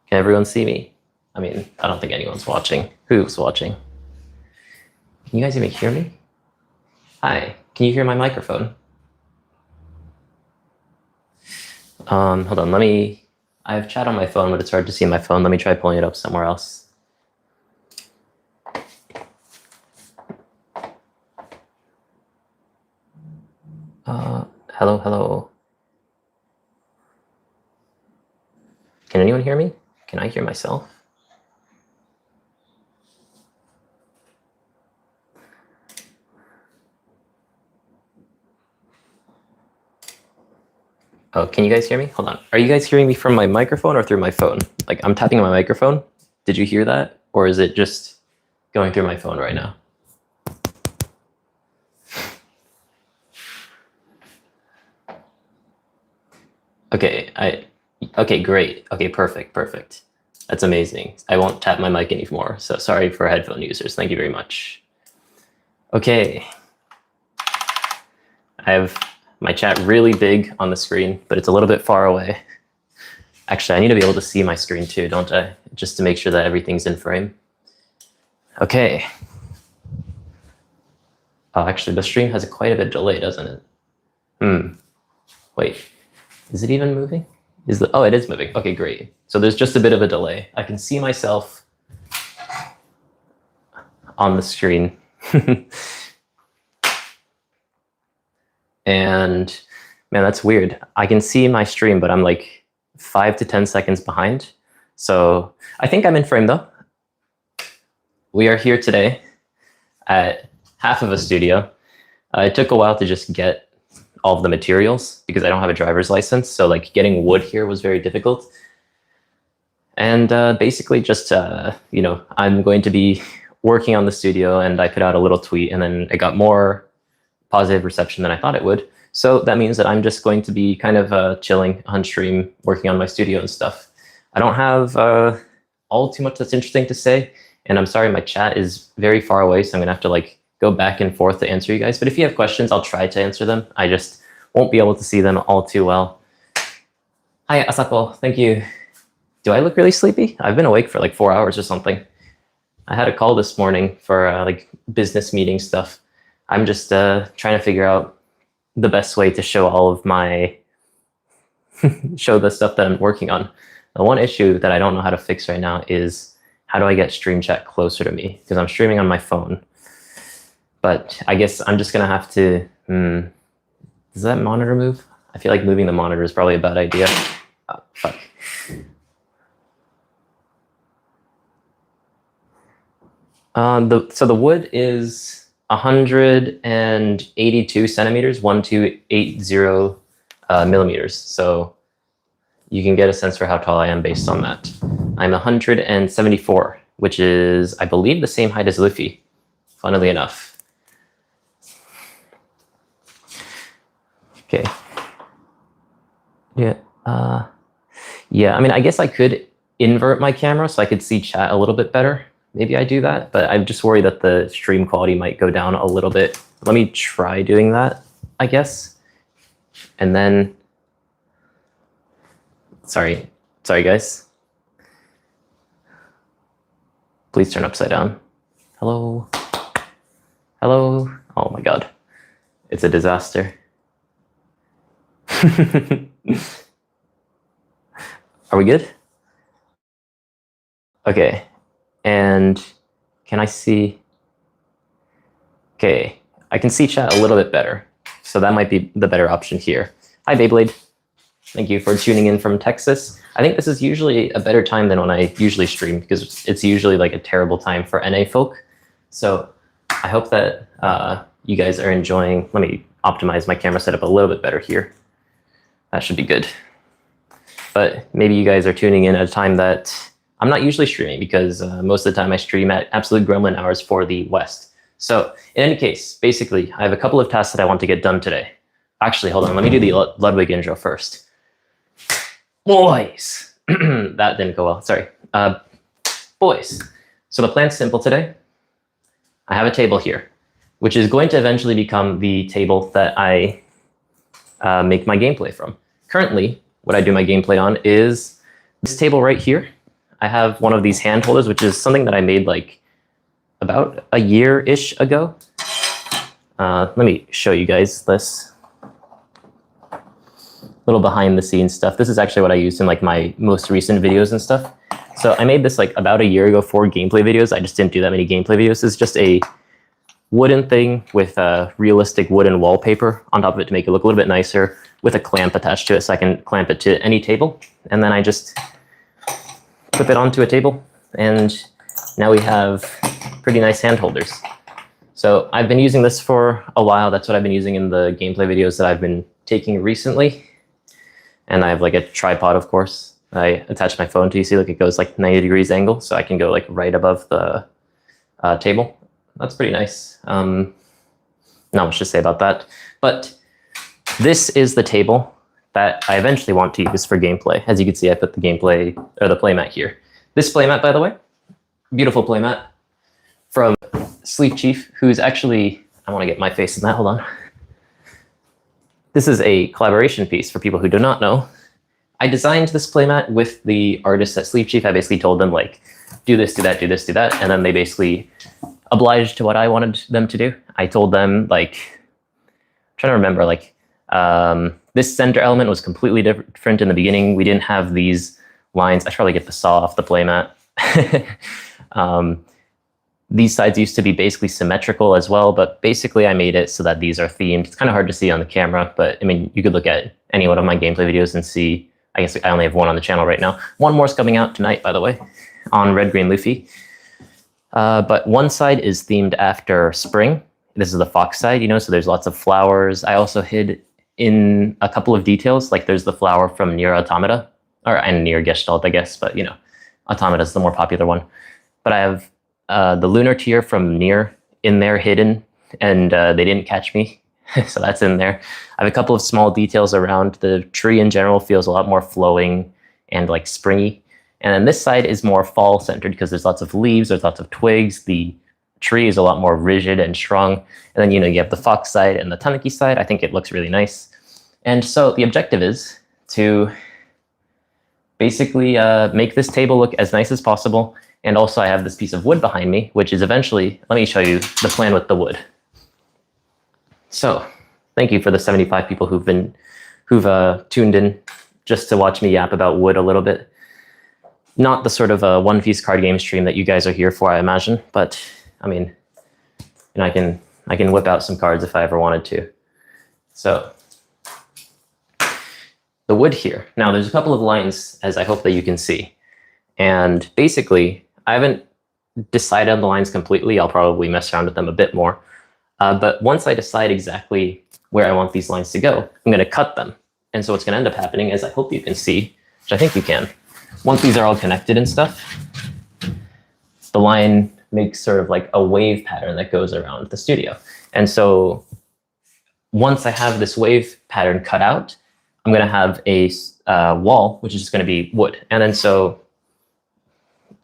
Can everyone see me? I mean, I don't think anyone's watching. Who's watching? Can you guys even hear me? Hi, can you hear my microphone? Hold on, I have chat on my phone, but it's hard to see my phone. Let me try pulling it up somewhere else. Hello. Can anyone hear me? Can I hear myself? Oh, can you guys hear me? Hold on. Are you guys hearing me from my microphone or through my phone? Like, I'm tapping on my microphone. Did you hear that? Or is it just going through my phone right now? Okay, great. Okay, perfect. That's amazing. I won't tap my mic anymore. So sorry for headphone users. Thank you very much. Okay. I have my chat really big on the screen, but it's a little bit far away. Actually, I need to be able to see my screen too, don't I? Just to make sure that everything's in frame. Okay. Oh, actually, the stream has quite a bit of delay, doesn't it? Wait, is it even moving? Oh, it is moving. Okay, great. So there's just a bit of a delay. I can see myself on the screen. And man, that's weird. I can see my stream, but I'm like 5 to 10 seconds behind. So I think I'm in frame though. We are here today at half of a studio. It took a while to just get all of the materials because I don't have a driver's license. So like getting wood here was very difficult. And basically just, I'm going to be working on the studio, and I put out a little tweet and then it got more positive reception than I thought it would. So that means that I'm just going to be kind of chilling on stream, working on my studio and stuff. I don't have all too much that's interesting to say. And I'm sorry, my chat is very far away, so I'm gonna have to like go back and forth to answer you guys. But if you have questions, I'll try to answer them. I just won't be able to see them all too well. Hi, Asako, thank you. Do I look really sleepy? I've been awake for like 4 hours or something. I had a call this morning for like business meeting stuff. I'm just trying to figure out the best way to show all of my, show the stuff that I'm working on. The one issue that I don't know how to fix right now is how do I get Stream Chat closer to me? Because I'm streaming on my phone. But I guess I'm just gonna have to, does that monitor move? I feel like moving the monitor is probably a bad idea. Oh, fuck. So the wood is 182 centimeters, 1280 millimeters. So you can get a sense for how tall I am based on that. I'm 174, which is, I believe, the same height as Luffy, funnily enough. Okay. Yeah. Yeah, I mean, I guess I could invert my camera so I could see chat a little bit better. Maybe I do that, but I'm just worried that the stream quality might go down a little bit. Let me try doing that, I guess. And then, sorry guys. Please turn upside down. Hello. Oh my God, it's a disaster. Are we good? Okay. And can I see? Okay, I can see chat a little bit better. So that might be the better option here. Hi, Beyblade. Thank you for tuning in from Texas. I think this is usually a better time than when I usually stream because it's usually like a terrible time for NA folk. So I hope that you guys are enjoying. Let me optimize my camera setup a little bit better here. That should be good. But maybe you guys are tuning in at a time that I'm not usually streaming because most of the time I stream at absolute gremlin hours for the West. So in any case, basically, I have a couple of tasks that I want to get done today. Actually, hold on, let me do the Ludwig intro first. Boys, that didn't go well, sorry. Boys, so the plan's simple today. I have a table here, which is going to eventually become the table that I make my gameplay from. Currently, what I do my gameplay on is this table right here. I have one of these hand holders, which is something that I made like about a year-ish ago. Let me show you guys this. Little behind the scenes stuff. This is actually what I used in like my most recent videos and stuff. So I made this like about a year ago for gameplay videos. I just didn't do that many gameplay videos. It's just a wooden thing with a realistic wooden wallpaper on top of it to make it look a little bit nicer, with a clamp attached to it so I can clamp it to any table. And then I just clip it onto a table, and now we have pretty nice hand holders. So I've been using this for a while. That's what I've been using in the gameplay videos that I've been taking recently. And I have like a tripod, of course. I attach my phone to, you see, like it goes like 90 degrees angle, so I can go like right above the table. That's pretty nice. Not much to say about that. But this is the table that I eventually want to use for gameplay. As you can see, I put the gameplay, or the playmat here. This playmat, by the way, beautiful playmat from Sleep Chief, who's actually, I want to get my face in that, hold on. This is a collaboration piece for people who do not know. I designed this playmat with the artists at Sleep Chief. I basically told them like, do this, do that, do this, do that. And then they basically obliged to what I wanted them to do. I told them like, I'm trying to remember, like this center element was completely different in the beginning. We didn't have these lines. I should probably get the saw off the playmat. These sides used to be basically symmetrical as well, but basically I made it so that these are themed. It's kind of hard to see on the camera, but I mean, you could look at any one of my gameplay videos and see, I guess I only have one on the channel right now. One more is coming out tonight, by the way, on Red Green Luffy. But one side is themed after spring. This is the fox side, you know, so there's lots of flowers. I also hid in a couple of details, like there's the flower from Nier Automata, and Nier Gestalt, I guess, but you know, Automata is the more popular one. But I have the lunar tear from Nier in there hidden, and they didn't catch me, so that's in there. I have a couple of small details around. The tree in general feels a lot more flowing and like springy. And then this side is more fall centered because there's lots of leaves, there's lots of twigs. The tree is a lot more rigid and strong. And then, you know, you have the fox side and the tanuki side. I think it looks really nice. And so the objective is to basically make this table look as nice as possible. And also I have this piece of wood behind me, which is eventually, let me show you the plan with the wood. So thank you for the 75 people who've tuned in just to watch me yap about wood a little bit. Not the sort of One Piece card game stream that you guys are here for, I imagine, but I mean, and I can whip out some cards if I ever wanted to. So the wood here. Now there's a couple of lines, as I hope that you can see. And basically, I haven't decided on the lines completely. I'll probably mess around with them a bit more. But once I decide exactly where I want these lines to go, I'm going to cut them. And so what's going to end up happening is, I hope you can see, which I think you can, once these are all connected and stuff, the line makes sort of like a wave pattern that goes around the studio. And so once I have this wave pattern cut out, I'm going to have a wall, which is just going to be wood. And then so,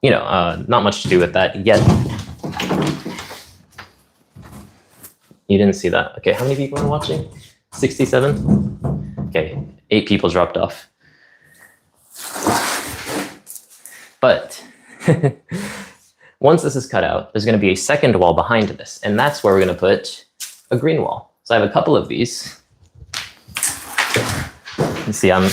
you know, not much to do with that yet. You didn't see that. Okay, how many people are watching? 67? Okay, 8 people dropped off. But once this is cut out, there's going to be a second wall behind this, and that's where we're going to put a green wall. So I have a couple of these. You see, I'm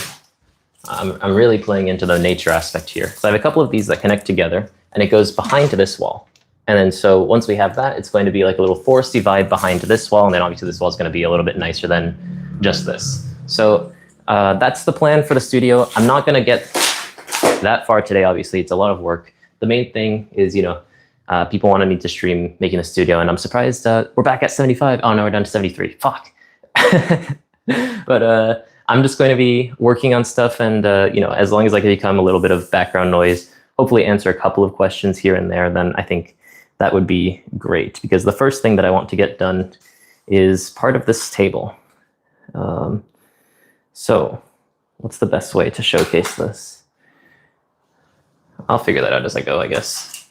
really playing into the nature aspect here. So I have a couple of these that connect together, and it goes behind to this wall. And then so once we have that, it's going to be like a little foresty vibe behind to this wall, and then obviously this wall is going to be a little bit nicer than just this. So that's the plan for the studio. I'm not going to get that far today, obviously. It's a lot of work. The main thing is, you know, people wanted me to stream making a studio, and I'm surprised we're back at 75. Oh no, we're down to 73. Fuck. But I'm just going to be working on stuff, and you know, as long as I can become a little bit of background noise, hopefully answer a couple of questions here and there, then I think that would be great. Because the first thing that I want to get done is part of this table. So what's the best way to showcase this? I'll figure that out as I go, I guess.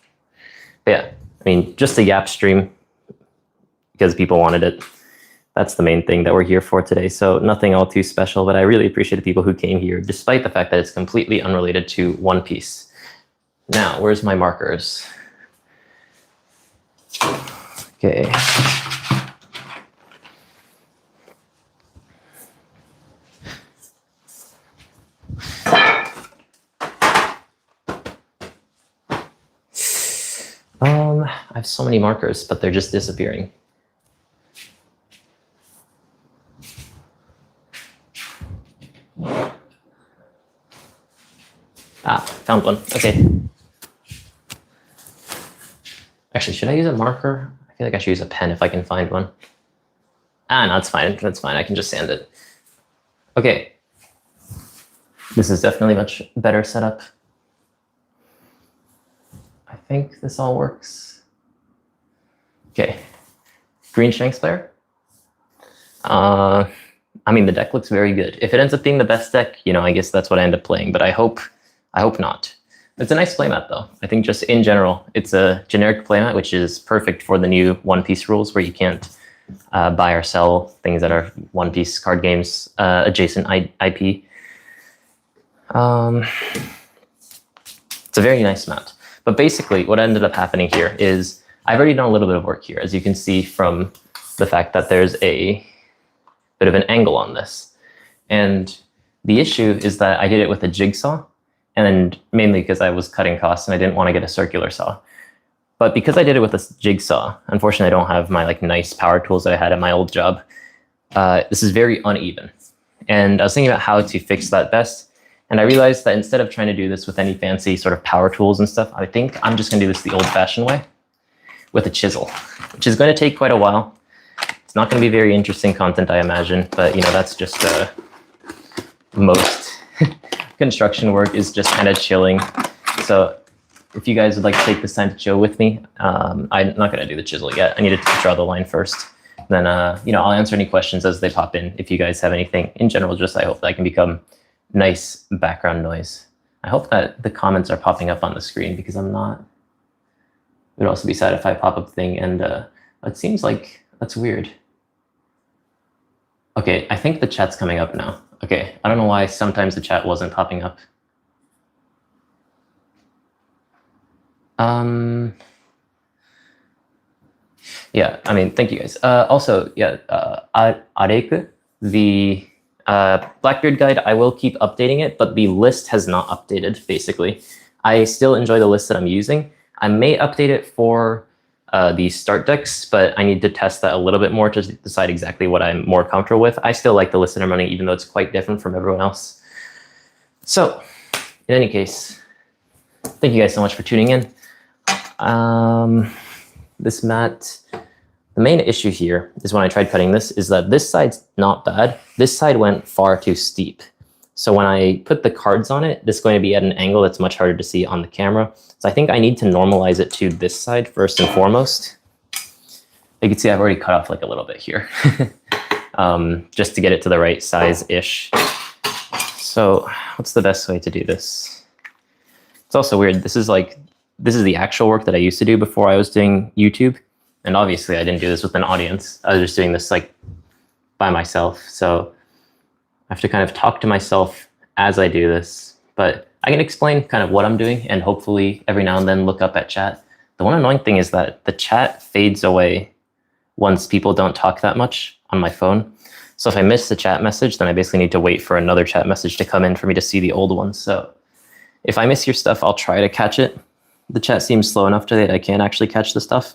But yeah, I mean, just a yap stream because people wanted it. That's the main thing that we're here for today. So nothing all too special, but I really appreciate the people who came here, despite the fact that it's completely unrelated to One Piece. Now, where's my markers? Okay. I have so many markers, but they're just disappearing. Ah, found one. Okay. Actually, should I use a marker? I feel like I should use a pen if I can find one. Ah, no, it's fine. That's fine. I can just sand it. Okay. This is definitely much better setup. I think this all works. Okay. Green Shanks player. I mean, the deck looks very good. If it ends up being the best deck, you know, I guess that's what I end up playing, but I hope not. It's a nice playmat though. I think just in general, it's a generic playmat, which is perfect for the new One Piece rules where you can't buy or sell things that are One Piece card games adjacent IP. It's a very nice mat. But basically what ended up happening here is I've already done a little bit of work here, as you can see from the fact that there's a bit of an angle on this. And the issue is that I did it with a jigsaw, and mainly because I was cutting costs and I didn't want to get a circular saw. But because I did it with a jigsaw, unfortunately I don't have my like nice power tools that I had at my old job. This is very uneven. And I was thinking about how to fix that best. And I realized that instead of trying to do this with any fancy sort of power tools and stuff, I think I'm just gonna do this the old-fashioned way with a chisel, which is going to take quite a while. It's not going to be very interesting content, I imagine, but you know, that's just most construction work is just kind of chilling. So if you guys would like to take this time to chill with me, I'm not going to do the chisel yet. I need to draw the line first. Then, you know, I'll answer any questions as they pop in. If you guys have anything in general, just I hope that I can become nice background noise. I hope that the comments are popping up on the screen because I'm not. It would also be sad if I pop up the thing and it seems like that's weird. Okay, I think the chat's coming up now. Okay, I don't know why sometimes the chat wasn't popping up. Yeah, I mean, thank you guys. Also, yeah, Areku, the Blackbeard guide, I will keep updating it, but the list has not updated, basically. I still enjoy the list that I'm using. I may update it for the start decks, but I need to test that a little bit more to decide exactly what I'm more comfortable with. I still like the list that I'm running, even though it's quite different from everyone else. So, in any case, thank you guys so much for tuning in. This mat, the main issue here is when I tried cutting this, is that this side's not bad. This side went far too steep. So when I put the cards on it, this is going to be at an angle that's much harder to see on the camera. So I think I need to normalize it to this side first and foremost. You can see I've already cut off like a little bit here, just to get it to the right size-ish. So what's the best way to do this? It's also weird. This is the actual work that I used to do before I was doing YouTube. And obviously I didn't do this with an audience. I was just doing this like by myself. So I have to kind of talk to myself as I do this, but I can explain kind of what I'm doing and hopefully every now and then look up at chat. The one annoying thing is that the chat fades away once people don't talk that much on my phone. So if I miss the chat message, then I basically need to wait for another chat message to come in for me to see the old one. So if I miss your stuff, I'll try to catch it. The chat seems slow enough today that I can't actually catch the stuff.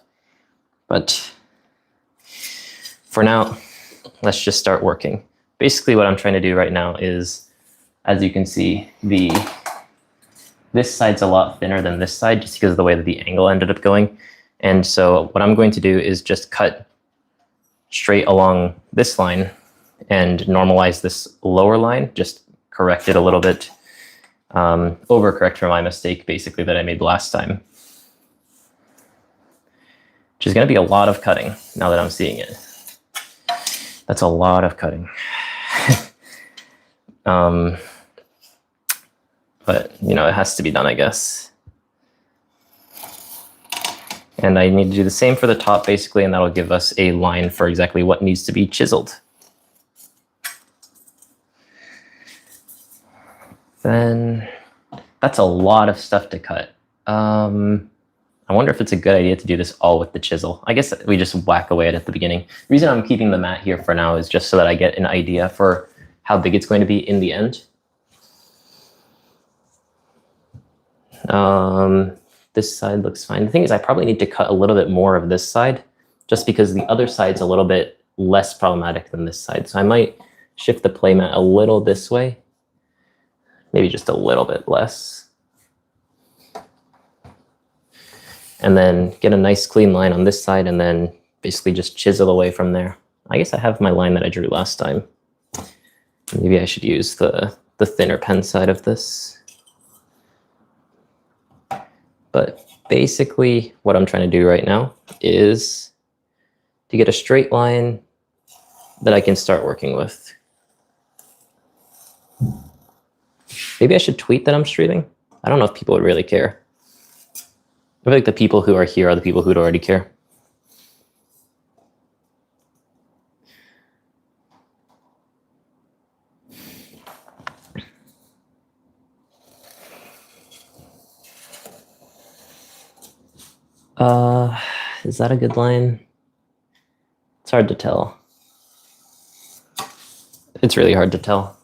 But for now, let's just start working. Basically what I'm trying to do right now is, as you can see, this side's a lot thinner than this side just because of the way that the angle ended up going. And so what I'm going to do is just cut straight along this line and normalize this lower line, just correct it a little bit, overcorrect for my mistake basically that I made last time. Which is going to be a lot of cutting now that I'm seeing it. That's a lot of cutting. But, you know, it has to be done, I guess. And I need to do the same for the top, basically, and that'll give us a line for exactly what needs to be chiseled. Then, that's a lot of stuff to cut. I wonder if it's a good idea to do this all with the chisel. I guess we just whack away at it at the beginning. The reason I'm keeping the mat here for now is just so that I get an idea for how big it's going to be in the end. This side looks fine. The thing is, I probably need to cut a little bit more of this side just because the other side's a little bit less problematic than this side. So I might shift the playmat a little this way, maybe just a little bit less. And then get a nice clean line on this side and then basically just chisel away from there. I guess I have my line that I drew last time. Maybe I should use the thinner pen side of this. But basically what I'm trying to do right now is to get a straight line that I can start working with. Maybe I should tweet that I'm streaming. I don't know if people would really care. I feel like the people who are here are the people who'd already care. Is that a good line? It's hard to tell. It's really hard to tell.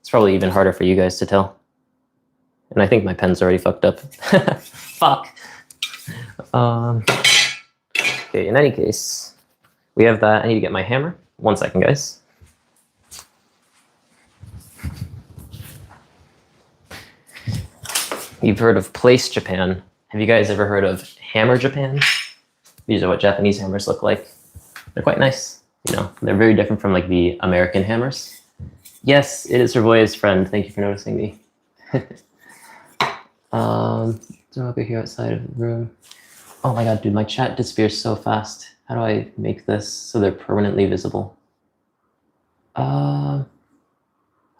It's probably even harder for you guys to tell. And I think my pen's already fucked up. Fuck. Okay, in any case, we have that. I need to get my hammer. 1 second, guys. You've heard of Place Japan. Have you guys ever heard of Hammer Japan? These are what Japanese hammers look like. They're quite nice. You know, they're very different from like the American hammers. Yes, it is Hervoya's friend. Thank you for noticing me. So over here outside of the room. Oh my god, dude, my chat disappears so fast. How do I make this so they're permanently visible? How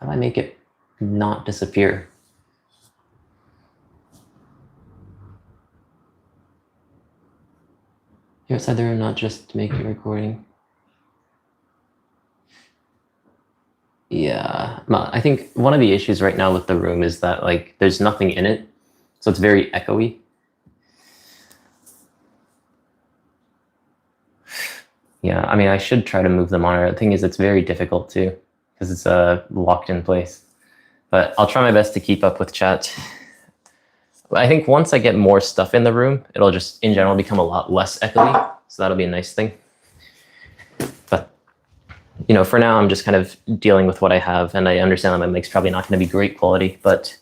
do I make it not disappear? Here outside the room, not just making a recording. Yeah, I think one of the issues right now with the room is that like there's nothing in it, so it's very echoey. Yeah, I mean, I should try to move the monitor. The thing is, it's very difficult too, because it's locked in place. But I'll try my best to keep up with chat. I think once I get more stuff in the room, it'll just, in general, become a lot less echoey. So that'll be a nice thing. But, you know, for now, I'm just kind of dealing with what I have. And I understand that my mic's probably not going to be great quality. But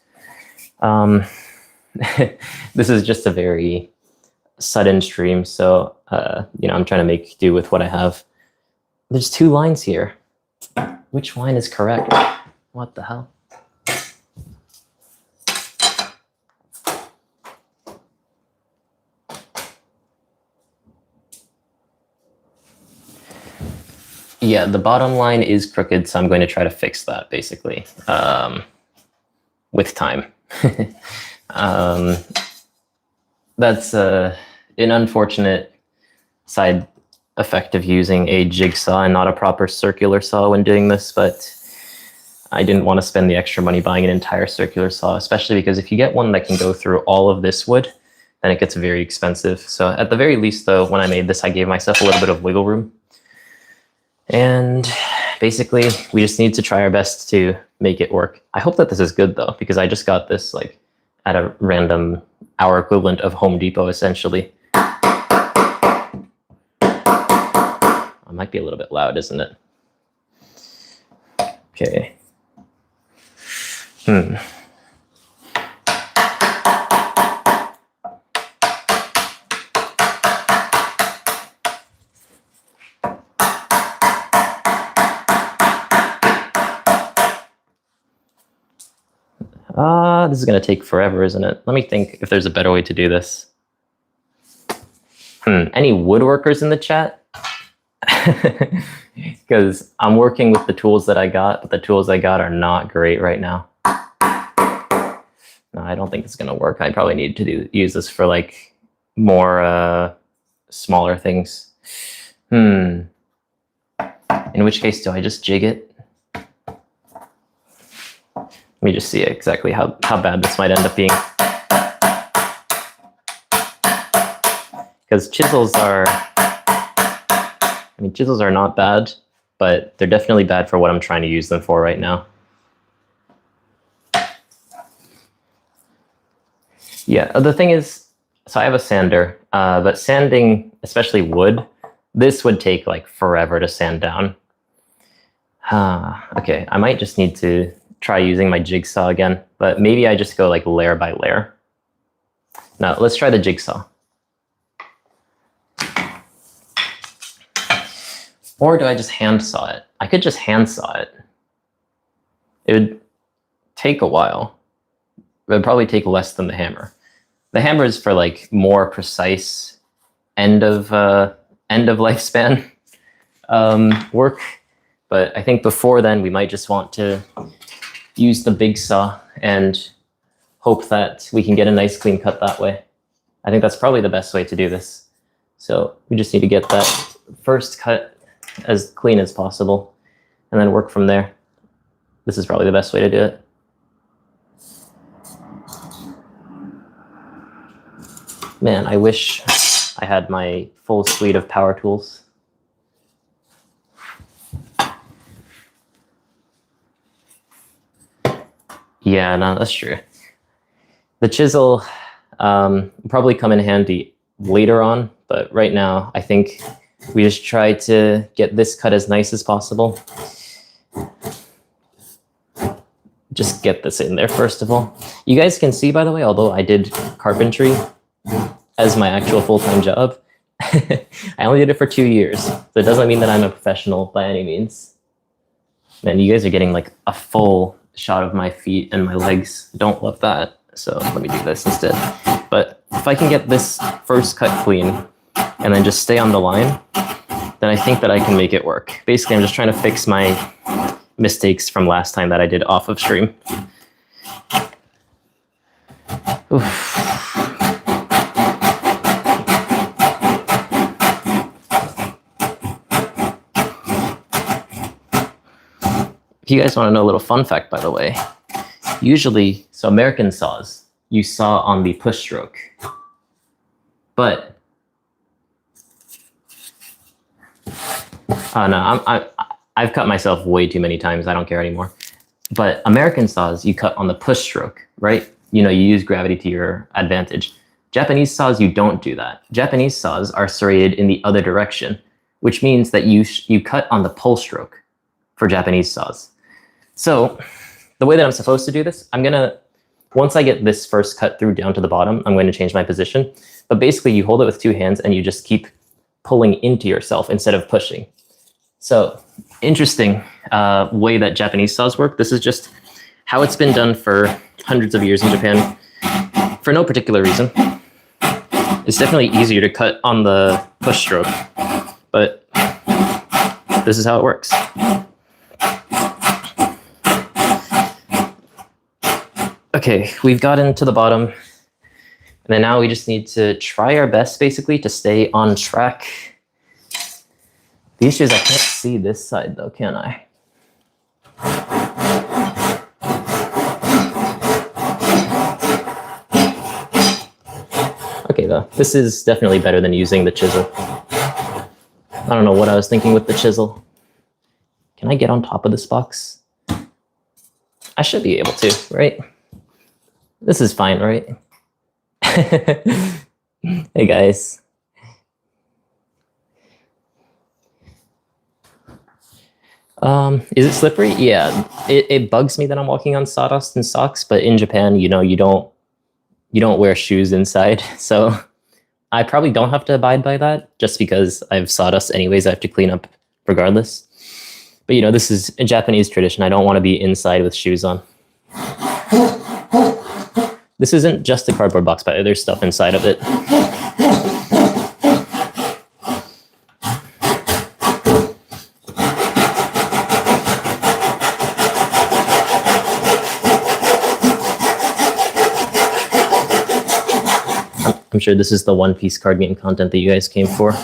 this is just a very sudden stream. So, you know, I'm trying to make do with what I have. There's 2 lines here. Which line is correct? What the hell? Yeah, the bottom line is crooked, so I'm going to try to fix that, basically, with time. That's an unfortunate side effect of using a jigsaw and not a proper circular saw when doing this, but I didn't want to spend the extra money buying an entire circular saw, especially because if you get one that can go through all of this wood, then it gets very expensive. So at the very least, though, when I made this, I gave myself a little bit of wiggle room. And basically, we just need to try our best to make it work. I hope that this is good, though, because I just got this like at a random hour equivalent of Home Depot, essentially. It might be a little bit loud, isn't it? Okay. This is going to take forever, isn't it? Let me think if there's a better way to do this. Any woodworkers in the chat? Because I'm working with the tools that I got, but the tools I got are not great right now. No, I don't think it's going to work. I probably need to use this for like more smaller things. In which case, do I just jig it? Let me just see exactly how bad this might end up being. Because chisels are not bad, but they're definitely bad for what I'm trying to use them for right now. Yeah, the thing is, so I have a sander, but sanding, especially wood, this would take like forever to sand down. Okay, I might just need to try using my jigsaw again, but maybe I just go like layer by layer. Now, let's try the jigsaw. Or do I just hand saw it? I could just hand saw it. It would take a while. It would probably take less than the hammer. The hammer is for like more precise end of lifespan work. But I think before then we might just want to use the big saw and hope that we can get a nice clean cut that way. I think that's probably the best way to do this. So we just need to get that first cut as clean as possible and then work from there. This is probably the best way to do it. Man, I wish I had my full suite of power tools. Yeah, no, that's true. The chisel will probably come in handy later on, but right now I think we just try to get this cut as nice as possible. Just get this in there first of all. You guys can see, by the way, although I did carpentry as my actual full-time job, I only did it for 2 years. So it doesn't mean that I'm a professional by any means. Man, you guys are getting like a full shot of my feet and my legs. I don't love that. So let me do this instead. But if I can get this first cut clean and then just stay on the line, then I think that I can make it work. Basically, I'm just trying to fix my mistakes from last time that I did off of stream. Oof. If you guys want to know a little fun fact, by the way, usually, so American saws, you saw on the push stroke, but no, I've cut myself way too many times. I don't care anymore. But American saws, you cut on the push stroke, right? You know, you use gravity to your advantage. Japanese saws, you don't do that. Japanese saws are serrated in the other direction, which means that you cut on the pull stroke for Japanese saws. So the way that I'm supposed to do this, once I get this first cut through down to the bottom, I'm going to change my position. But basically you hold it with 2 hands and you just keep pulling into yourself instead of pushing. So interesting way that Japanese saws work. This is just how it's been done for hundreds of years in Japan for no particular reason. It's definitely easier to cut on the push stroke, but this is how it works. Okay, we've gotten to the bottom, and then now we just need to try our best, basically, to stay on track. The issue is I can't see this side, though, can I? Okay, though, this is definitely better than using the chisel. I don't know what I was thinking with the chisel. Can I get on top of this box? I should be able to, right? This is fine, right? Hey guys. Is it slippery? Yeah, it bugs me that I'm walking on sawdust and socks, but in Japan, you know, you don't wear shoes inside, so I probably don't have to abide by that just because I have sawdust anyways. I have to clean up regardless. But you know, this is a Japanese tradition. I don't want to be inside with shoes on. This isn't just a cardboard box, but there's stuff inside of it. I'm sure this is the One Piece card game content that you guys came for.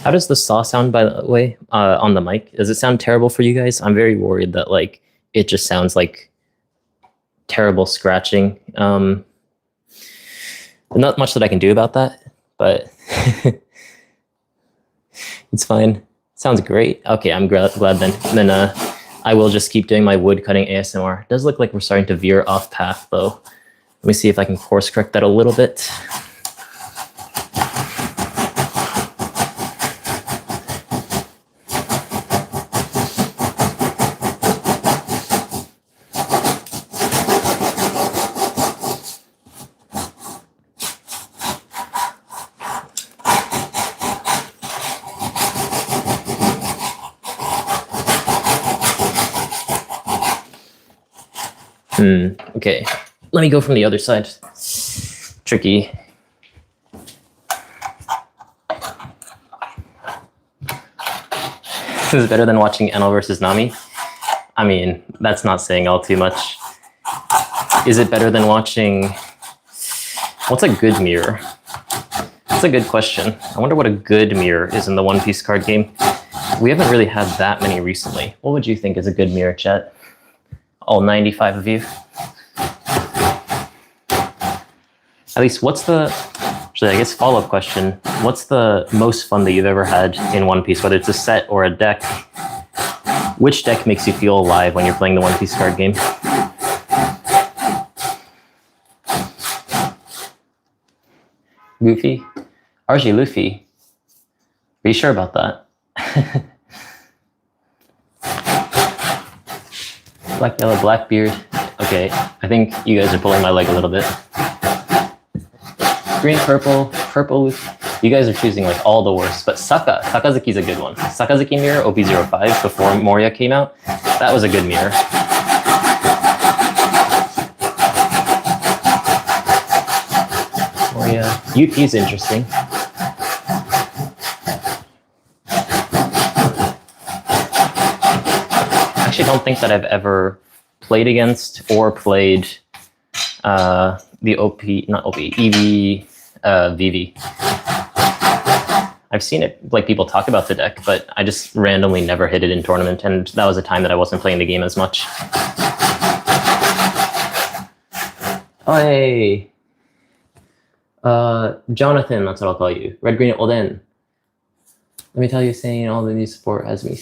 How does the saw sound, by the way, on the mic? Does it sound terrible for you guys? I'm very worried that like it just sounds like terrible scratching. Not much that I can do about that, but it's fine. Sounds great. Okay, I'm glad then. Then I will just keep doing my wood cutting ASMR. It does look like we're starting to veer off path though. Let me see if I can course correct that a little bit. Okay, let me go from the other side. Tricky. This is better than watching Enel versus Nami. I mean, that's not saying all too much. Is it better than watching... What's a good mirror? That's a good question. I wonder what a good mirror is in the One Piece card game. We haven't really had that many recently. What would you think is a good mirror, chat? All 95 of you. At least what's the, actually I guess follow-up question, what's the most fun that you've ever had in One Piece, whether it's a set or a deck? Which deck makes you feel alive when you're playing the One Piece card game? Goofy? RG Luffy? Are you sure about that? Black, yellow, Blackbeard. Okay, I think you guys are pulling my leg a little bit. Green, purple, purple. You guys are choosing like all the worst, but Sakazuki's a good one. Sakazuki mirror, OP05, before Moria came out. That was a good mirror. Moria. UP's interesting. I actually don't think that I've ever played against or played the OP, not OP, EV, VV. I've seen it, like people talk about the deck, but I just randomly never hit it in tournament, and that was a time that I wasn't playing the game as much. Oh, hey. Jonathan, that's what I'll call you. Red, green, Olden. Let me tell you, saying all the new support has me.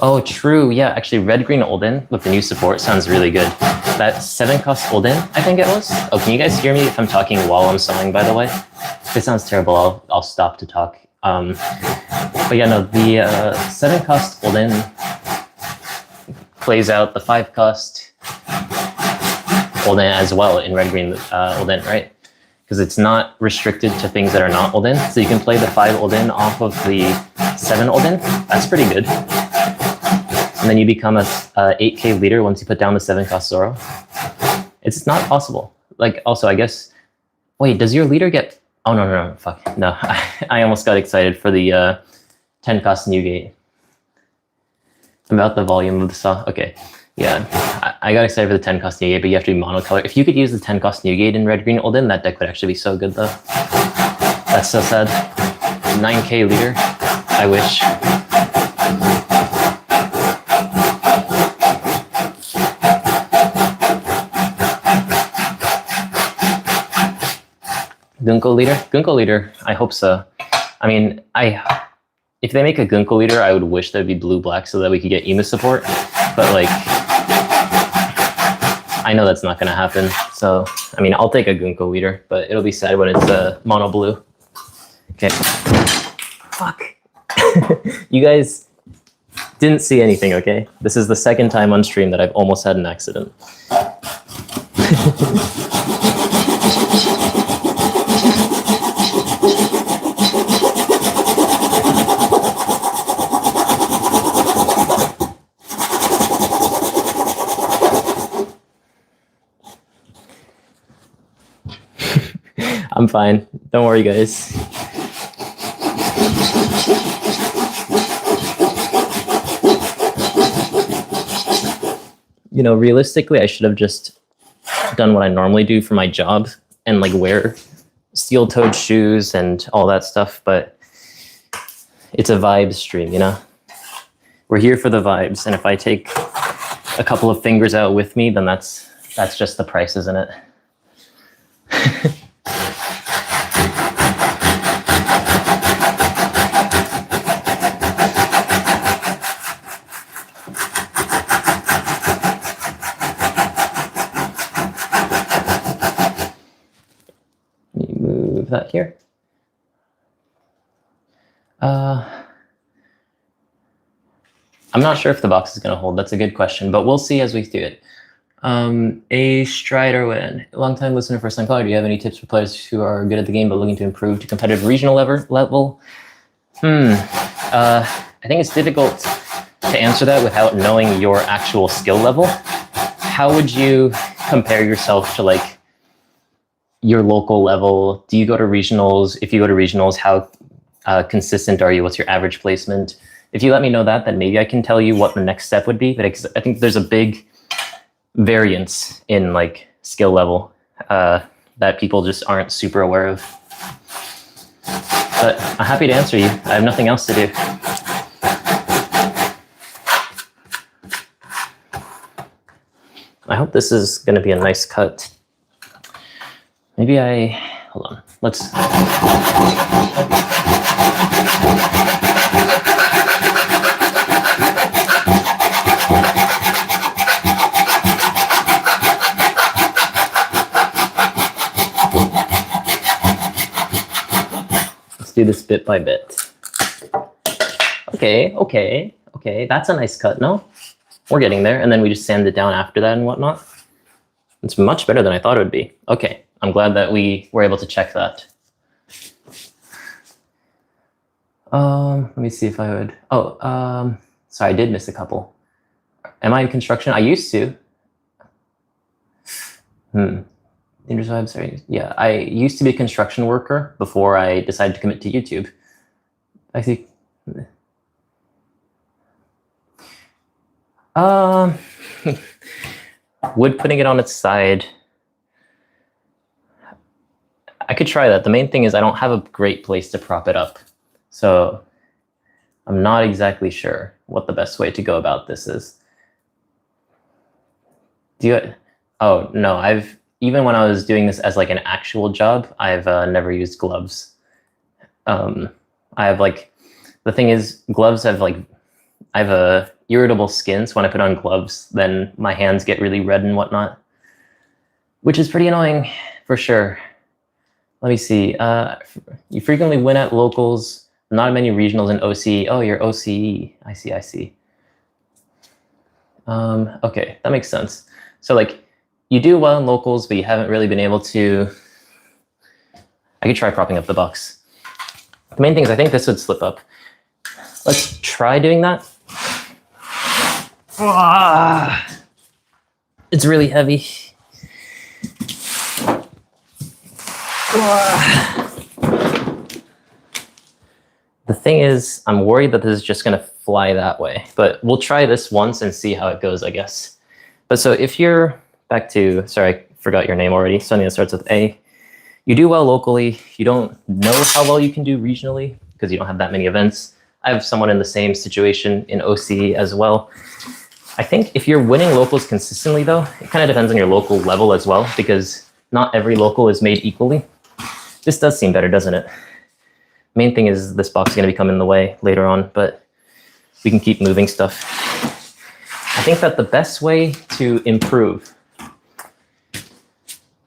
Oh, true. Yeah, actually, Red, green, Olden with the new support sounds really good. That 7-cost Olden, I think it was. Oh, can you guys hear me if I'm talking while I'm sewing, by the way? If it sounds terrible, I'll stop to talk. But yeah, no, the 7-cost Olden plays out the 5-cost Olden as well in Red, green, Olden, right? Because it's not restricted to things that are not Olden. So you can play the 5 Olden off of the 7 Olden. That's pretty good. And then you become a 8k leader once you put down the 7-cost Zoro. It's not possible. Like, also, I guess... Wait, does your leader get... Oh, no, fuck. No, I almost got excited for the 10-cost Newgate. About the volume of the saw. Okay, yeah. I got excited for the 10-cost Newgate, but you have to be monocolor. If you could use the 10-cost Newgate in Red, green, Olden, that deck would actually be so good, though. That's so sad. 9k leader. I wish. Gunko leader? Gunko leader, I hope so. I mean, if they make a Gunko leader, I would wish there'd be blue-black so that we could get Emu support. But like, I know that's not gonna happen. So, I mean, I'll take a Gunko leader, but it'll be sad when it's mono blue. Okay. Fuck. You guys didn't see anything, okay? This is the second time on stream that I've almost had an accident. I'm fine. Don't worry, guys. You know, realistically, I should have just done what I normally do for my job and like wear steel-toed shoes and all that stuff, but it's a vibe stream, you know? We're here for the vibes, and if I take a couple of fingers out with me, then that's just the price, isn't it? Move that here. I'm not sure if the box is going to hold. That's a good question, but we'll see as we do it. A Strider win. Long-time listener, first-time caller. Do you have any tips for players who are good at the game but looking to improve to competitive regional level? I think it's difficult to answer that without knowing your actual skill level. How would you compare yourself to like your local level? Do you go to regionals? If you go to regionals, how consistent are you? What's your average placement? If you let me know that, then maybe I can tell you what the next step would be. But I think there's a big variance in like skill level that people just aren't super aware of. But I'm happy to answer you. I have nothing else to do. I hope this is going to be a nice cut. Maybe hold on. Let's do this bit by bit. Okay. That's a nice cut, no? We're getting there, and then we just sand it down after that and whatnot. It's much better than I thought it would be. Okay, I'm glad that we were able to check that. Let me see if I would. Sorry, I did miss a couple. Am I in construction? I used to. Sorry. Yeah, I used to be a construction worker before I decided to commit to YouTube. I think. Wood putting it on its side. I could try that. The main thing is I don't have a great place to prop it up. So I'm not exactly sure what the best way to go about this is. Oh, no, even when I was doing this as like an actual job, I've never used gloves. I have like, the thing is gloves have like, I have a irritable skin, so when I put on gloves, then my hands get really red and whatnot, which is pretty annoying for sure. Let me see. You frequently win at locals, not many regionals and OCE. Oh, you're OCE. I see. Okay, that makes sense. So like, you do well in locals, but you haven't really been able to. I could try propping up the box. The main thing is I think this would slip up. Let's try doing that. It's really heavy. The thing is, I'm worried that this is just going to fly that way, but we'll try this once and see how it goes, I guess. But so if you're back to, sorry, I forgot your name already, something that starts with A. You do well locally. You don't know how well you can do regionally because you don't have that many events. I have someone in the same situation in OCE as well. I think if you're winning locals consistently, though, it kind of depends on your local level as well, because not every local is made equally. This does seem better, doesn't it? Main thing is this box is going to become in the way later on, but we can keep moving stuff. I think that the best way to improve,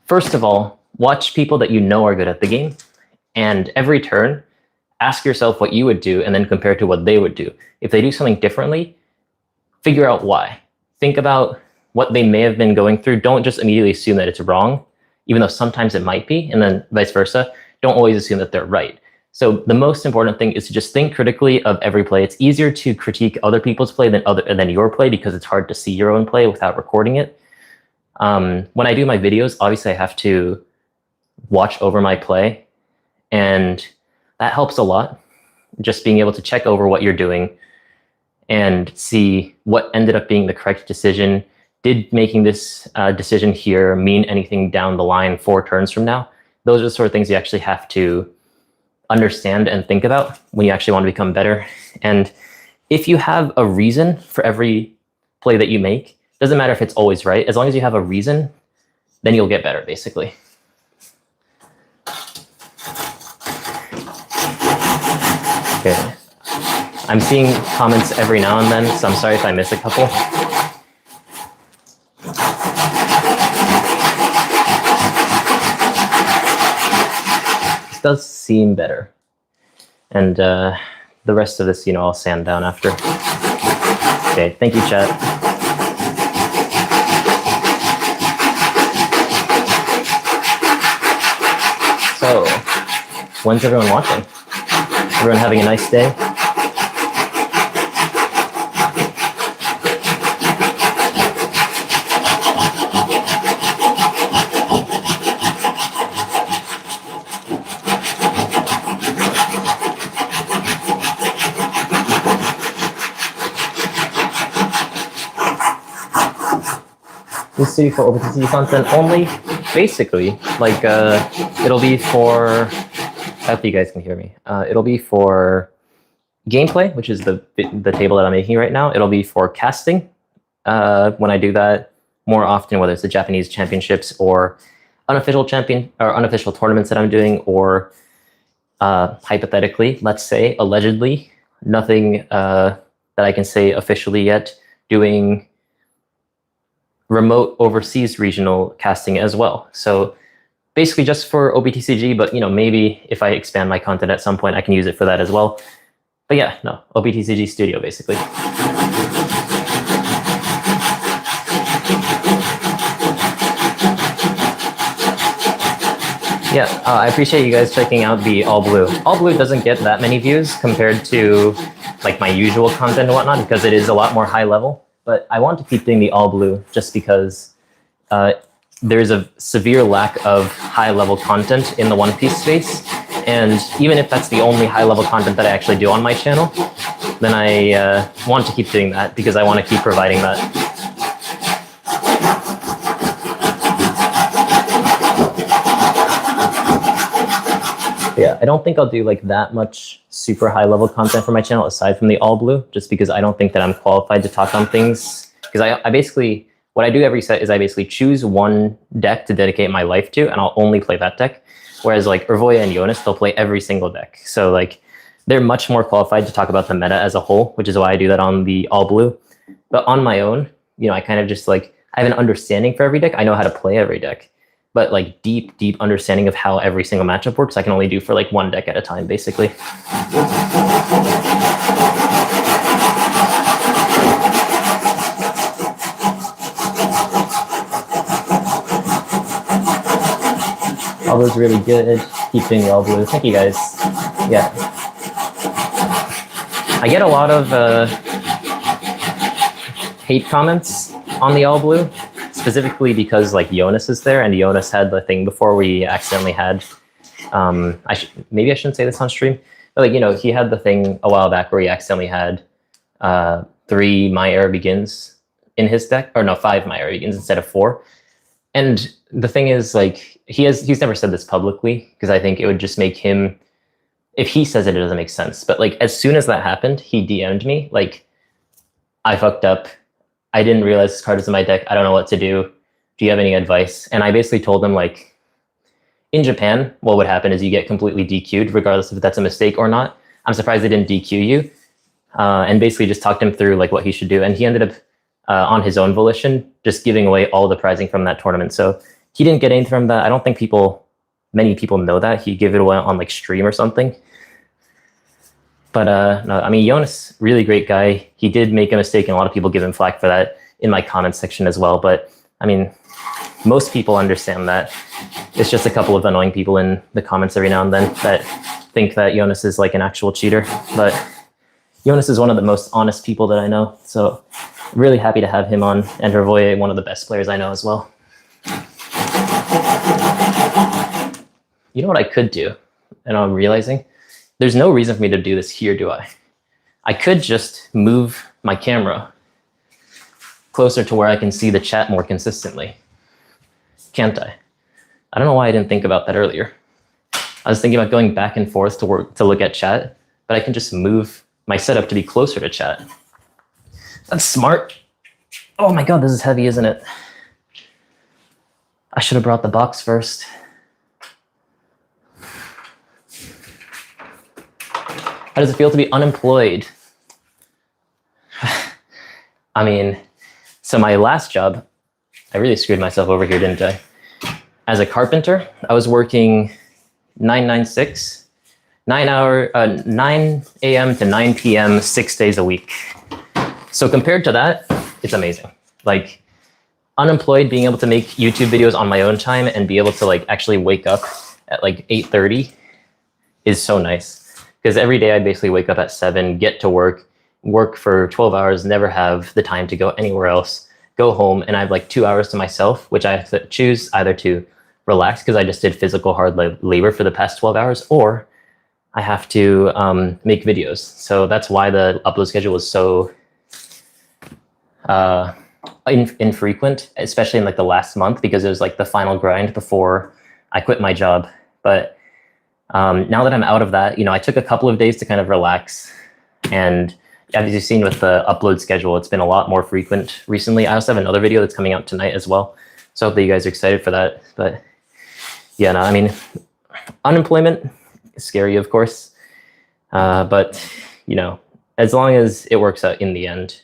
first of all, watch people that you know are good at the game, and every turn, ask yourself what you would do and then compare to what they would do. If they do something differently, figure out why. Think about what they may have been going through. Don't just immediately assume that it's wrong, even though sometimes it might be, and then vice versa. Don't always assume that they're right. So the most important thing is to just think critically of every play. It's easier to critique other people's play than your play because it's hard to see your own play without recording it. When I do my videos, obviously I have to watch over my play, and that helps a lot. Just being able to check over what you're doing and see what ended up being the correct decision. Did making this decision here mean anything down the line 4 turns from now? Those are the sort of things you actually have to understand and think about when you actually want to become better. And if you have a reason for every play that you make, doesn't matter if it's always right, as long as you have a reason, then you'll get better, basically. Okay. I'm seeing comments every now and then, so I'm sorry if I miss a couple. This does seem better. And the rest of this, I'll sand down after. Okay, thank you, chat. So, when's everyone watching? Everyone having a nice day? This city for OpenTCG content only, basically. Like, it'll be for, I hope you guys can hear me. It'll be for gameplay, which is the table that I'm making right now. It'll be for casting when I do that more often, whether it's the Japanese championships or unofficial tournaments that I'm doing, or hypothetically, let's say, allegedly, nothing that I can say officially yet, doing remote overseas regional casting as well. So basically just for OBTCG, but maybe if I expand my content at some point, I can use it for that as well. But yeah, no, OBTCG Studio, basically. Yeah, I appreciate you guys checking out the All Blue. All Blue doesn't get that many views compared to like my usual content and whatnot, because it is a lot more high level. But I want to keep doing the All Blue just because there's a severe lack of high-level content in the One Piece space. And even if that's the only high-level content that I actually do on my channel, then I want to keep doing that because I want to keep providing that. Yeah, I don't think I'll do like that much super high level content for my channel aside from the All Blue, just because I don't think that I'm qualified to talk on things. Because I basically, what I do every set is I basically choose one deck to dedicate my life to, and I'll only play that deck. Whereas like Urvoya and Jonas, they'll play every single deck. So like they're much more qualified to talk about the meta as a whole, which is why I do that on the All Blue. But on my own, I kind of just like, I have an understanding for every deck. I know how to play every deck. But like deep understanding of how every single matchup works, I can only do for like one deck at a time, basically. All Blue's really good. Keep doing the All Blue. Thank you guys. Yeah. I get a lot of hate comments on the All Blue, specifically because like Jonas is there, and Jonas had the thing before we accidentally had, maybe I shouldn't say this on stream, but like, he had the thing a while back where he accidentally had 3 My Era Begins in his deck, or no, 5 My Era Begins instead of 4. And the thing is, like, he's never said this publicly, because I think it would just make him, if he says it, it doesn't make sense. But like, as soon as that happened, he DM'd me, like, I fucked up. I didn't realize this card was in my deck. I don't know what to do. Do you have any advice? And I basically told him, like, in Japan, what would happen is you get completely DQ'd, regardless if that's a mistake or not. I'm surprised they didn't DQ you. And basically just talked him through like what he should do. And he ended up, on his own volition, just giving away all the prizing from that tournament. So he didn't get anything from that. I don't think many people know that. He gave it away on like stream or something. But no, I mean, Jonas, really great guy. He did make a mistake, and a lot of people give him flack for that in my comment section as well. But I mean, most people understand that. It's just a couple of annoying people in the comments every now and then that think that Jonas is like an actual cheater. But Jonas is one of the most honest people that I know. So really happy to have him on, and Urvoya, one of the best players I know as well. You know what I could do, and I'm realizing? There's no reason for me to do this here, do I? I could just move my camera closer to where I can see the chat more consistently. Can't I? I don't know why I didn't think about that earlier. I was thinking about going back and forth to work to look at chat, but I can just move my setup to be closer to chat. That's smart. Oh my god, this is heavy, isn't it? I should have brought the box first. How does it feel to be unemployed? I mean, so my last job, I really screwed myself over here, didn't I? As a carpenter, I was working 996, 9 a.m. to 9 p.m., 6 days a week. So compared to that, it's amazing. Like, unemployed, being able to make YouTube videos on my own time and be able to like actually wake up at like 8:30 is so nice. Because every day I basically wake up at 7, get to work for 12 hours, never have the time to go anywhere else, go home, and I have like 2 hours to myself, which I have to choose either to relax because I just did physical hard labor for the past 12 hours, or I have to make videos. So that's why the upload schedule was so infrequent, especially in like the last month, because it was like the final grind before I quit my job. But now that I'm out of that, I took a couple of days to kind of relax. And as you've seen with the upload schedule, it's been a lot more frequent recently. I also have another video that's coming out tonight as well. So I hope that you guys are excited for that. But yeah, no, I mean, unemployment is scary, of course. But, as long as it works out in the end,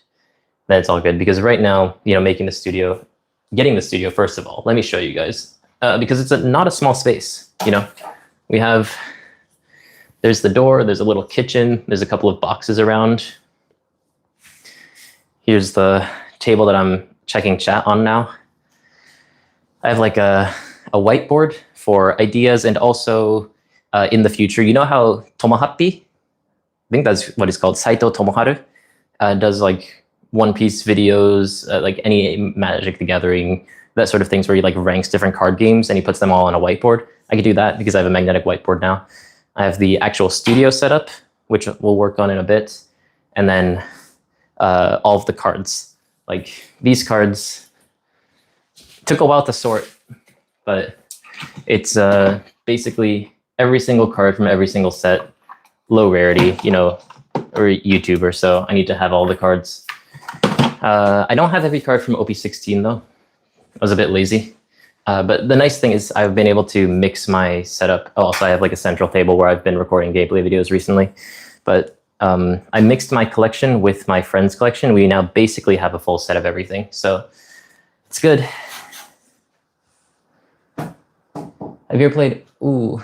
then it's all good. Because right now, getting the studio, first of all, let me show you guys. Because it's not a small space, there's the door, there's a little kitchen, there's a couple of boxes around. Here's the table that I'm checking chat on now. I have like a whiteboard for ideas, and also in the future, you know how Tomohappy, I think that's what it's called, Saito Tomoharu, does like One Piece videos, like any Magic the Gathering, that sort of things where he like ranks different card games and he puts them all on a whiteboard. I could do that because I have a magnetic whiteboard now. I have the actual studio setup, which we'll work on in a bit. And then all of the cards. Like these cards took a while to sort, but it's basically every single card from every single set, low rarity, or YouTuber. So I need to have all the cards. I don't have every card from OP16 though. I was a bit lazy. But the nice thing is I've been able to mix my setup. Also, I have like a central table where I've been recording gameplay videos recently. But I mixed my collection with my friend's collection. We now basically have a full set of everything. So it's good. Have you ever played? Ooh.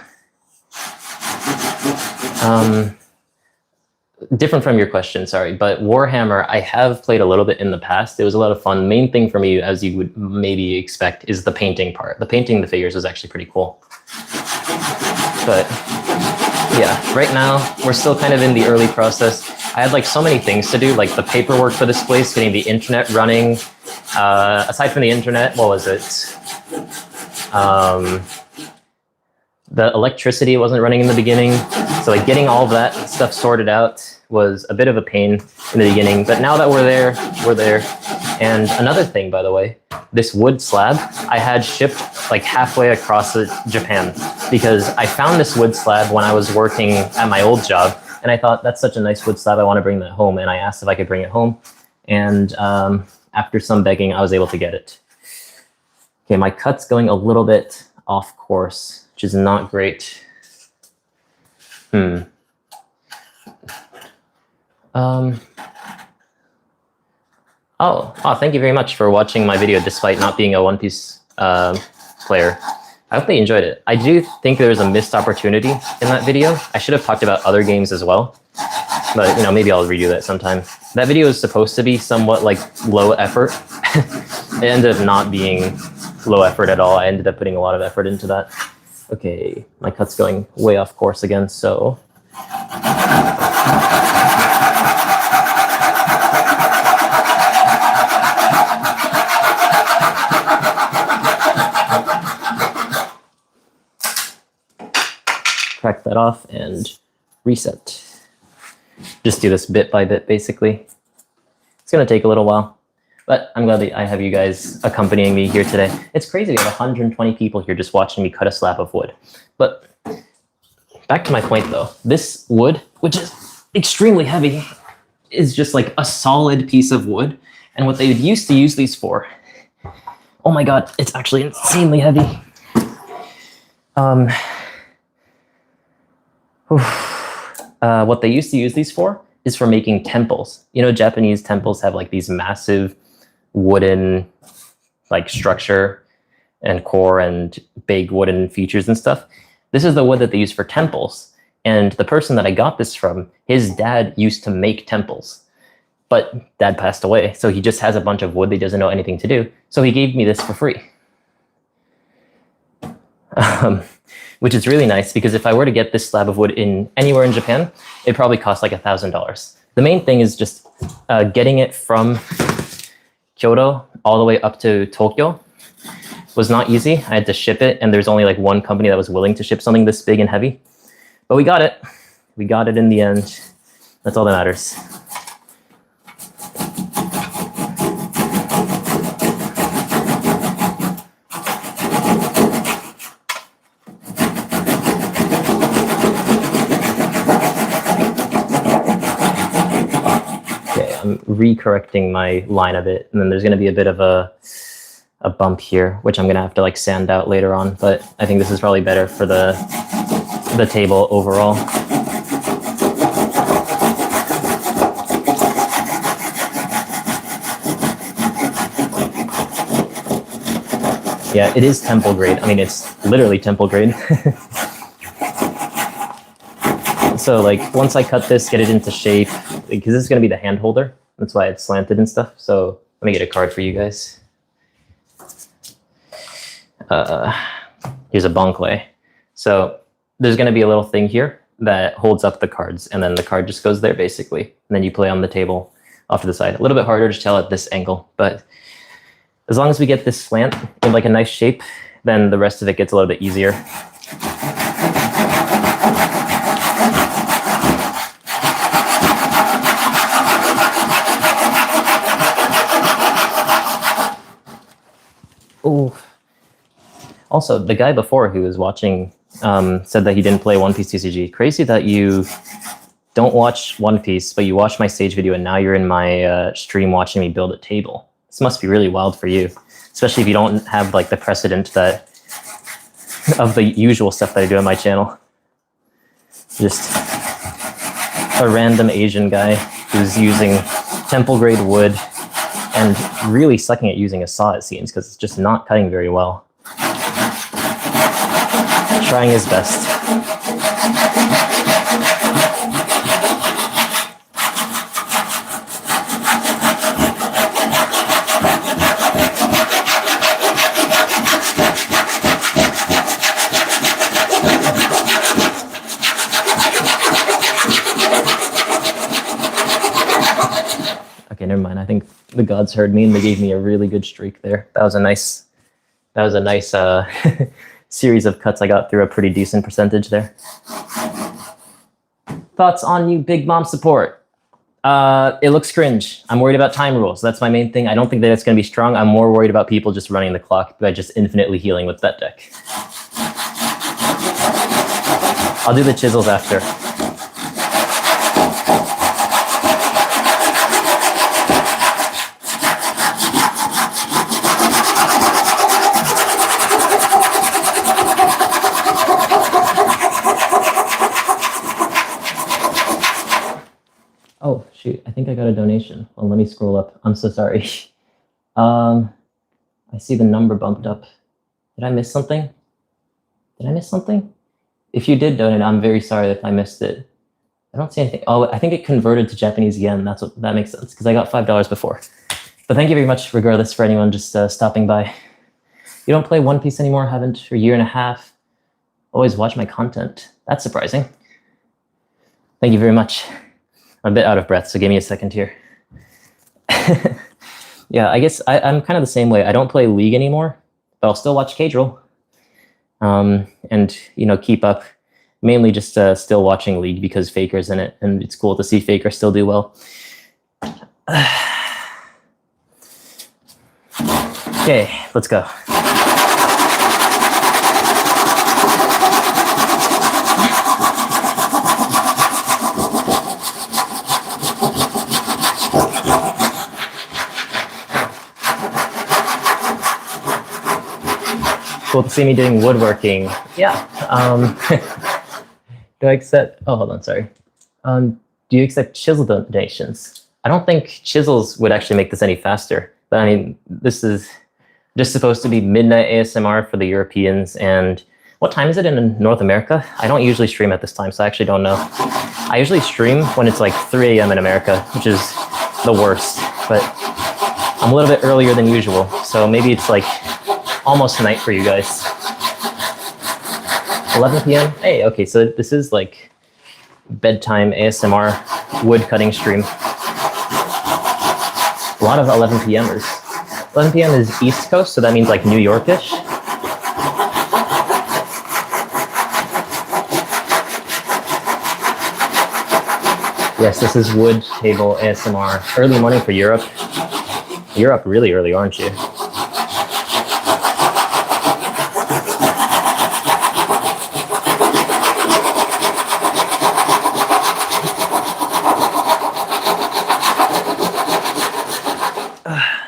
Different from your question, sorry, but Warhammer, I have played a little bit in the past. It was a lot of fun. Main thing for me, as you would maybe expect, is the painting part. The painting the figures is actually pretty cool. But yeah, right now, we're still kind of in the early process. I had like so many things to do, like the paperwork for this place, getting the internet running. Aside from the internet, what was it? The electricity wasn't running in the beginning. So like getting all of that stuff sorted out was a bit of a pain in the beginning, but now that we're there, we're there. And another thing, by the way, this wood slab I had shipped like halfway across Japan because I found this wood slab when I was working at my old job, and I thought that's such a nice wood slab, I want to bring that home, and I asked if I could bring it home, and after some begging, I was able to get it. Okay, my cut's going a little bit off course, which is not great. Oh, thank you very much for watching my video despite not being a One Piece player. I hope they enjoyed it. I do think there was a missed opportunity in that video. I should have talked about other games as well, but maybe I'll redo that sometime. That video is supposed to be somewhat like low effort. It ended up not being low effort at all. I ended up putting a lot of effort into that. Okay, my cut's going way off course again, so. Crack that off and reset. Just do this bit by bit, basically. It's gonna take a little while, but I'm glad that I have you guys accompanying me here today. It's crazy, we have 120 people here just watching me cut a slab of wood. But back to my point though. This wood, which is extremely heavy, is just like a solid piece of wood. And what they would used to use these for, oh my god, it's actually insanely heavy. What they used to use these for is for making temples. You know, Japanese temples have like these massive wooden like structure and core and big wooden features and stuff. This is the wood that they use for temples. And the person that I got this from, his dad used to make temples. But dad passed away, so he just has a bunch of wood that he doesn't know anything to do. So he gave me this for free. Which is really nice, because if I were to get this slab of wood in anywhere in Japan, it'd probably cost like $1,000. The main thing is just getting it from Kyoto all the way up to Tokyo was not easy. I had to ship it, and there's only like one company that was willing to ship something this big and heavy. But we got it. We got it in the end. That's all that matters. I'm recorrecting my line a bit, and then there's going to be a bit of a bump here, which I'm going to have to like sand out later on, but I think this is probably better for the table overall. Yeah, it is temple grade. I mean, it's literally temple grade. So like once I cut this, get it into shape, because this is going to be the hand holder. That's why it's slanted and stuff. So let me get a card for you guys. Here's a banklei. So there's going to be a little thing here that holds up the cards, and then the card just goes there basically. And then you play on the table off to the side. A little bit harder to tell at this angle, but as long as we get this slant in like a nice shape, then the rest of it gets a little bit easier. Oh, also the guy before who was watching said that he didn't play One Piece TCG. Crazy that you don't watch One Piece, but you watch my stage video and now you're in my stream watching me build a table. This must be really wild for you, especially if you don't have like the precedent that of the usual stuff that I do on my channel. Just a random Asian guy who's using temple grade wood and really sucking at using a saw, it seems, because it's just not cutting very well. Trying his best. Okay, never mind. I think the gods heard me and they gave me a really good streak there. That was a nice series of cuts. I got through a pretty decent percentage there. Thoughts on new Big Mom support? It looks cringe. I'm worried about time rules. That's my main thing. I don't think that it's going to be strong. I'm more worried about people just running the clock by just infinitely healing with that deck. I'll do the chisels after. Oh, shoot. I think I got a donation. Well, let me scroll up. I'm so sorry. I see the number bumped up. Did I miss something? Did I miss something? If you did donate, I'm very sorry if I missed it. I don't see anything. Oh, I think it converted to Japanese yen. That makes sense, because I got $5 before. But thank you very much, regardless, for anyone just stopping by. You don't play One Piece anymore? Haven't for a year and a half? Always watch my content. That's surprising. Thank you very much. I'm a bit out of breath, so give me a second here. Yeah, I guess I'm kind of the same way. I don't play League anymore, but I'll still watch Cage-Roll. And, you know, keep up. Mainly just still watching League because Faker's in it, and it's cool to see Faker still do well. Okay, let's go. Cool to see me doing woodworking. Yeah. Do I accept? Oh, hold on. Sorry. Do you accept chisel donations? I don't think chisels would actually make this any faster. But I mean, this is just supposed to be midnight ASMR for the Europeans. And what time is it in North America? I don't usually stream at this time, so I actually don't know. I usually stream when it's like 3 a.m. in America, which is the worst. But I'm a little bit earlier than usual, so maybe it's like almost night for you guys. 11 p.m. Hey, okay, so this is like bedtime ASMR wood cutting stream. A lot of 11 p.m.ers. 11 p.m. is East Coast, so that means like New York-ish. Yes, this is wood table ASMR. Early morning for Europe. You're up really early, aren't you?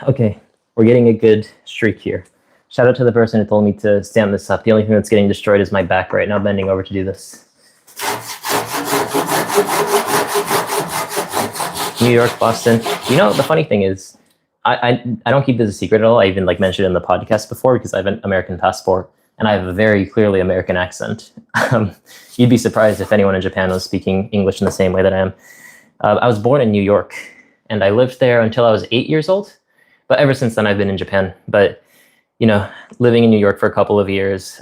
Okay, we're getting a good streak here. Shout out to the person who told me to stand this up. The only thing that's getting destroyed is my back right now, bending over to do this. New York, Boston. You know, the funny thing is, I don't keep this a secret at all. I even like mentioned it in the podcast before because I have an American passport and I have a very clearly American accent. You'd be surprised if anyone in Japan was speaking English in the same way that I am. I was born in New York and I lived there until I was 8 years old. But ever since then, I've been in Japan. But, you know, living in New York for a couple of years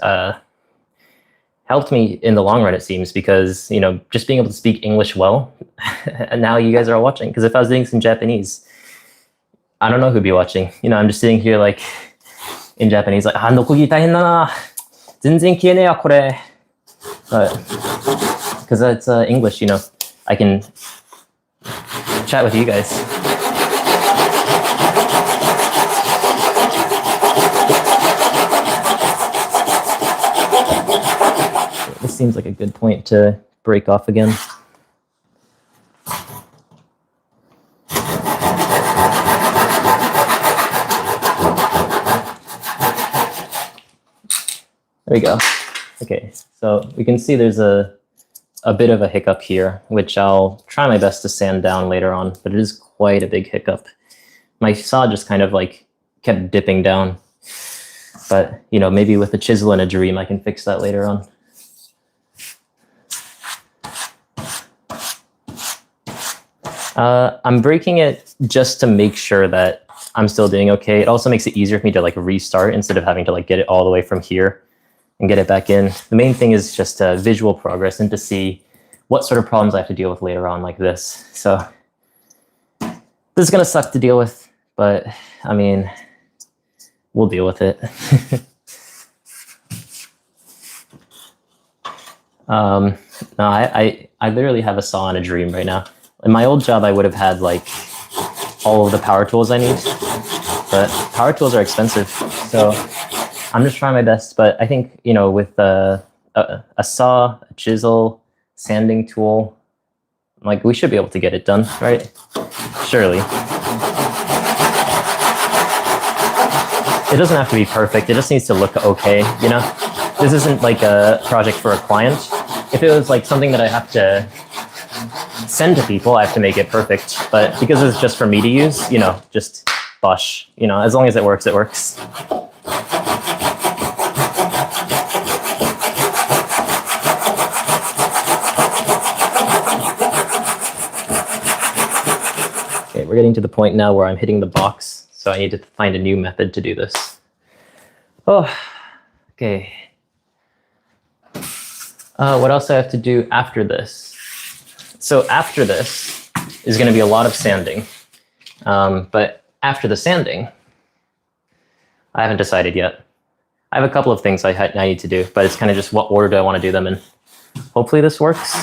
helped me in the long run, it seems, because, you know, just being able to speak English well, and now you guys are all watching. Because if I was doing some Japanese, I don't know who'd be watching. You know, I'm just sitting here like in Japanese, like, ノコギ大変だな。全然消えねえや、これ. But because that's English, you know, I can chat with you guys. This seems like a good point to break off again. There we go. Okay, so we can see there's a bit of a hiccup here, which I'll try my best to sand down later on, but it is quite a big hiccup. My saw just kind of like kept dipping down, but you know, maybe with a chisel and a dream, I can fix that later on. I'm breaking it just to make sure that I'm still doing okay. It also makes it easier for me to like restart instead of having to like get it all the way from here and get it back in. The main thing is just visual progress and to see what sort of problems I have to deal with later on like this. So this is going to suck to deal with, but I mean, we'll deal with it. No, I literally have a saw and a dream right now. In my old job, I would have had like all of the power tools I need, but power tools are expensive. So I'm just trying my best. But I think, you know, with a saw, a chisel, sanding tool, like we should be able to get it done, right? Surely. It doesn't have to be perfect. It just needs to look okay, you know? This isn't like a project for a client. If it was like something that I have to send to people, I have to make it perfect. But because it's just for me to use, you know, just bosh. You know, as long as it works, it works. Okay, we're getting to the point now where I'm hitting the box, so I need to find a new method to do this. Oh, okay. What else do I have to do after this? So after this is going to be a lot of sanding. But after the sanding, I haven't decided yet. I have a couple of things I need to do, but it's kind of just what order do I want to do them in. Hopefully this works.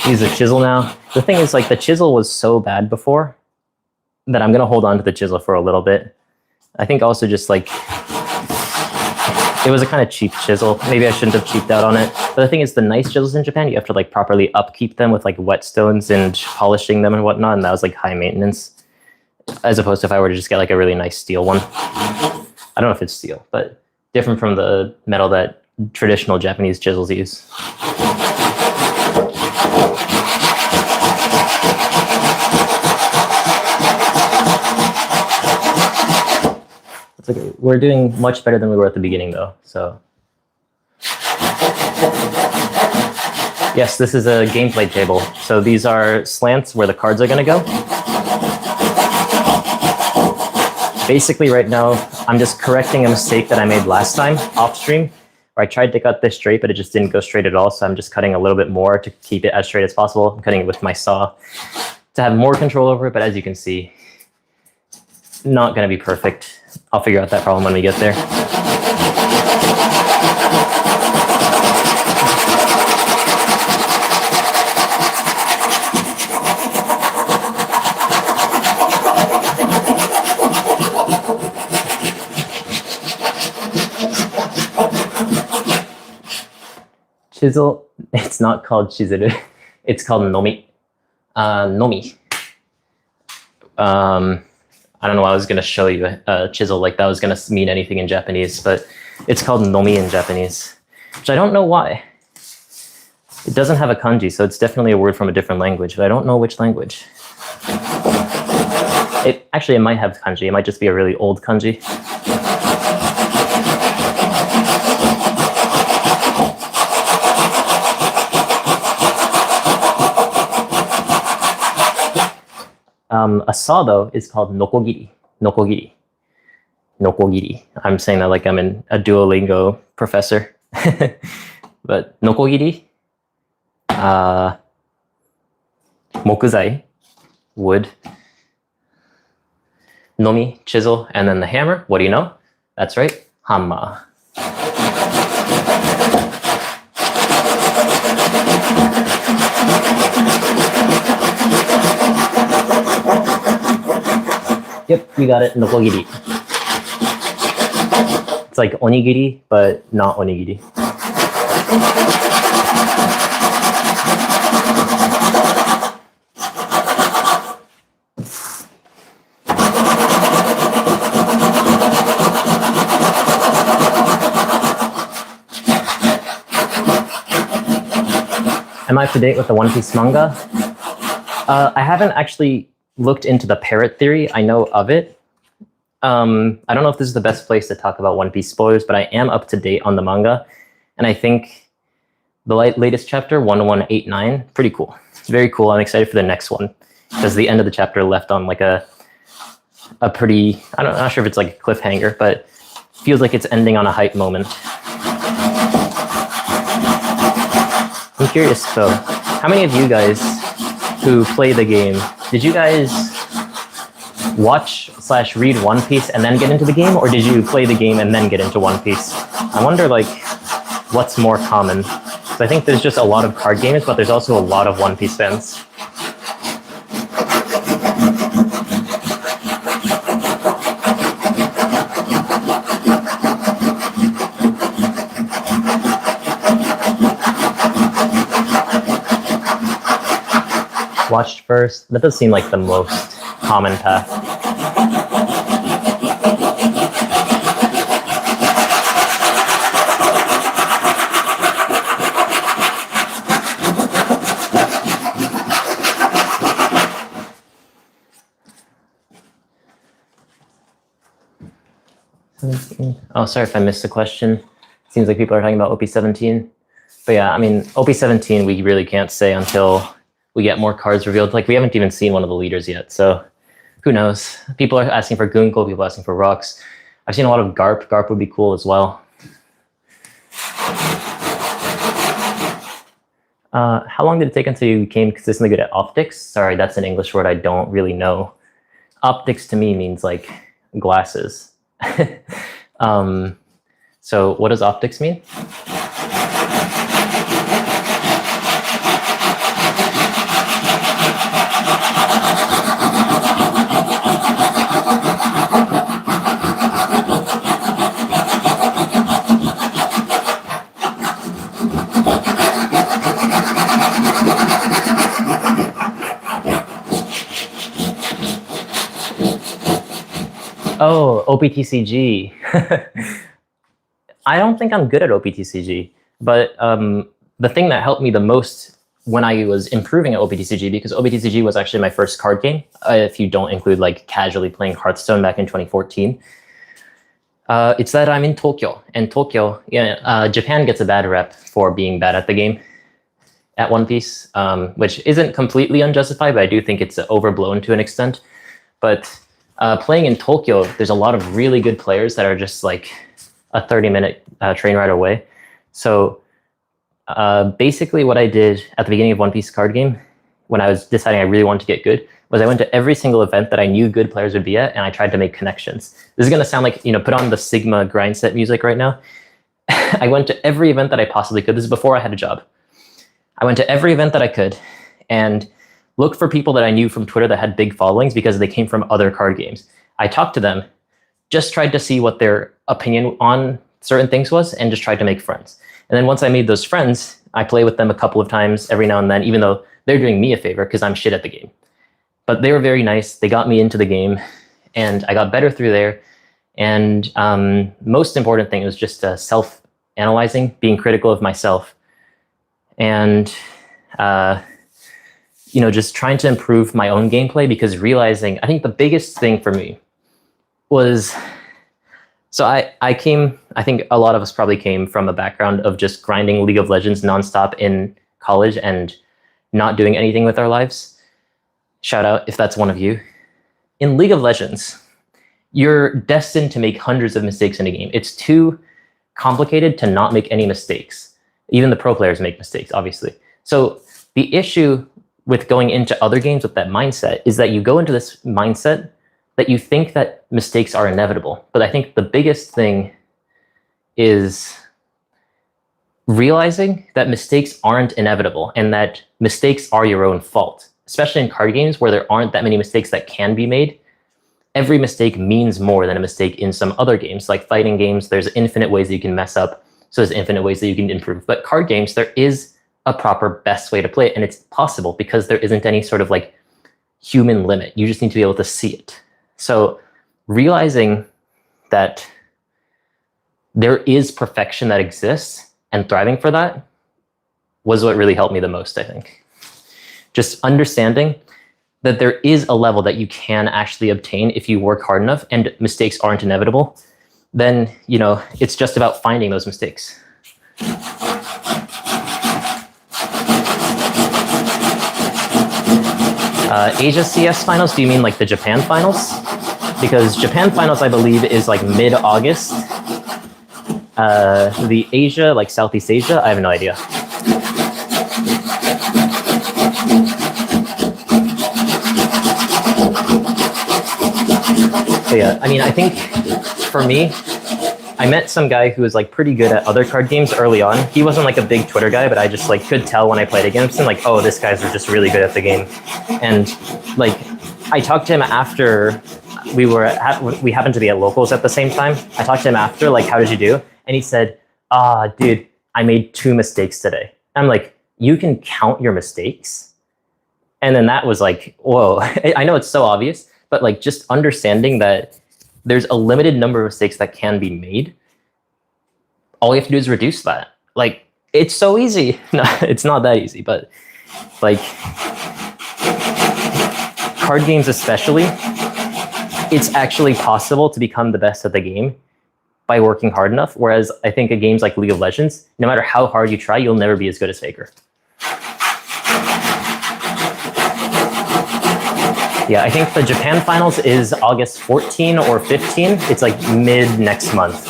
Use a chisel now. The thing is, like, the chisel was so bad before that I'm going to hold on to the chisel for a little bit. I think also just like It was a kind of cheap chisel. Maybe I shouldn't have cheaped out on it. But the thing is, the nice chisels in Japan, you have to like properly upkeep them with like whetstones and polishing them and whatnot, and that was like high maintenance. As opposed to if I were to just get like a really nice steel one. I don't know if it's steel, but different from the metal that traditional Japanese chisels use. It's okay. We're doing much better than we were at the beginning though, so. Yes, this is a gameplay table. So these are slants where the cards are gonna go. Basically right now, I'm just correcting a mistake that I made last time off stream, where I tried to cut this straight, but it just didn't go straight at all. So I'm just cutting a little bit more to keep it as straight as possible. I'm cutting it with my saw to have more control over it, but as you can see, not gonna be perfect. I'll figure out that problem when we get there. Chisel, it's not called chizuru, it's called nomi. Nomi. I don't know why I was going to show you a chisel like that was going to mean anything in Japanese, but it's called nomi in Japanese, which I don't know why. It doesn't have a kanji, so it's definitely a word from a different language, but I don't know which language. It might have kanji, it might just be a really old kanji. A saw, though, is called nokogiri. Nokogiri. Nokogiri. I'm saying that like I'm a Duolingo professor. But nokogiri, mokuzai, wood, nomi, chisel, and then the hammer. What do you know? That's right, hammer. Yep, you got it, nokogiri. It's like onigiri, but not onigiri. Am I up to date with the One Piece manga? I haven't actually looked into the parrot theory. I know of it. I don't know if this is the best place to talk about One Piece spoilers, but I am up to date on the manga. And I think the latest chapter, 1189, pretty cool. It's very cool. I'm excited for the next one because the end of the chapter left on like a pretty, I'm not sure if it's like a cliffhanger, but feels like it's ending on a hype moment. I'm curious though, how many of you guys who play the game, did you guys watch/read One Piece and then get into the game, or did you play the game and then get into One Piece? I wonder like what's more common. So I think there's just a lot of card games, but there's also a lot of One Piece fans. Watched first, that does seem like the most common path. Oh, sorry if I missed the question. Seems like people are talking about OP17. But yeah, I mean, OP17 we really can't say until we get more cards revealed. Like we haven't even seen one of the leaders yet, so who knows? People are asking for Gunko, people are asking for Rocks. I've seen a lot of Garp. Garp would be cool as well. How long did it take until you became consistently good at optics? Sorry, that's an English word I don't really know. Optics to me means like glasses. So what does optics mean? Oh, OPTCG. I don't think I'm good at OPTCG, but the thing that helped me the most when I was improving at OPTCG, because OPTCG was actually my first card game, if you don't include like casually playing Hearthstone back in 2014, it's that I'm in Tokyo. And Tokyo, Japan gets a bad rep for being bad at the game at One Piece, which isn't completely unjustified, but I do think it's overblown to an extent. But playing in Tokyo, there's a lot of really good players that are just like a 30-minute train ride away. So basically what I did at the beginning of One Piece card game, when I was deciding I really wanted to get good, was I went to every single event that I knew good players would be at, and I tried to make connections. This is going to sound like, put on the Sigma grind set music right now. I went to every event that I possibly could. This is before I had a job. I went to every event that I could and looked for people that I knew from Twitter that had big followings because they came from other card games. I talked to them, just tried to see what their opinion on certain things was, and just tried to make friends. And then once I made those friends, I play with them a couple of times every now and then, even though they're doing me a favor because I'm shit at the game. But they were very nice. They got me into the game, and I got better through there. And most important thing was just self-analyzing, being critical of myself, and just trying to improve my own gameplay, because realizing, I think the biggest thing for me was, so I think a lot of us probably came from a background of just grinding League of Legends nonstop in college and not doing anything with our lives. Shout out if that's one of you. In League of Legends, you're destined to make hundreds of mistakes in a game. It's too complicated to not make any mistakes. Even the pro players make mistakes, obviously. So the issue with going into other games with that mindset is that you go into this mindset that you think that mistakes are inevitable. But I think the biggest thing is realizing that mistakes aren't inevitable and that mistakes are your own fault. Especially in card games where there aren't that many mistakes that can be made, every mistake means more than a mistake in some other games. Like fighting games, there's infinite ways that you can mess up, so there's infinite ways that you can improve. But card games, there is a proper best way to play it, and it's possible because there isn't any sort of like human limit. You just need to be able to see it. So realizing that there is perfection that exists and thriving for that was what really helped me the most, I think. Just understanding that there is a level that you can actually obtain if you work hard enough and mistakes aren't inevitable, then, it's just about finding those mistakes. Asia CS finals, do you mean like the Japan finals? Because Japan finals, I believe, is like mid-August. The Asia, like Southeast Asia, I have no idea. So yeah, I think for me, I met some guy who was like pretty good at other card games early on. He wasn't like a big Twitter guy, but I just like could tell when I played against him, like, oh, this guy's just really good at the game. And like, I talked to him after we happened to be at locals at the same time. I talked to him after, like, how did you do? And he said, dude, I made 2 mistakes today. I'm like, you can count your mistakes? And then that was like, whoa. I know it's so obvious, but like just understanding that there's a limited number of mistakes that can be made. All you have to do is reduce that. Like, it's so easy. No, it's not that easy, but like card games especially, it's actually possible to become the best at the game by working hard enough. Whereas I think in games like League of Legends, no matter how hard you try, you'll never be as good as Faker. Yeah, I think the Japan finals is August 14 or 15. It's like mid next month.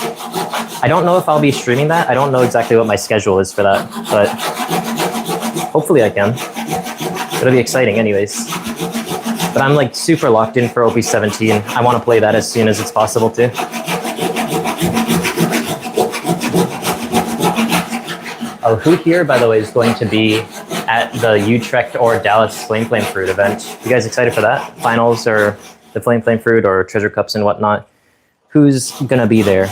I don't know if I'll be streaming that. I don't know exactly what my schedule is for that, but hopefully I can. It'll be exciting anyways. But I'm like super locked in for OP17. I want to play that as soon as it's possible too. Oh, who here, by the way, is going to be at the Utrecht or Dallas Flame Fruit event? You guys excited for that? Finals or the Flame Fruit or Treasure Cups and whatnot? Who's gonna be there?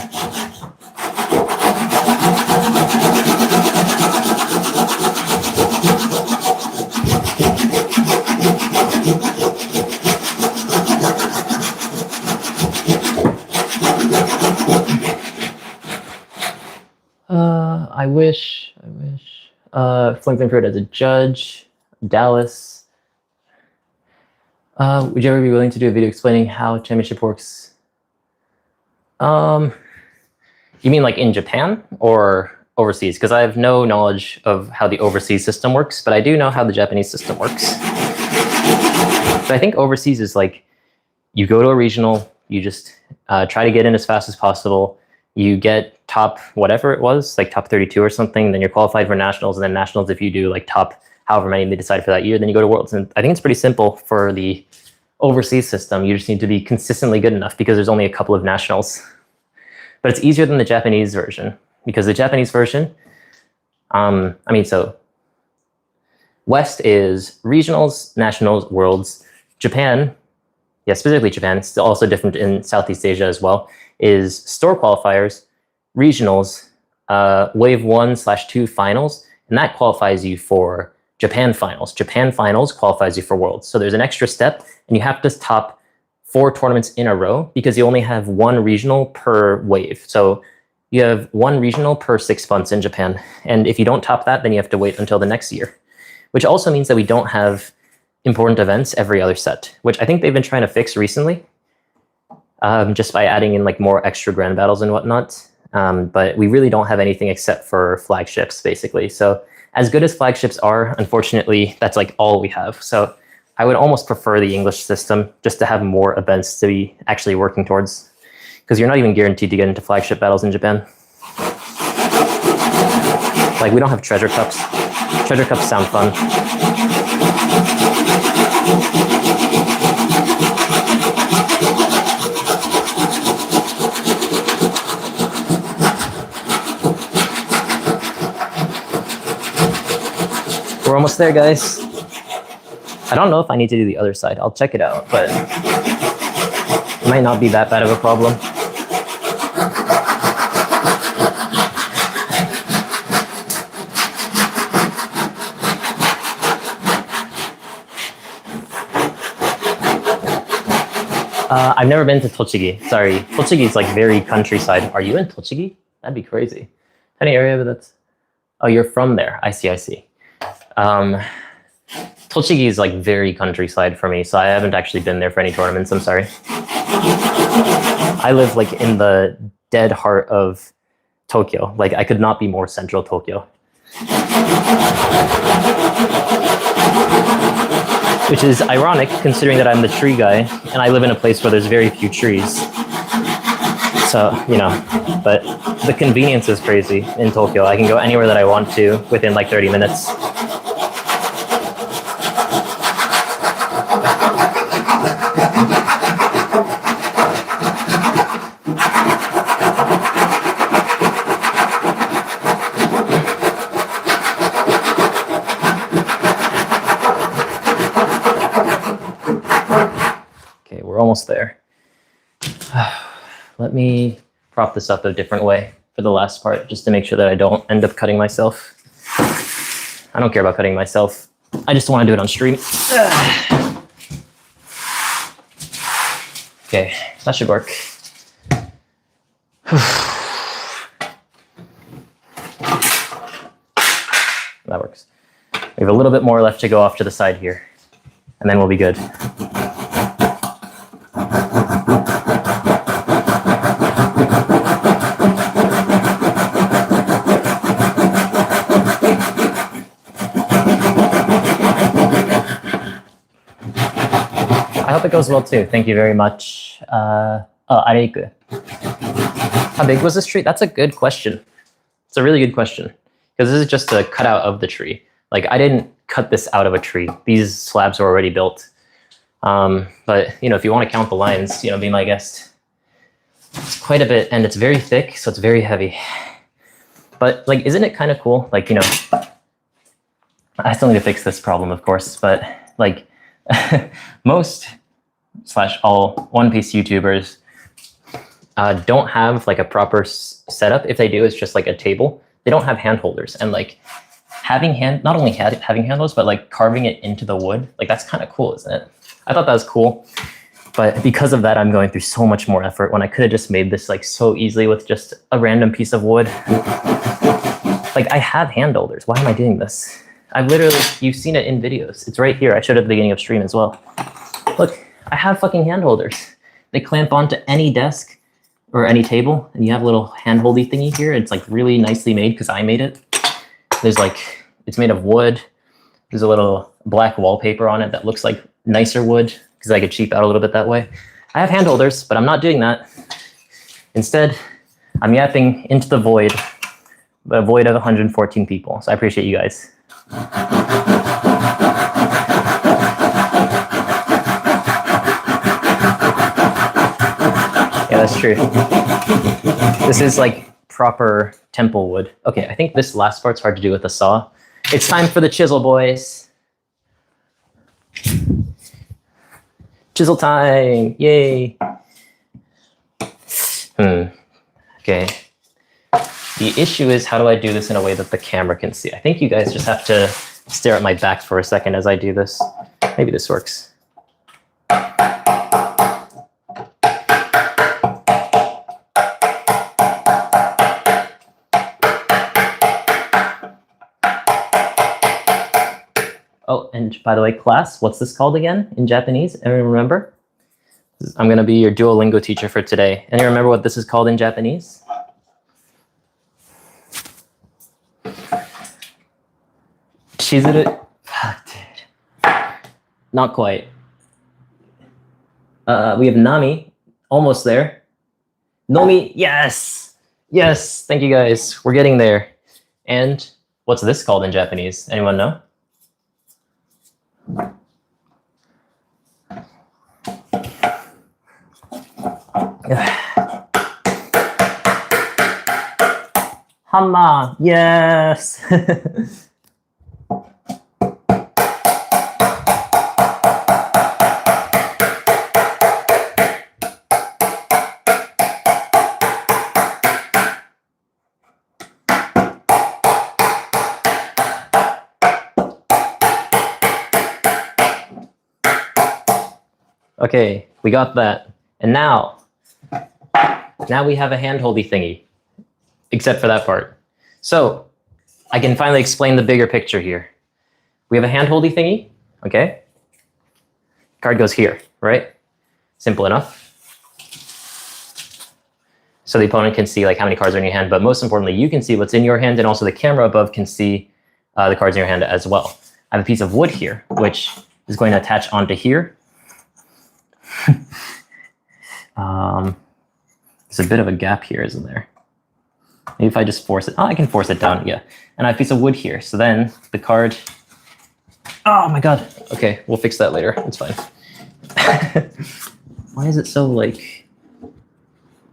Flanked Fruit as a judge. Dallas. Would you ever be willing to do a video explaining how championship works? You mean like in Japan or overseas? Because I have no knowledge of how the overseas system works, but I do know how the Japanese system works. So I think overseas is like, you go to a regional, you just try to get in as fast as possible. You get top whatever it was, like top 32 or something, then you're qualified for nationals, and then nationals, if you do like top however many they decide for that year, then you go to worlds. And I think it's pretty simple for the overseas system. You just need to be consistently good enough because there's only a couple of nationals. But it's easier than the Japanese version, because the Japanese version, so West is regionals, nationals, worlds. Japan, yeah, specifically Japan, it's also different in Southeast Asia as well, is store qualifiers, regionals, wave 1/2 finals, and that qualifies you for Japan finals. Japan finals qualifies you for worlds. So there's an extra step, and you have to top 4 tournaments in a row because you only have 1 regional per wave. So you have 1 regional per 6 months in Japan. And if you don't top that, then you have to wait until the next year, which also means that we don't have important events every other set, which I think they've been trying to fix recently, just by adding in like more extra grand battles and whatnot. But we really don't have anything except for flagships, basically. So as good as flagships are, unfortunately, that's like all we have. So I would almost prefer the English system just to have more events to be actually working towards, because you're not even guaranteed to get into flagship battles in Japan. Like, we don't have treasure cups. Treasure cups sound fun. We're almost there, guys. I don't know if I need to do the other side. I'll check it out, but it might not be that bad of a problem. I've never been to Tochigi. Sorry, Tochigi is like very countryside. Are you in Tochigi? That'd be crazy. Any area, but that's... Oh, you're from there. I see, I see. Tochigi is like very countryside for me, so I haven't actually been there for any tournaments. I'm sorry. I live like in the dead heart of Tokyo. Like, I could not be more central Tokyo. Which is ironic considering that I'm the tree guy and I live in a place where there's very few trees. So, you know, but the convenience is crazy in Tokyo. I can go anywhere that I want to within like 30 minutes. We're almost there. Let me prop this up a different way for the last part, just to make sure that I don't end up cutting myself. I don't care about cutting myself. I just want to do it on stream. Okay, that should work. That works. We have a little bit more left to go off to the side here, and then we'll be good. I hope it goes well too. Thank you very much. Areiku. How big was this tree? That's a good question. It's a really good question. Because this is just a cutout of the tree. Like, I didn't cut this out of a tree. These slabs were already built. But, you know, if you want to count the lines, you know, be my guest. It's quite a bit, and it's very thick, so it's very heavy. But, like, isn't it kind of cool? Like, you know, I still need to fix this problem, of course, but, like, most / all One Piece YouTubers don't have like a proper setup. If they do, it's just like a table. They don't have hand holders, and like having not only having handles, but like carving it into the wood, like that's kind of cool, isn't it? I thought that was cool, but because of that, I'm going through so much more effort when I could have just made this like so easily with just a random piece of wood. Like, I have hand holders. Why am I doing this? I've literally, you've seen it in videos. It's right here. I showed it at the beginning of stream as well. Look, I have fucking hand holders. They clamp onto any desk or any table, and you have a little hand-holdy thingy here. It's like really nicely made because I made it. There's like, it's made of wood. There's a little black wallpaper on it that looks like nicer wood because I could cheap out a little bit that way. I have hand holders, but I'm not doing that. Instead, I'm yapping into the void of 114 people. So I appreciate you guys. Yeah, that's true. This is like proper temple wood. Okay, I think this last part's hard to do with a saw. It's time for the chisel, boys. Chisel time, yay. Okay. The issue is, how do I do this in a way that the camera can see? I think you guys just have to stare at my back for a second as I do this. Maybe this works. Oh, and by the way, class, what's this called again in Japanese? Anyone remember? I'm going to be your Duolingo teacher for today. Anyone remember what this is called in Japanese? Chizuru. Not quite. We have Nami, almost there. Nomi, yes! Yes, thank you guys. We're getting there. And what's this called in Japanese? Anyone know? Hammer, yes! Okay, we got that. And now we have a hand-holdy thingy, except for that part. So I can finally explain the bigger picture here. We have a hand-holdy thingy, okay? Card goes here, right? Simple enough. So the opponent can see like how many cards are in your hand, but most importantly, you can see what's in your hand, and also the camera above can see the cards in your hand as well. I have a piece of wood here, which is going to attach onto here. There's a bit of a gap here, isn't there? Maybe if I just force it. Oh, I can force it down, yeah. And I have a piece of wood here. So then the card... Oh my god. Okay, we'll fix that later. It's fine. Why is it so like...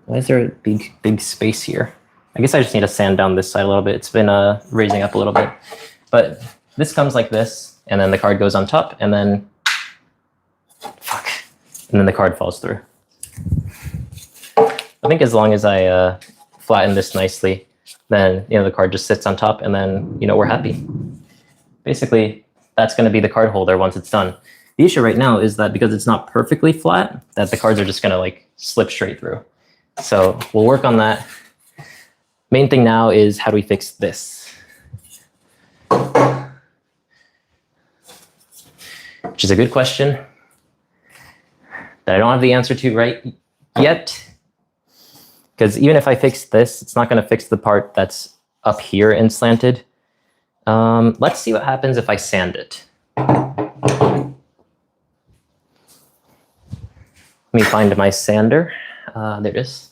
Why is there a big space here? I guess I just need to sand down this side a little bit. It's been raising up a little bit. But this comes like this, and then the card goes on top, and then... Fuck. And then the card falls through. I think as long as I flatten this nicely, then the card just sits on top, and then we're happy. Basically, that's going to be the card holder once it's done. The issue right now is that because it's not perfectly flat, that the cards are just going to like slip straight through. So we'll work on that. Main thing now is, how do we fix this? Which is a good question that I don't have the answer to right yet. Because even if I fix this, it's not going to fix the part that's up here and slanted. Let's see what happens if I sand it. Let me find my sander. There it is.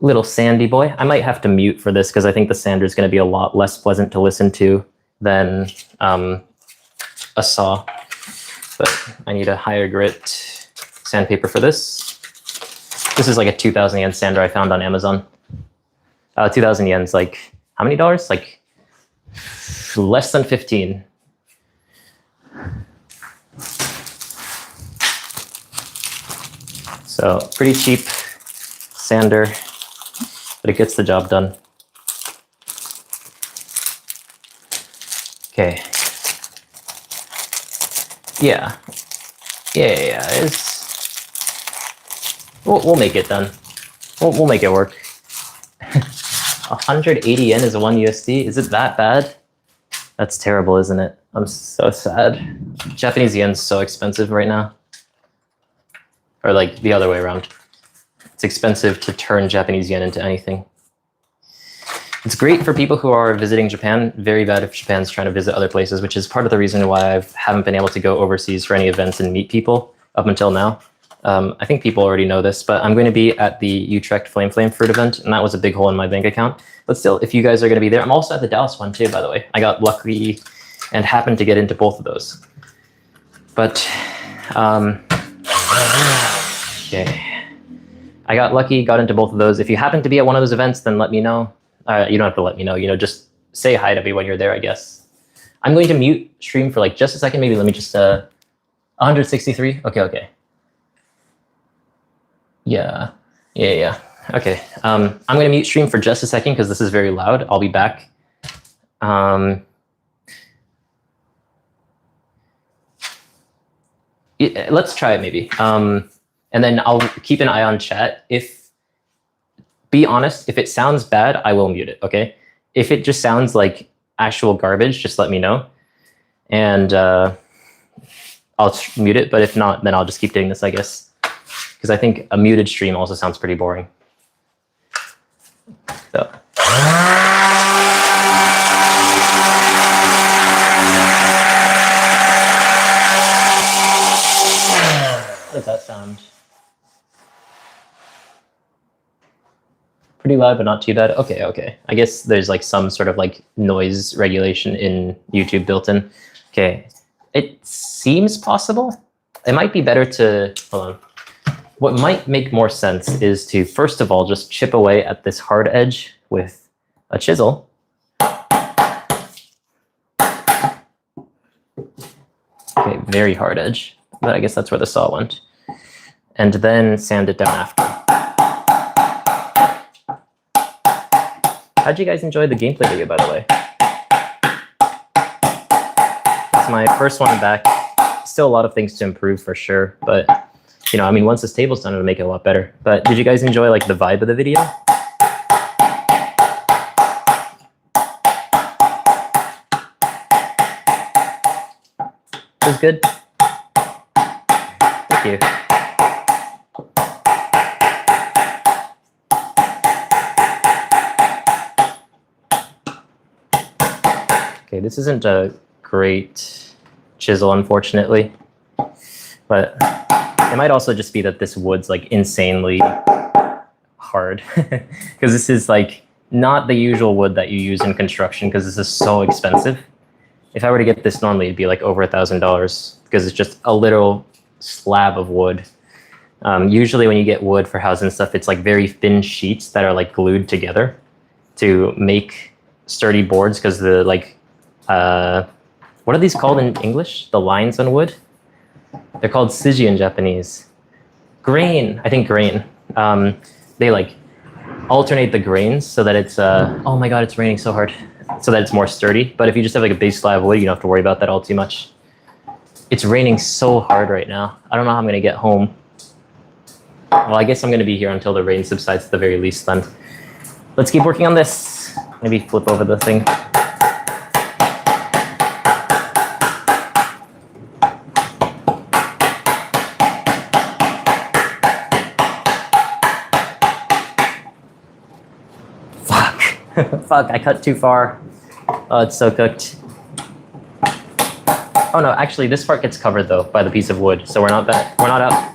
Little sandy boy. I might have to mute for this because I think the sander is going to be a lot less pleasant to listen to than a saw. But I need a higher grit sandpaper for this. This is like a 2,000 yen sander I found on Amazon. 2,000 yen's like, how many dollars? Like less than 15. So pretty cheap sander, but it gets the job done. Okay. Yeah. We'll make it done. We'll make it work. 180 yen is 1 USD. Is it that bad? That's terrible, isn't it? I'm so sad. Japanese yen's so expensive right now. Or like the other way around. It's expensive to turn Japanese yen into anything. It's great for people who are visiting Japan, very bad if Japan's trying to visit other places, which is part of the reason why I haven't been able to go overseas for any events and meet people up until now. I think people already know this, but I'm going to be at the Utrecht Flame Fruit event, and that was a big hole in my bank account. But still, if you guys are going to be there, I'm also at the Dallas one too, by the way. I got lucky and happened to get into both of those. But, okay. I got lucky, got into both of those. If you happen to be at one of those events, then let me know. You don't have to let me know, just say hi to me when you're there, I guess. I'm going to mute stream for like just a second. Maybe let me just, 163. Okay. Yeah. Okay. I'm going to mute stream for just a second because this is very loud. I'll be back. Let's try it maybe. And then I'll keep an eye on chat. Be honest, if it sounds bad, I will mute it, okay? If it just sounds like actual garbage, just let me know. And I'll mute it, but if not, then I'll just keep doing this, I guess. Because I think a muted stream also sounds pretty boring. So. How does that sound? Pretty loud, but not too bad. Okay. I guess there's like some sort of like noise regulation in YouTube built in. Okay, it seems possible. It might be better to, hold on. What might make more sense is to, first of all, just chip away at this hard edge with a chisel. Okay, very hard edge, but I guess that's where the saw went. And then sand it down after. How'd you guys enjoy the gameplay video, by the way? It's my first one back. Still a lot of things to improve for sure, but I mean, once this table's done, it'll make it a lot better. But did you guys enjoy like the vibe of the video? It was good. Thank you. Okay, this isn't a great chisel, unfortunately, but it might also just be that this wood's like insanely hard because this is like not the usual wood that you use in construction because this is so expensive. If I were to get this normally, it'd be like over $1,000 because it's just a little slab of wood. Usually when you get wood for houses and stuff, it's like very thin sheets that are like glued together to make sturdy boards because the like, what are these called in English? The lines on wood? They're called suji in Japanese. Grain, I think grain. They like alternate the grains so that it's, oh my God, it's raining so hard. So that it's more sturdy. But if you just have like a big slab of wood, you don't have to worry about that all too much. It's raining so hard right now. I don't know how I'm gonna get home. Well, I guess I'm gonna be here until the rain subsides at the very least then. Let's keep working on this. Maybe flip over the thing. Fuck, I cut too far. Oh, it's so cooked. Oh no, actually this part gets covered though by the piece of wood, so we're not bad. We're not out.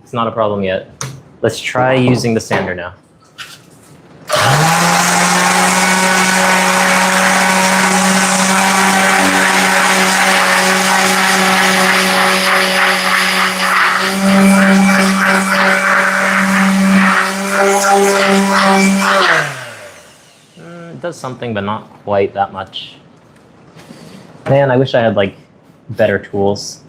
It's not a problem yet. Let's try using the sander now. It does something, but not quite that much. Man, I wish I had like better tools.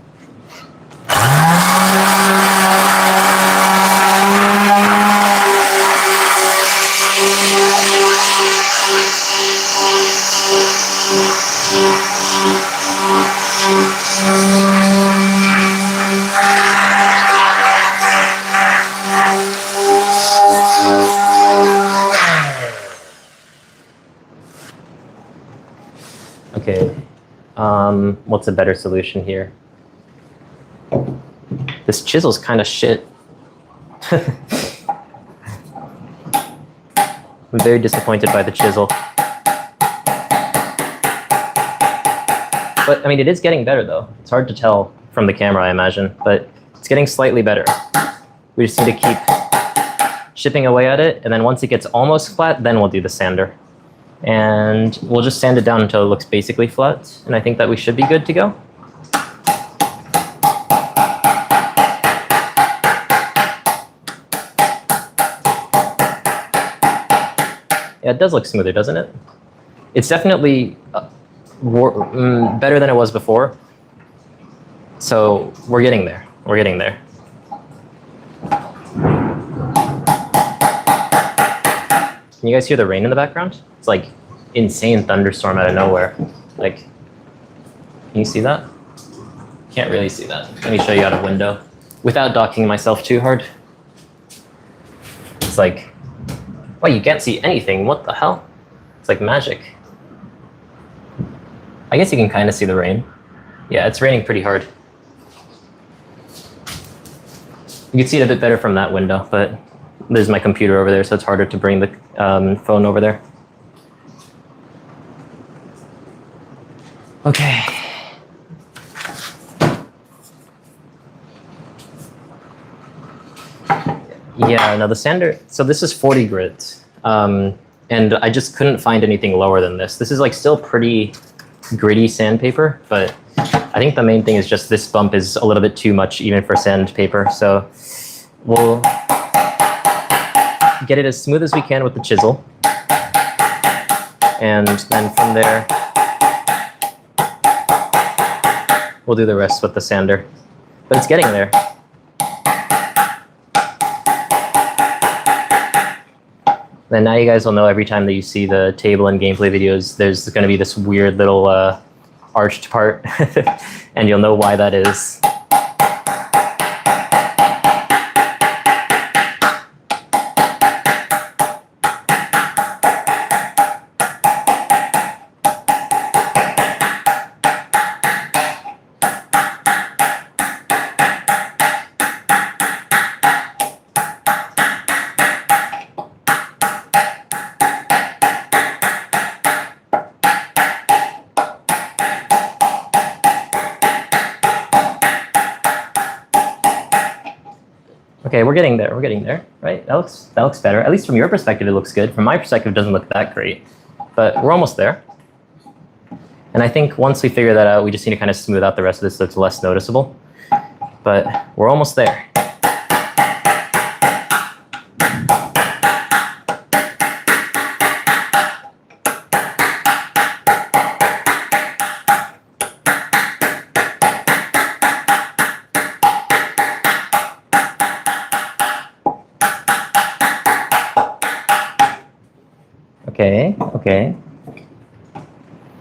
what's a better solution here? This chisel's kind of shit. I'm very disappointed by the chisel. But, I mean, it is getting better, though. It's hard to tell from the camera, I imagine, but it's getting slightly better. We just need to keep chipping away at it, and then once it gets almost flat, then we'll do the sander. And we'll just sand it down until it looks basically flat, and I think that we should be good to go. Yeah, it does look smoother, doesn't it? It's definitely better than it was before. So we're getting there. We're getting there. Can you guys hear the rain in the background? It's like insane thunderstorm out of nowhere. Like, can you see that? Can't really see that. Let me show you out of window without docking myself too hard. It's like, well, you can't see anything. What the hell? It's like magic. I guess you can kind of see the rain. Yeah, it's raining pretty hard. You can see it a bit better from that window, but there's my computer over there, so it's harder to bring the phone over there. Okay. Yeah, no, the sander, so this is 40 grit, and I just couldn't find anything lower than this. This is like still pretty gritty sandpaper, but I think the main thing is just this bump is a little bit too much even for sandpaper, so we'll get it as smooth as we can with the chisel, and then from there we'll do the rest with the sander. But it's getting there. Then now you guys will know every time that you see the table and gameplay videos, there's going to be this weird little arched part, and you'll know why that is. Okay, we're getting there, right? That looks better. At least from your perspective, it looks good. From my perspective, it doesn't look that great, but we're almost there. And I think once we figure that out, we just need to kind of smooth out the rest of this so it's less noticeable. But we're almost there. Okay.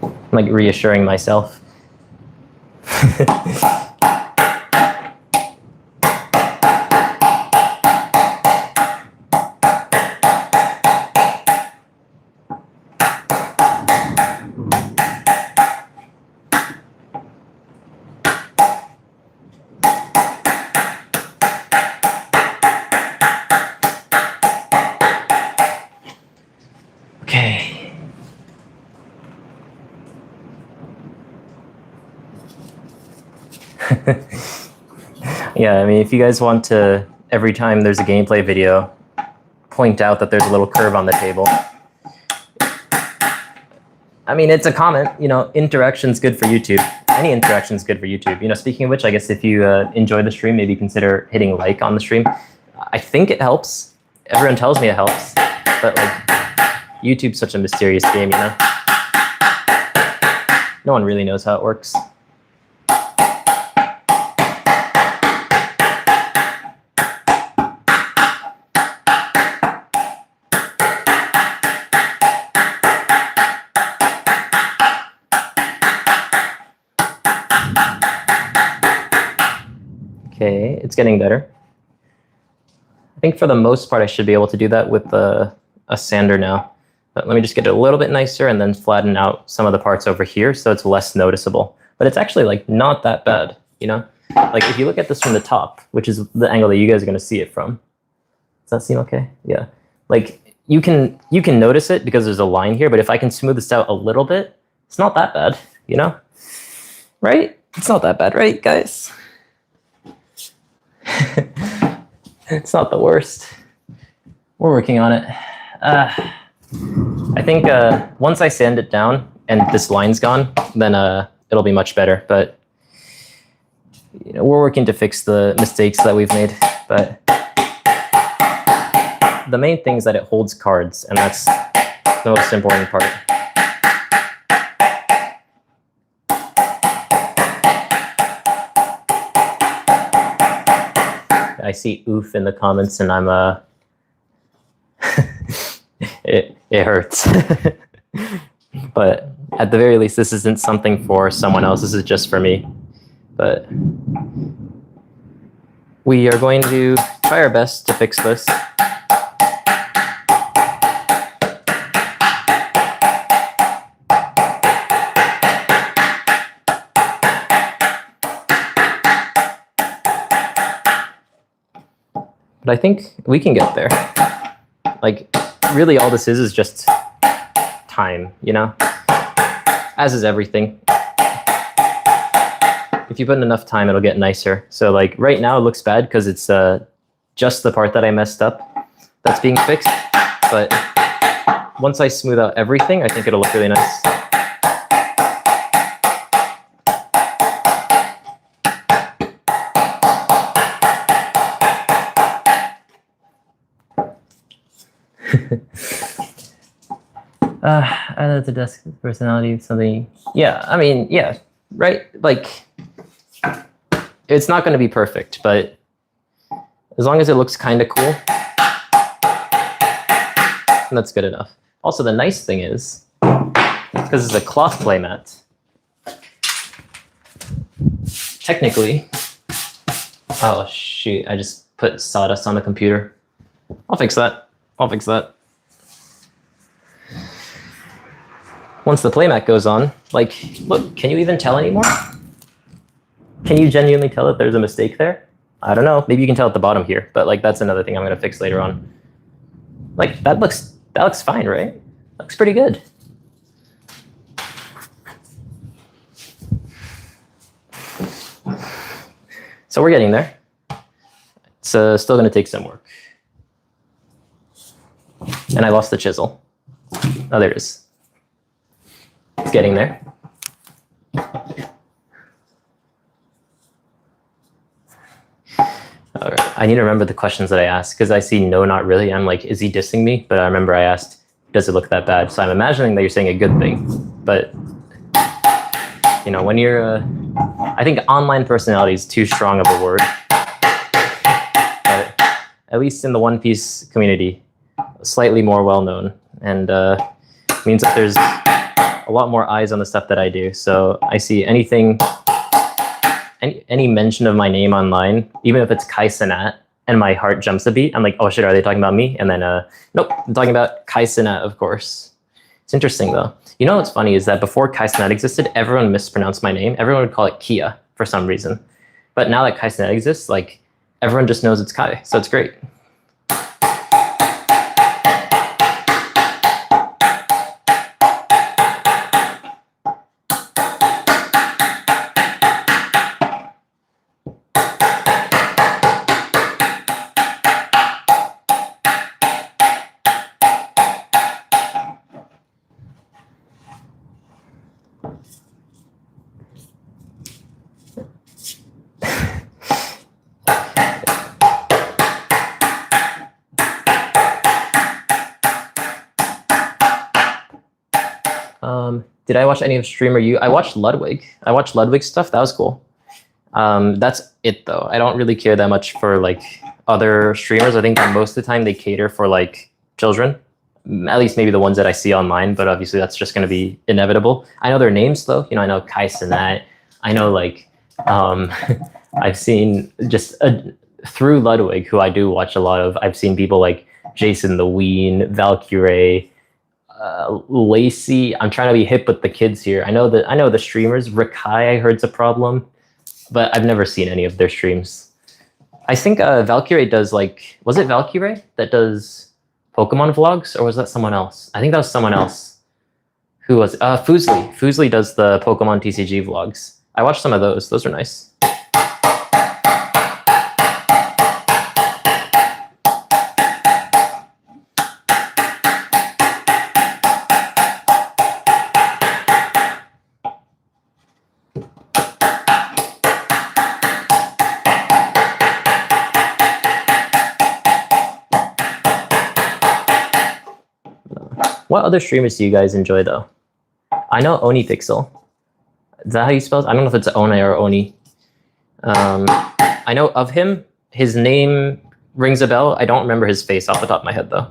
I'm like reassuring myself. Okay. Yeah, I mean, if you guys want to, every time there's a gameplay video, point out that there's a little curve on the table. I mean, it's a comment, you know, interaction's good for YouTube. Any interaction's good for YouTube. You know, speaking of which, I guess if you enjoy the stream, maybe consider hitting like on the stream. I think it helps. Everyone tells me it helps, but like, YouTube's such a mysterious game, you know? No one really knows how it works. Okay, it's getting better. I think for the most part, I should be able to do that with a sander now. But let me just get it a little bit nicer and then flatten out some of the parts over here so it's less noticeable. but it's actually like not that bad, you know? Like if you look at this from the top, which is the angle that you guys are going to see it from. Does that seem okay? Yeah. Like you can notice it because there's a line here, but if I can smooth this out a little bit, it's not that bad, you know? Right? It's not that bad, right, guys? It's not the worst. We're working on it. I think once I sand it down and this line's gone, then it'll be much better. But you know, we're working to fix the mistakes that we've made. But the main thing is that it holds cards, and that's the most important part. I see oof in the comments, and I'm it hurts. But at the very least, this isn't something for someone else. This is just for me. But we are going to try our best to fix this. But I think we can get there. Like, really all this is just time, you know? As is everything. If you put in enough time, it'll get nicer. So like right now it looks bad because it's just the part that I messed up that's being fixed. But once I smooth out everything, I think it'll look really nice. I know it's a desk personality, something. Yeah, I mean, yeah, right? Like, it's not going to be perfect, but as long as it looks kind of cool, that's good enough. Also, the nice thing is, because it's a cloth playmat, technically, oh shoot, I just put sawdust on the computer. I'll fix that. I'll fix that. Once the playmat goes on, like, look, can you even tell anymore? Can you genuinely tell that there's a mistake there? I don't know. Maybe you can tell at the bottom here, but like that's another thing I'm gonna fix later on. Like that looks fine, right? Looks pretty good. So we're getting there. It's still gonna take some work. And I lost the chisel. Oh, there it is. It's getting there. All right. I need to remember the questions that I asked because I see no, not really. I'm like, is he dissing me? But I remember I asked, does it look that bad? So I'm imagining that you're saying a good thing. But, you know, when you're, I think online personality is too strong of a word. But at least in the One Piece community, slightly more well-known. And means that there's a lot more eyes on the stuff that I do. So I see anything, any mention of my name online, even if it's Kai Cenat, and my heart jumps a beat, I'm like, oh shit, are they talking about me? And then, nope, I'm talking about Kai Cenat, of course. It's interesting though. You know what's funny is that before Kai Cenat existed, everyone mispronounced my name. Everyone would call it Kia for some reason. But now that Kai Cenat exists, like, everyone just knows it's Kai, so it's great. Did I watch any of Streamer U? I watched Ludwig. I watched Ludwig's stuff. That was cool. That's it though. I don't really care that much for like other streamers. I think that most of the time they cater for like children, at least maybe the ones that I see online, but obviously that's just going to be inevitable. I know their names though. You know, I know Kai Cenat. I know like, I've seen just through Ludwig, who I do watch a lot of, I've seen people like Jason the Ween, Valkyrie, Lacey. I'm trying to be hip with the kids here. I know the streamers. Rikai, I heard's a problem, but I've never seen any of their streams. I think Valkyrie does like, was it Valkyrie that does Pokemon vlogs, or was that someone else? I think that was someone else. Who was Fuslie? Fuslie does the Pokemon TCG vlogs. I watched some of those. Those are nice. What other streamers do you guys enjoy though? I know Oni Pixel. Is that how you spell it? I don't know if it's One or Oni. I know of him. His name rings a bell. I don't remember his face off the top of my head though.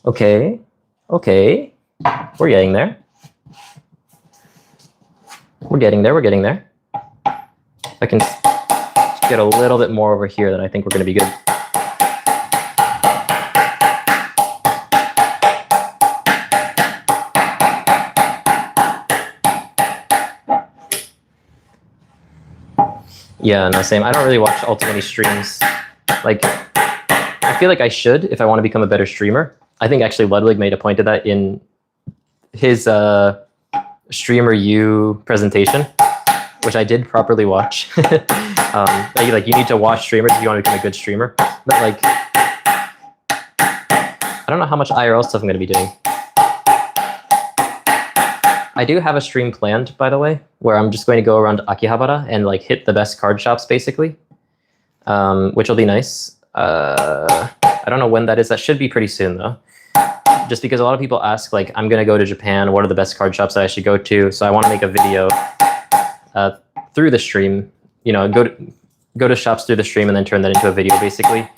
Okay. Okay. We're getting there. We're getting there. We're getting there. I can get a little bit more over here, then I think we're going to be good. Yeah, no, same. I don't really watch Ultimate streams. Like, I feel like I should if I want to become a better streamer. I think actually Ludwig made a point of that in his Streamer U presentation, which I did properly watch. Like you need to watch streamers if you want to become a good streamer. But like, I don't know how much IRL stuff I'm going to be doing. I do have a stream planned, by the way, where I'm just going to go around Akihabara and like hit the best card shops, basically, which will be nice. I don't know when that is. That should be pretty soon, though. Just because a lot of people ask, like, I'm going to go to Japan. What are the best card shops that I should go to? So I want to make a video through the stream. You know, go to shops through the stream and then turn that into a video, basically,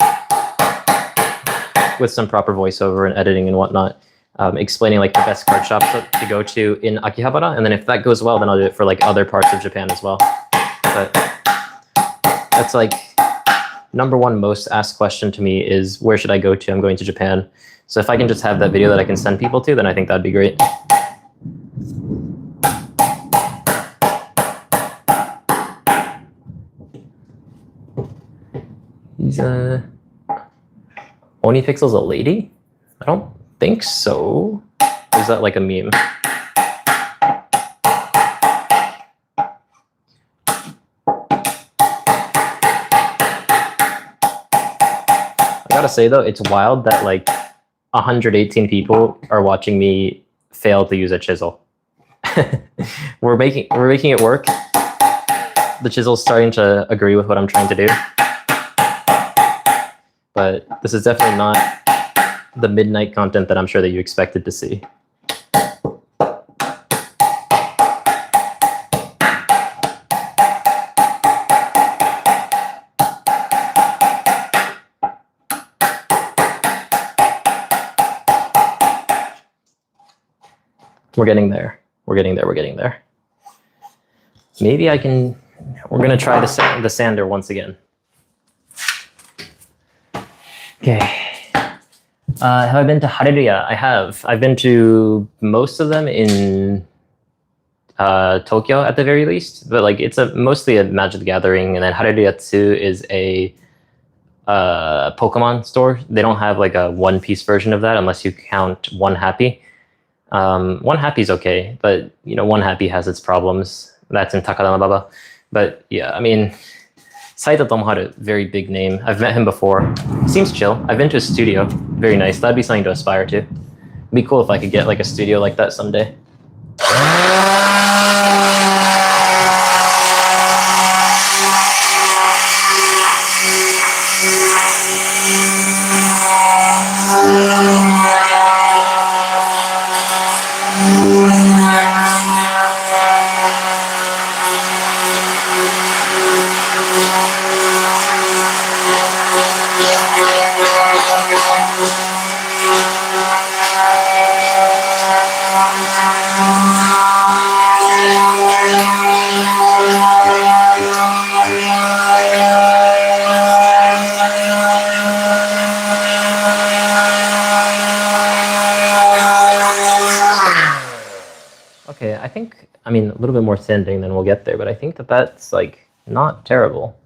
with some proper voiceover and editing and whatnot. Explaining like the best card shops to go to in Akihabara, and then if that goes well, then I'll do it for like other parts of Japan as well. But that's like #1 most asked question to me is where should I go to? I'm going to Japan. So if I can just have that video that I can send people to, then I think that'd be great. He's Oni Pixel's a lady? I don't think so. Is that like a meme? I gotta say though, it's wild that like 118 people are watching me fail to use a chisel. we're making it work. The chisel's starting to agree with what I'm trying to do. But this is definitely not the midnight content that I'm sure that you expected to see. We're getting there. We're getting there. We're getting there. Maybe I can. We're gonna try the sander once again. Okay. Have I been to Hareruya? I have. I've been to most of them in Tokyo at the very least, but like it's mostly a Magic the Gathering, and then Hareruya 2 is a Pokemon store. They don't have like a one-piece version of that unless you count One Happy. One Happy's okay, but you know One Happy has its problems. That's in Takadama-baba. But yeah, I mean, Saita Tomoharu, very big name. I've met him before. Seems chill. I've been to his studio. Very nice. That'd be something to aspire to. It'd be cool if I could get like a studio like that someday. I mean, a little bit more sanding, then we'll get there. But I think that that's like not terrible.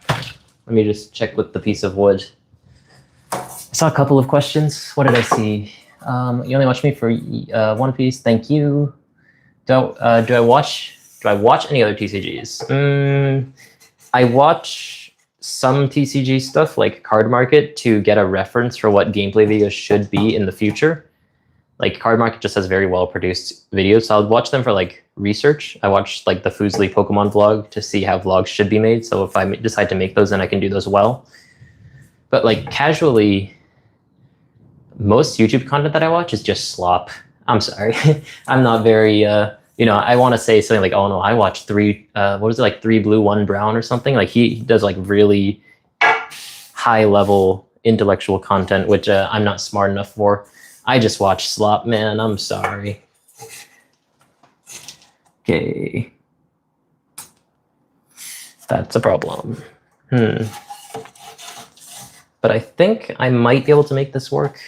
Let me just check with the piece of wood. I saw a couple of questions. What did I see? You only watch me for One Piece. Thank you. Do I watch any other TCGs? I watch some TCG stuff like Card Market to get a reference for what gameplay videos should be in the future. Like Card Market just has very well produced videos, so I'll watch them for like research. I watch like the Fuslie Pokemon vlog to see how vlogs should be made. So if I decide to make those, then I can do those well. But like casually, most YouTube content that I watch is just slop. I'm sorry, I'm not very. I want to say something like, oh no, I watched 3 blue, 1 brown or something. Like he does like really high level intellectual content, which I'm not smart enough for. I just watch slop, man. I'm sorry. Okay. That's a problem. But I think I might be able to make this work.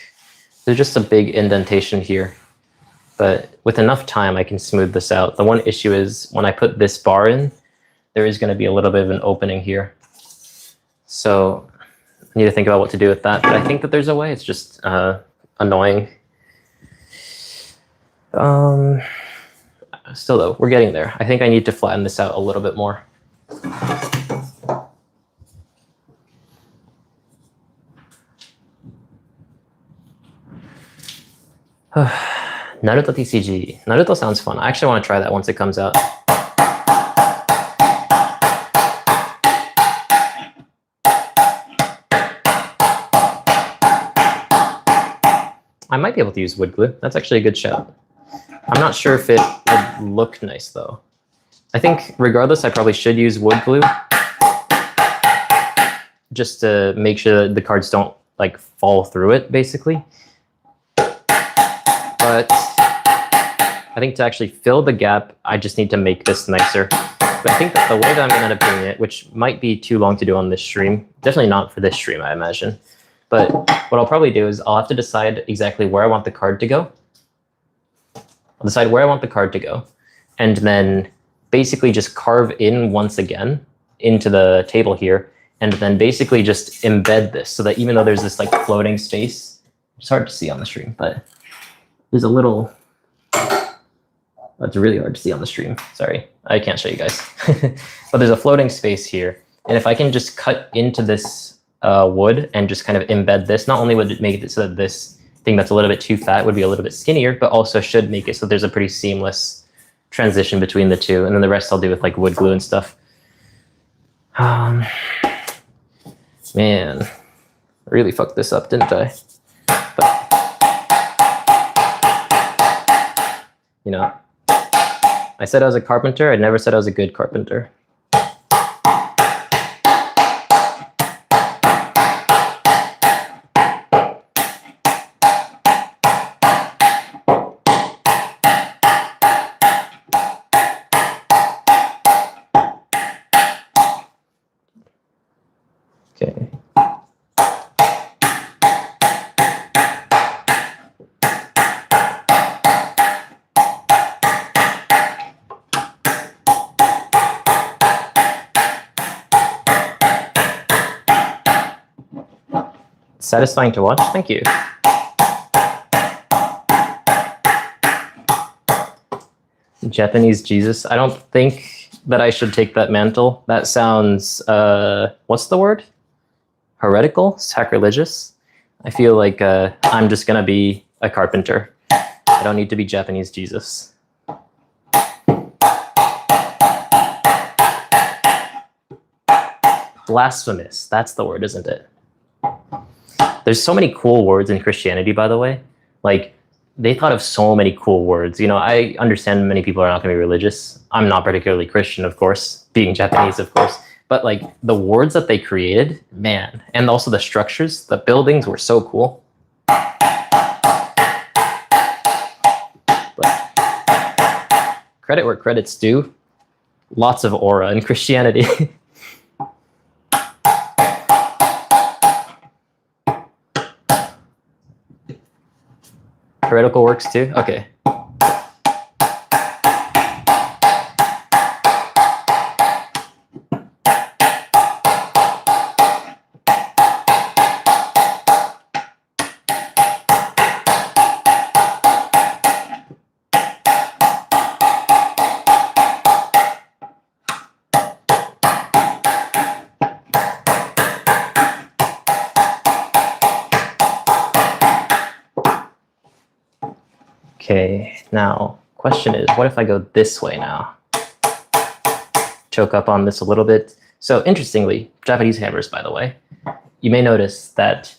There's just a big indentation here. But with enough time, I can smooth this out. The one issue is when I put this bar in, there is going to be a little bit of an opening here. So I need to think about what to do with that. But I think that there's a way. It's just annoying. Still though, we're getting there. I think I need to flatten this out a little bit more. Naruto TCG. Naruto sounds fun. I actually want to try that once it comes out. I might be able to use wood glue. That's actually a good shout. I'm not sure if it would look nice though. I think regardless, I probably should use wood glue just to make sure that the cards don't like fall through it, basically. But I think to actually fill the gap, I just need to make this nicer. But I think that the way that I'm going to end up doing it, which might be too long to do on this stream, definitely not for this stream, I imagine. But what I'll probably do is I'll have to decide exactly where I want the card to go. I'll decide where I want the card to go, and then basically just carve in once again into the table here, and then basically just embed this so that even though there's this like floating space, it's hard to see on the stream, but there's a little, it's really hard to see on the stream. Sorry, I can't show you guys. But there's a floating space here. And if I can just cut into this wood and just kind of embed this, not only would it make it so that this thing that's a little bit too fat would be a little bit skinnier, but also should make it so there's a pretty seamless transition between the two. And then the rest I'll do with like wood glue and stuff. Man, I really fucked this up, didn't I? But, you know, I said I was a carpenter. I never said I was a good carpenter. Okay. Satisfying to watch. Thank you. Japanese Jesus. I don't think that I should take that mantle. That sounds, what's the word? Heretical? Sacrilegious? I feel like I'm just gonna be a carpenter. I don't need to be Japanese Jesus. Blasphemous. That's the word, isn't it? There's so many cool words in Christianity, by the way. Like, they thought of so many cool words. You know, I understand many people are not going to be religious. I'm not particularly Christian, of course, being Japanese, of course. But like the words that they created, man, and also the structures, the buildings were so cool. But credit where credit's due. Lots of aura in Christianity. Heretical works too? Okay. Okay, now question is, what if I go this way now? Choke up on this a little bit. So interestingly, Japanese hammers, by the way, you may notice that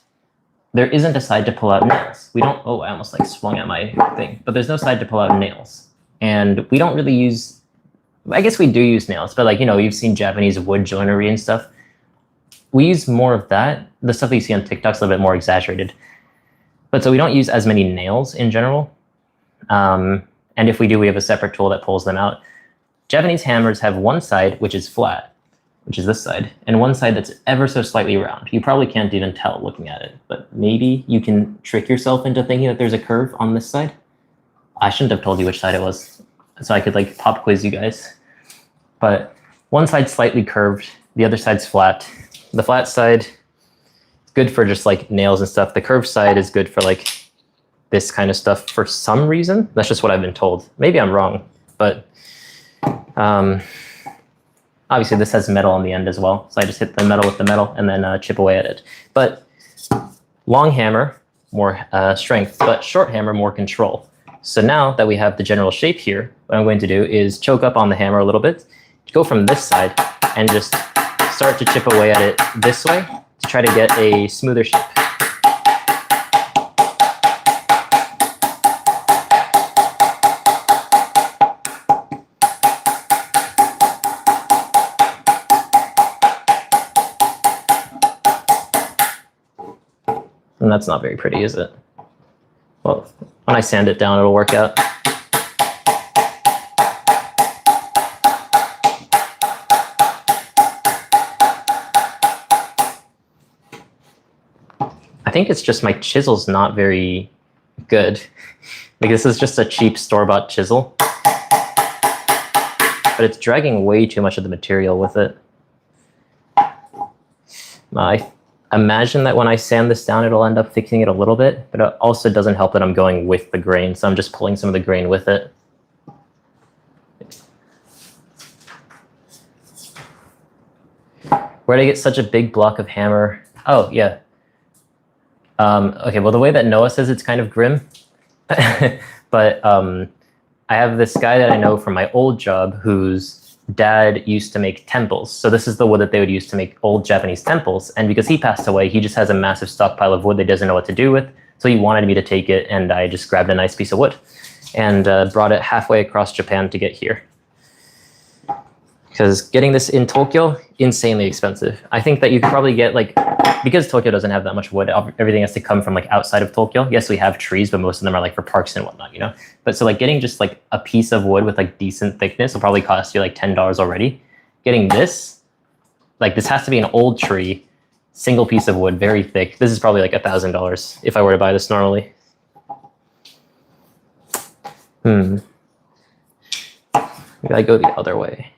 there isn't a side to pull out nails. We don't, oh, I almost like swung at my thing, but there's no side to pull out nails. And we don't really use, I guess we do use nails, but like, you know, you've seen Japanese wood joinery and stuff. We use more of that. The stuff that you see on TikTok's a little bit more exaggerated. But so we don't use as many nails in general. And if we do, we have a separate tool that pulls them out. Japanese hammers have one side which is flat, which is this side, and one side that's ever so slightly round. You probably can't even tell looking at it, but maybe you can trick yourself into thinking that there's a curve on this side. I shouldn't have told you which side it was, so I could like pop quiz you guys. But one side's slightly curved, the other side's flat. The flat side is good for just like nails and stuff. The curved side is good for like this kind of stuff for some reason. That's just what I've been told. Maybe I'm wrong, but obviously this has metal on the end as well. So I just hit the metal with the metal and then chip away at it. But long hammer, more strength, but short hammer, more control. So now that we have the general shape here, what I'm going to do is choke up on the hammer a little bit, go from this side and just start to chip away at it this way to try to get a smoother shape. And that's not very pretty, is it? Well, when I sand it down, it'll work out. I think it's just my chisel's not very good. Like this is just a cheap store-bought chisel. But it's dragging way too much of the material with it. I imagine that when I sand this down, it'll end up fixing it a little bit, but it also doesn't help that I'm going with the grain, so I'm just pulling some of the grain with it. Where did I get such a big block of hammer? Oh, yeah. Okay, well, the way that Noah says it's kind of grim, but I have this guy that I know from my old job whose dad used to make temples. So this is the wood that they would use to make old Japanese temples. And because he passed away, he just has a massive stockpile of wood that he doesn't know what to do with. So he wanted me to take it, and I just grabbed a nice piece of wood and brought it halfway across Japan to get here. Because getting this in Tokyo, insanely expensive. I think that you could probably get like, because Tokyo doesn't have that much wood, everything has to come from like outside of Tokyo. Yes, we have trees, but most of them are like for parks and whatnot, you know? But so like getting just like a piece of wood with like decent thickness will probably cost you like $10 already. Getting this, like this has to be an old tree, single piece of wood, very thick. This is probably like $1,000 if I were to buy this normally. Maybe I go the other way.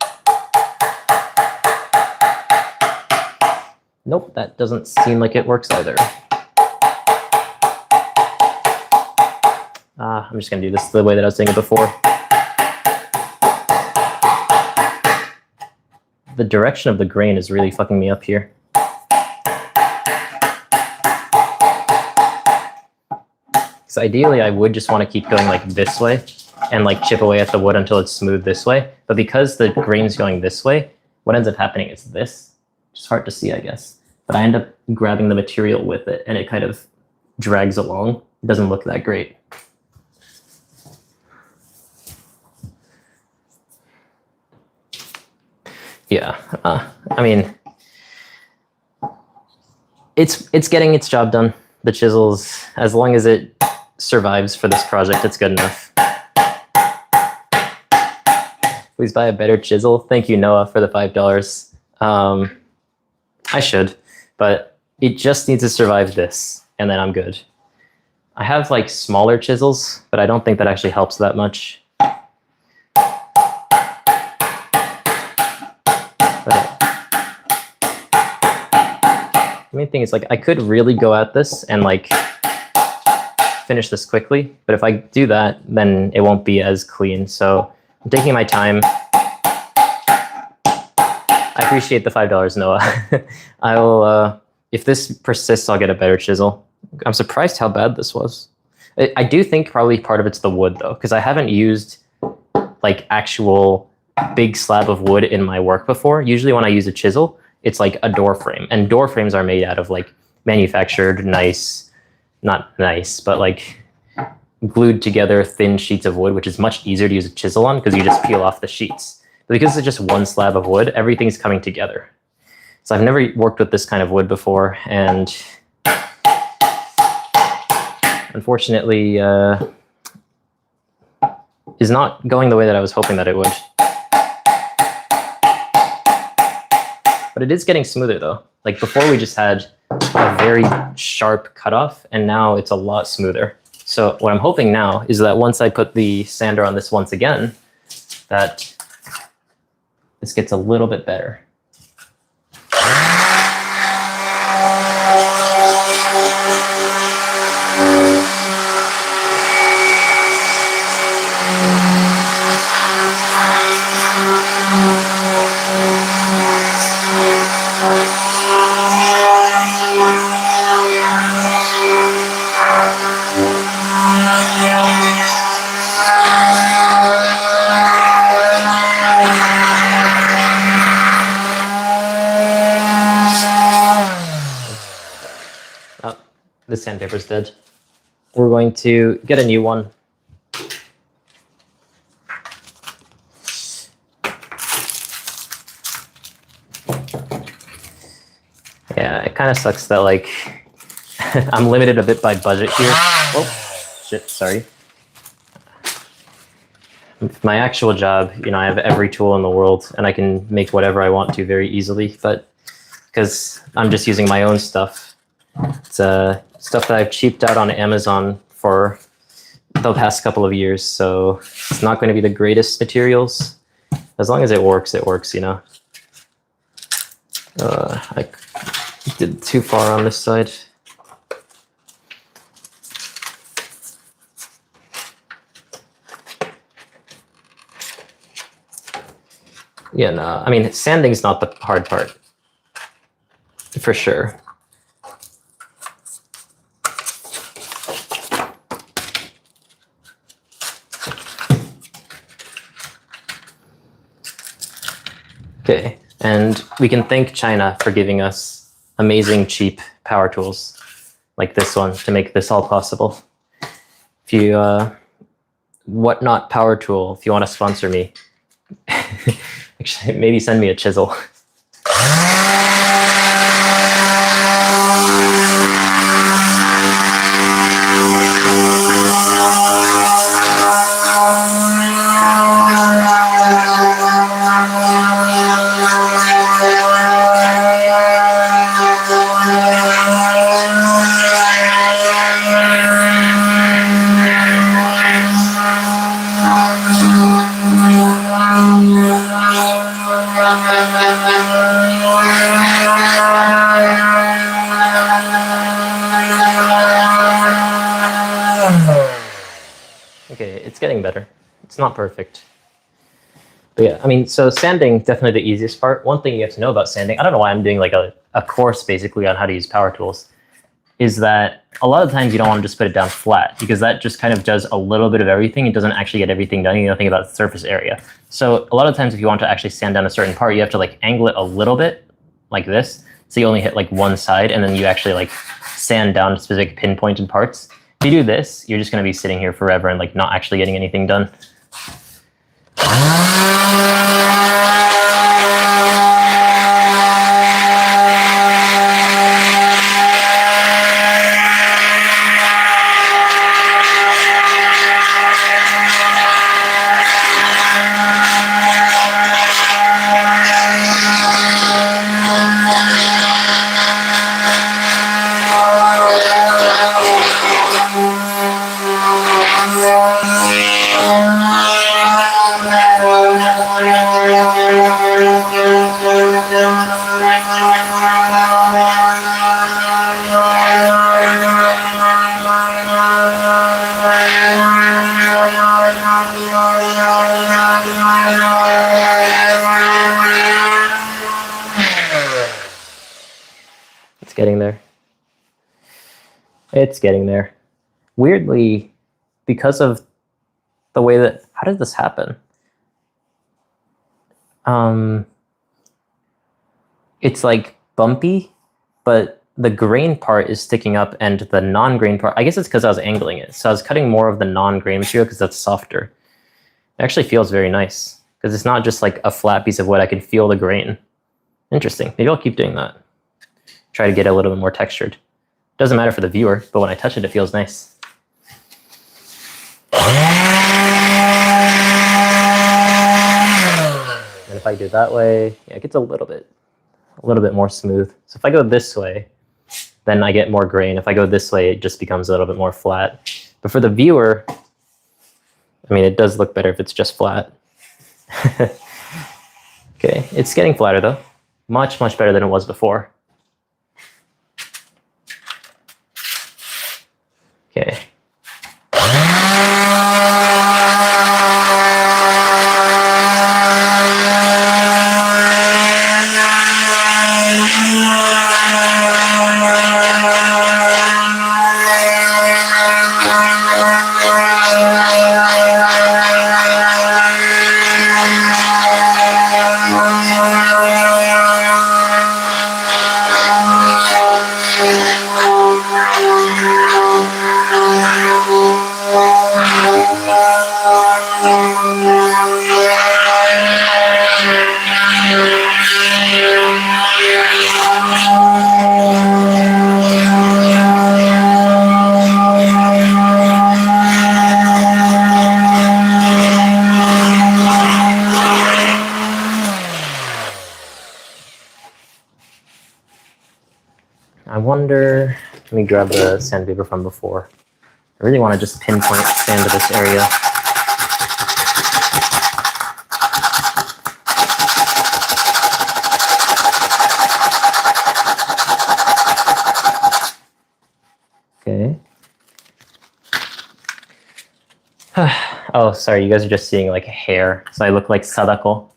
Nope, that doesn't seem like it works either. I'm just gonna do this the way that I was doing it before. The direction of the grain is really fucking me up here. So ideally I would just want to keep going like this way and like chip away at the wood until it's smooth this way. But because the grain's going this way, what ends up happening is this. It's hard to see, I guess. But I end up grabbing the material with it, and it kind of drags along. It doesn't look that great. Yeah, I mean, it's getting its job done. The chisels, as long as it survives for this project, it's good enough. Please buy a better chisel. Thank you, Noah, for the $5. I should. But it just needs to survive this, and then I'm good. I have like smaller chisels, but I don't think that actually helps that much. The main thing is like I could really go at this and like finish this quickly, but if I do that, then it won't be as clean. So I'm taking my time. I appreciate the $5, Noah. I will, if this persists, I'll get a better chisel. I'm surprised how bad this was. I do think probably part of it's the wood though, because I haven't used like actual big slab of wood in my work before. Usually when I use a chisel, it's like a door frame, and door frames are made out of like manufactured nice, not nice, but like glued together thin sheets of wood, which is much easier to use a chisel on because you just peel off the sheets. But because it's just one slab of wood, everything's coming together. So I've never worked with this kind of wood before, and unfortunately is not going the way that I was hoping that it would. But it is getting smoother though. Like before we just had a very sharp cutoff, and now it's a lot smoother. So what I'm hoping now is that once I put the sander on this once again, that this gets a little bit better. The sandpaper's dead. We're going to get a new one. Yeah, it kind of sucks that like I'm limited a bit by budget here. Oh, shit, sorry. My actual job, you know, I have every tool in the world and I can make whatever I want to very easily, but because I'm just using my own stuff, it's stuff that I've cheaped out on Amazon for the past couple of years, so it's not going to be the greatest materials. As long as it works, you know. I did too far on this side. Yeah, no, I mean, sanding's not the hard part, for sure. Okay, and we can thank China for giving us amazing, cheap power tools like this one to make this all possible. If you, Whatnot Power Tool, if you want to sponsor me, actually, maybe send me a chisel. Okay, it's getting better. It's not perfect. But yeah, I mean, so sanding, definitely the easiest part. One thing you have to know about sanding, I don't know why I'm doing like a course basically on how to use power tools, is that a lot of times you don't want to just put it down flat because that just kind of does a little bit of everything. It doesn't actually get everything done. You know, think about the surface area. So a lot of times if you want to actually sand down a certain part, you have to like angle it a little bit like this. So you only hit like one side and then you actually like sand down specific pinpointed parts. If you do this, you're just going to be sitting here forever and like not actually getting anything done. It's getting there. It's getting there. weirdly, because of the way that, how did this happen? It's like bumpy, but the grain part is sticking up and the non-grain part, I guess it's because I was angling it. So I was cutting more of the non-grain material because that's softer. It actually feels very nice because it's not just like a flat piece of wood. I can feel the grain. Interesting. Maybe I'll keep doing that. Try to get it a little bit more textured. Doesn't matter for the viewer, but when I touch it, it feels nice. And if I do it that way, yeah, it gets a little bit more smooth. So if I go this way, then I get more grain. If I go this way, it just becomes a little bit more flat. But for the viewer, I mean, it does look better if it's just flat. Okay, it's getting flatter though. Much, much better than it was before. Okay. I wonder, let me grab the sandpaper from before. I really want to just pinpoint sand to this area. Okay. Oh, sorry, you guys are just seeing like hair. So I look like Sadako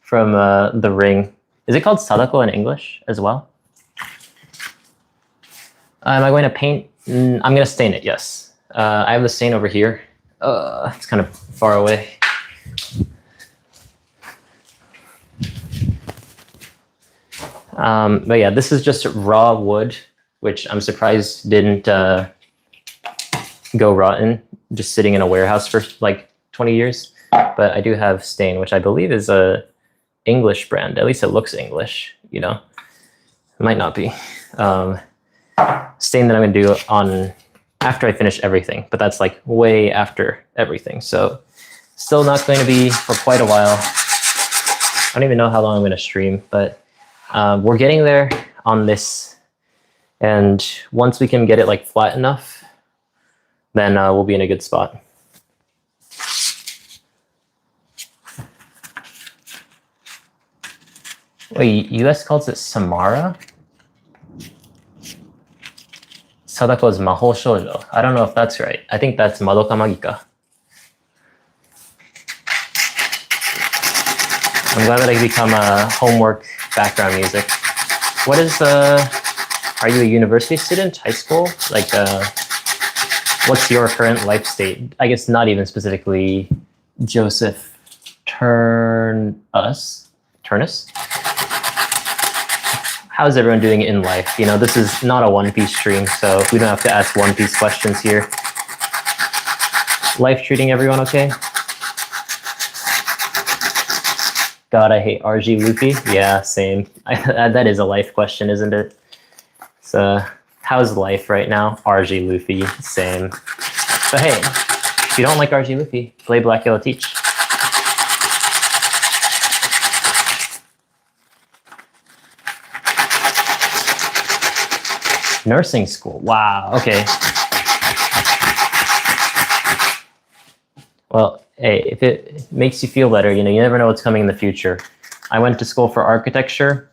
from The Ring. Is it called Sadako in English as well? Am I going to paint? I'm going to stain it, yes. I have the stain over here. It's kind of far away. But yeah, this is just raw wood, which I'm surprised didn't go rotten, just sitting in a warehouse for like 20 years. But I do have stain, which I believe is a English brand. At least it looks English, you know. It might not be. Stain that I'm going to do on after I finish everything, but that's like way after everything. So still not going to be for quite a while. I don't even know how long I'm going to stream, but we're getting there on this. And once we can get it like flat enough, then we'll be in a good spot. Wait, US calls it Samara? Sadako is Mahou Shoujo. I don't know if that's right. I think that's Madoka Magica. I'm glad that I become a homework background music. What is are you a university student? High school? Like what's your current life state? I guess not even specifically Joseph Turnus. How's everyone doing in life? You know, this is not a One Piece stream, so we don't have to ask One Piece questions here. Life treating everyone okay? God, I hate RG Luffy. Yeah, same. That is a life question, isn't it? So, how's life right now? RG Luffy, same. But hey, if you don't like RG Luffy, play Black Yellow Teach. Nursing school. Wow. Okay. Well, hey, if it makes you feel better, you know, you never know what's coming in the future. I went to school for architecture,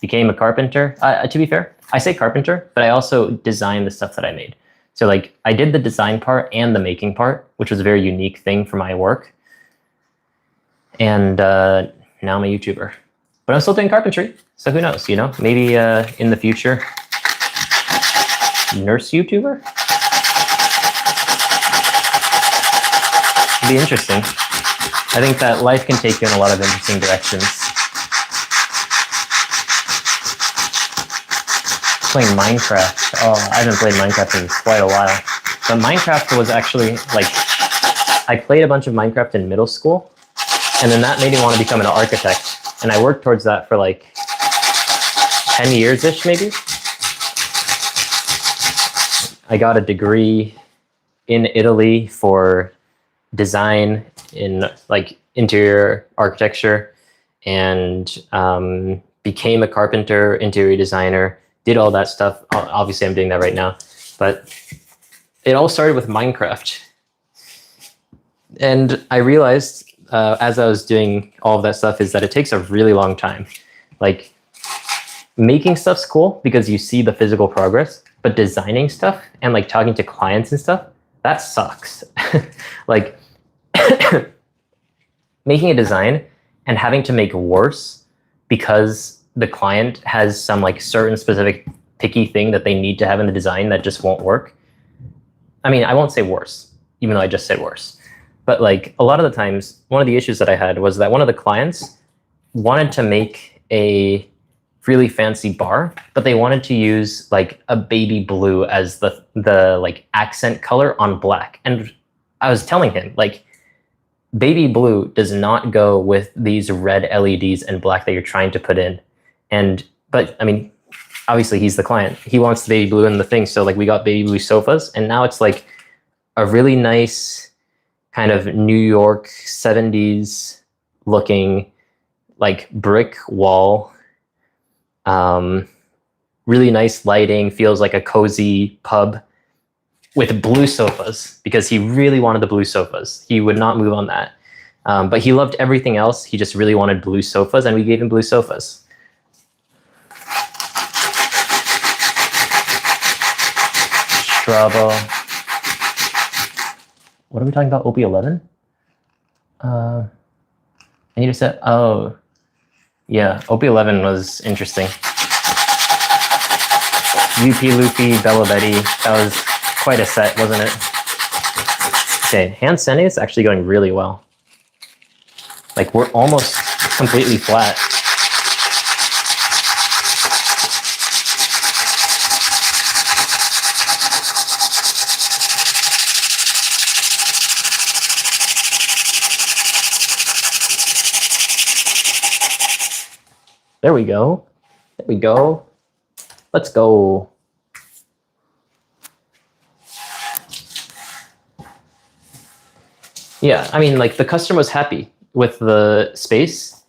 became a carpenter. To be fair, I say carpenter, but I also designed the stuff that I made. So like I did the design part and the making part, which was a very unique thing for my work. And now I'm a YouTuber, but I'm still doing carpentry. So who knows, you know, maybe in the future, nurse YouTuber? It'll be interesting. I think that life can take you in a lot of interesting directions. Playing Minecraft. Oh, I haven't played Minecraft in quite a while. But Minecraft was actually, like, I played a bunch of Minecraft in middle school, and then that made me want to become an architect. And I worked towards that for like 10 years-ish, maybe. I got a degree in Italy for design in like interior architecture, and became a carpenter, interior designer, did all that stuff. Obviously, I'm doing that right now, but it all started with Minecraft. And I realized as I was doing all of that stuff is that it takes a really long time. Like, making stuff's cool because you see the physical progress, but designing stuff and like talking to clients and stuff, that sucks. Like, making a design and having to make worse because the client has some like certain specific picky thing that they need to have in the design that just won't work. I mean, I won't say worse, even though I just said worse. But like a lot of the times, one of the issues that I had was that one of the clients wanted to make a really fancy bar, but they wanted to use like a baby blue as the like accent color on black. And I was telling him, like, baby blue does not go with these red LEDs and black that you're trying to put in. But I mean, obviously he's the client. He wants the baby blue in the thing. So like we got baby blue sofas, and now it's like a really nice kind of New York 70s looking like brick wall. Really nice lighting, feels like a cozy pub with blue sofas because he really wanted the blue sofas. He would not move on that. But he loved everything else. He just really wanted blue sofas, and we gave him blue sofas. Strabo. What are we talking about? OP11? I need to set. Oh, yeah. OP11 was interesting. UP Luffy, Bella Betty. That was quite a set, wasn't it? Okay, hand sending is actually going really well. Like, we're almost completely flat. There we go. There we go. Let's go. Yeah, I mean, like, the customer was happy with the space.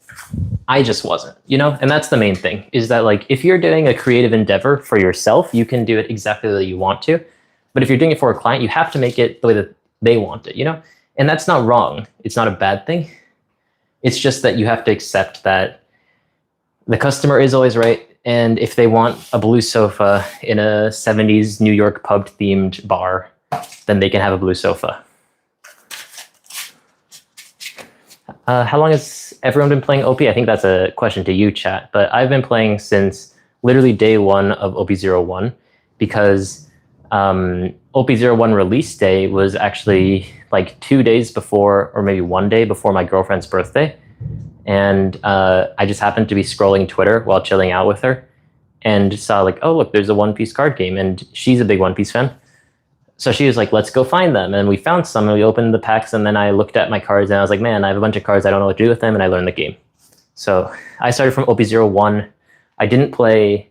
I just wasn't, you know? And that's the main thing, is that, like, if you're doing a creative endeavor for yourself, you can do it exactly the way you want to. But if you're doing it for a client, you have to make it the way that they want it, you know? And that's not wrong. It's not a bad thing. It's just that you have to accept that the customer is always right. And if they want a blue sofa in a 70s New York pub themed bar, then they can have a blue sofa. How long has everyone been playing OP? I think that's a question to you, chat. But I've been playing since literally day one of OP01, because OP01 release day was actually like 2 days before, or maybe 1 day before my girlfriend's birthday. And I just happened to be scrolling Twitter while chilling out with her and saw like, oh, look, there's a One Piece card game. And she's a big One Piece fan. So she was like, let's go find them. And we found some, and we opened the packs, and then I looked at my cards and I was like, man, I have a bunch of cards. I don't know what to do with them. And I learned the game. So I started from OP01. I didn't play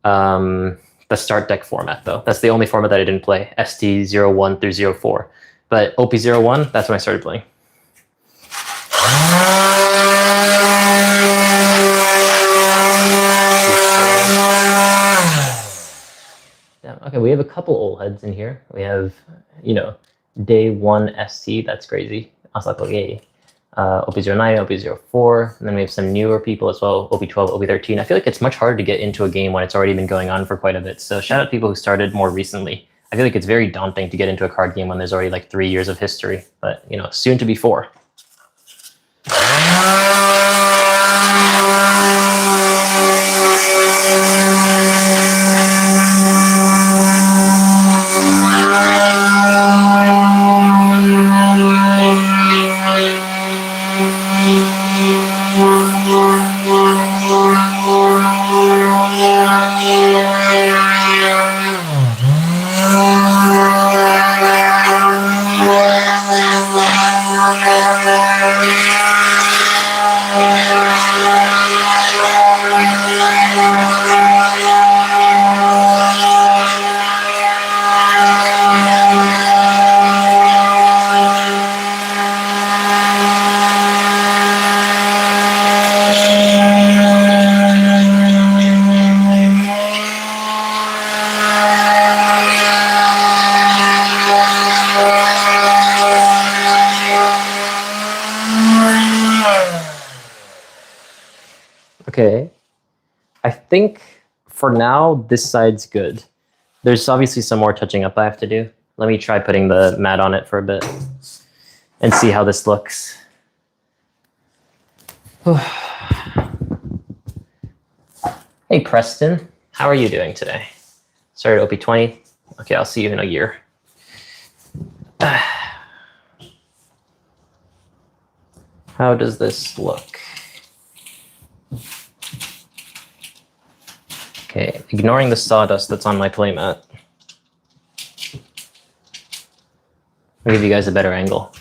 the start deck format, though. That's the only format that I didn't play, ST01 through 04. But OP01, that's when I started playing. Okay, we have a couple old heads in here. We have, you know, day one SC, that's crazy. Asatoge, OP09, OP04, and then we have some newer people as well, OP12, OP13. I feel like it's much harder to get into a game when it's already been going on for quite a bit. So shout out to people who started more recently. I feel like it's very daunting to get into a card game when there's already like 3 years of history, but, you know, soon to be 4. think for now, this side's good. There's obviously some more touching up I have to do. Let me try putting the mat on it for a bit and see how this looks. Hey, Preston. How are you doing today? Sorry, OP20. Okay, I'll see you in a year. How does this look? Okay, ignoring the sawdust that's on my playmat. I'll give you guys a better angle.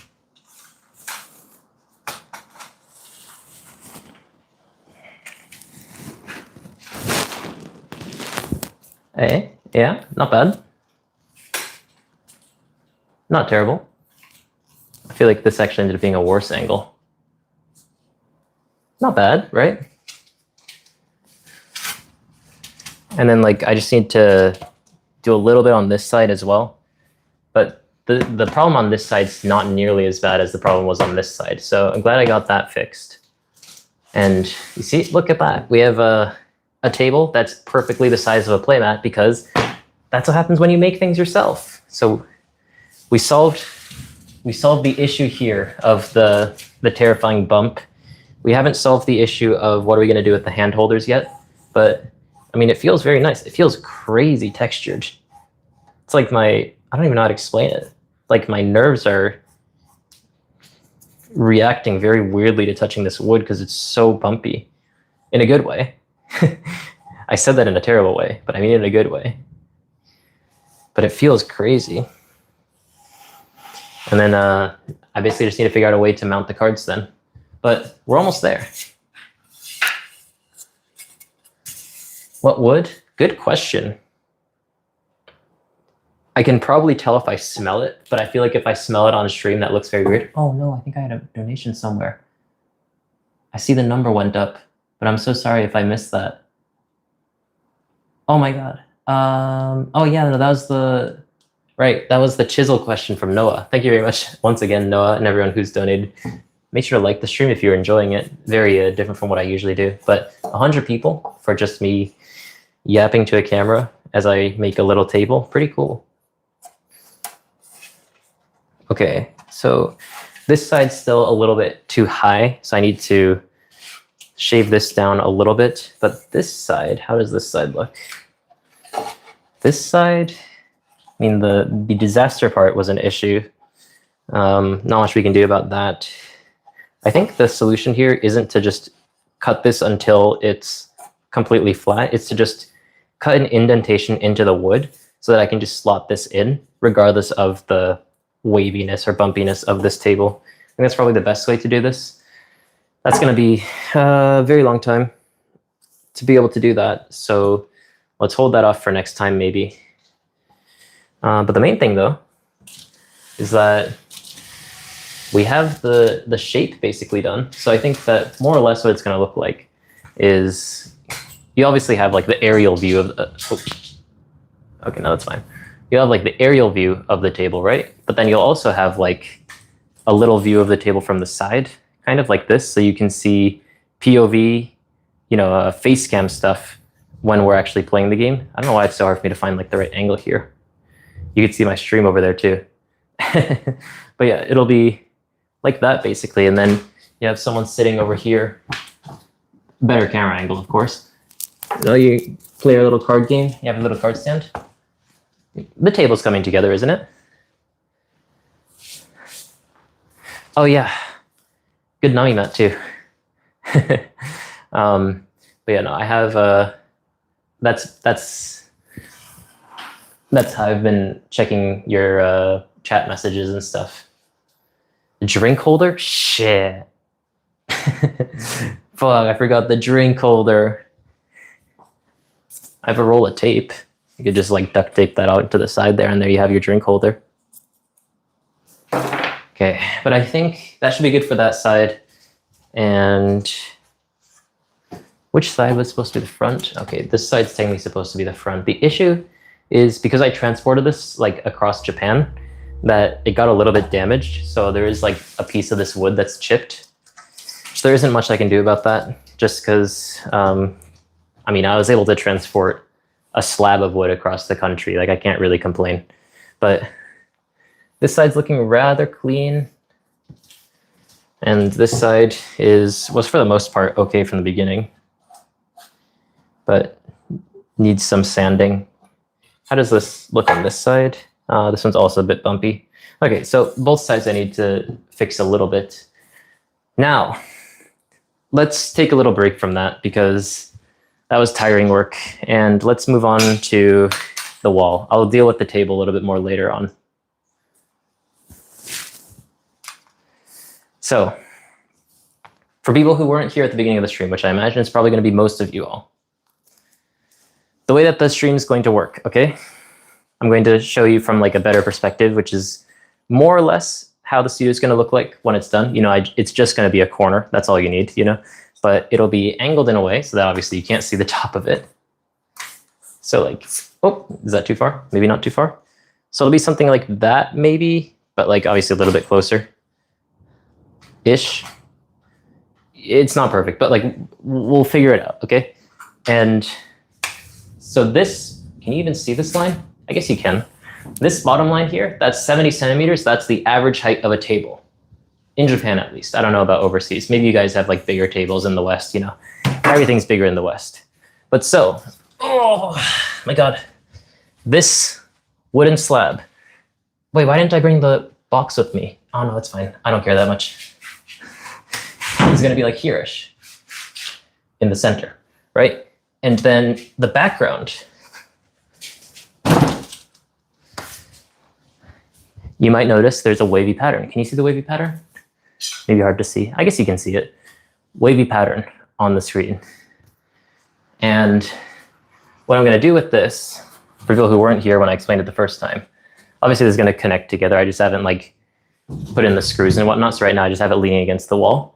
Hey, yeah, not bad. Not terrible. I feel like this actually ended up being a worse angle. Not bad, right? And then like I just need to do a little bit on this side as well. But the problem on this side's not nearly as bad as the problem was on this side. So I'm glad I got that fixed. And you see, look at that. We have a table that's perfectly the size of a playmat because that's what happens when you make things yourself. So we solved the issue here of the terrifying bump. We haven't solved the issue of what are we going to do with the hand holders yet, but I mean, it feels very nice. It feels crazy textured. It's like I don't even know how to explain it. Like my nerves are reacting very weirdly to touching this wood because it's so bumpy in a good way. I said that in a terrible way, but I mean it in a good way. But it feels crazy. And then I basically just need to figure out a way to mount the cards then. But we're almost there. What wood? Good question. I can probably tell if I smell it, but I feel like if I smell it on stream, that looks very weird. Oh no, I think I had a donation somewhere. I see the number went up, but I'm so sorry if I missed that. Oh my God. Oh yeah, no, that was the chisel question from Noah. Thank you very much once again, Noah, and everyone who's donated. Make sure to like the stream if you're enjoying it. Very different from what I usually do. But 100 people for just me yapping to a camera as I make a little table. Pretty cool. Okay, so this side's still a little bit too high, so I need to shave this down a little bit. But this side, how does this side look? This side, I mean, the disaster part was an issue. Not much we can do about that. I think the solution here isn't to just cut this until it's completely flat. It's to just cut an indentation into the wood so that I can just slot this in regardless of the waviness or bumpiness of this table. I think that's probably the best way to do this. That's going to be a very long time to be able to do that. So let's hold that off for next time maybe. But the main thing though is that we have the shape basically done. So I think that more or less what it's going to look like is you obviously have like the aerial view of okay, no, that's fine. You'll have like the aerial view of the table, right? But then you'll also have like a little view of the table from the side, kind of like this. So you can see POV, face cam stuff when we're actually playing the game. I don't know why it's so hard for me to find like the right angle here. You can see my stream over there too. But yeah, it'll be like that basically. And then you have someone sitting over here. Better camera angle, of course. So you play a little card game. You have a little card stand. The table's coming together, isn't it? Oh yeah, good Nami mat too. But yeah, no, I have. That's how I've been checking your chat messages and stuff. The drink holder? Shit. Fuck, I forgot the drink holder. I have a roll of tape. You could just like duct tape that out to the side there, and there you have your drink holder. Okay, but I think that should be good for that side. And which side was supposed to be the front? Okay, this side's technically supposed to be the front. The issue is because I transported this like across Japan, that it got a little bit damaged. So there is like a piece of this wood that's chipped. So there isn't much I can do about that, just because I'm I mean, I was able to transport a slab of wood across the country. Like, I can't really complain. But this side's looking rather clean. And this side was for the most part okay from the beginning, but needs some sanding. How does this look on this side? This one's also a bit bumpy. Okay, so both sides I need to fix a little bit. Now, let's take a little break from that because that was tiring work, and let's move on to the wall. I'll deal with the table a little bit more later on. So, for people who weren't here at the beginning of the stream, which I imagine is probably going to be most of you all, the way that the stream is going to work, okay? I'm going to show you from like a better perspective, which is more or less how the studio is going to look like when it's done. You know, it's just going to be a corner. That's all you need, you know? But it'll be angled in a way so that obviously you can't see the top of it. So like, oh, is that too far? Maybe not too far. So it'll be something like that maybe, but like obviously a little bit closer-ish. It's not perfect, but like we'll figure it out, okay? And so this, can you even see this line? I guess you can. This bottom line here, that's 70 centimeters. That's the average height of a table. In Japan, at least. I don't know about overseas. Maybe you guys have like bigger tables in the West, you know. Everything's bigger in the West. But so, oh my God. This wooden slab. Wait, why didn't I bring the box with me? Oh no, it's fine. I don't care that much. It's gonna be like here-ish in the center, right? And then the background, you might notice there's a wavy pattern. Can you see the wavy pattern? Maybe hard to see. I guess you can see it. Wavy pattern on the screen. And what I'm going to do with this, for people who weren't here when I explained it the first time, obviously this is going to connect together. I just haven't like put in the screws and whatnot. So right now I just have it leaning against the wall.